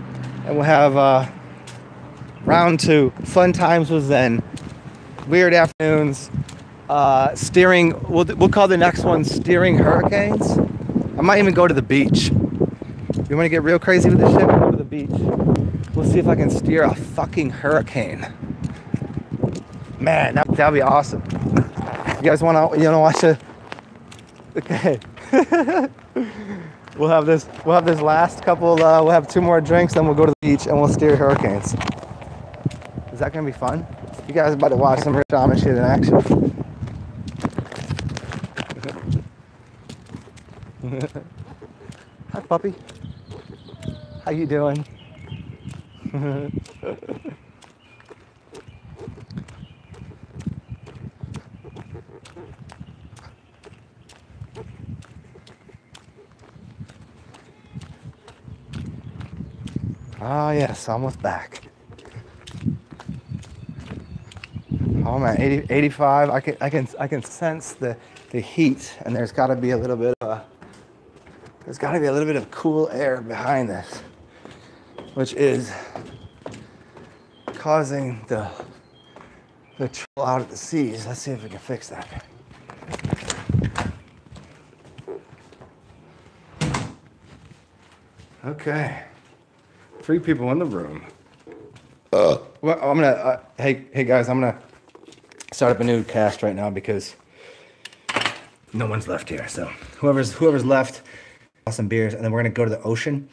and we'll have round 2. Fun times with Zen. Weird afternoons. Steering. We'll call the next one steering hurricanes. I might even go to the beach. You want to get real crazy with this shit? We'll go to the beach. We'll see if I can steer a fucking hurricane. Man, that'd be awesome. You guys want to watch it? Okay. We'll have this last couple. We'll have 2 more drinks, then we'll go to the beach and we'll steer hurricanes. Is that gonna be fun? You guys are about to watch some Rich Amish shit in action. Hi, puppy. How you doing? Oh yes, almost back. Oh man, 80, 85. I can sense the heat, and there's got to be a little bit of cool air behind this, which is causing the chill out at the seas. Let's see if we can fix that. Okay, 3 people in the room. Well, I'm gonna. Hey guys, I'm gonna start up a new cast right now because no one's left here. So whoever's left, some beers, and then we're gonna go to the ocean.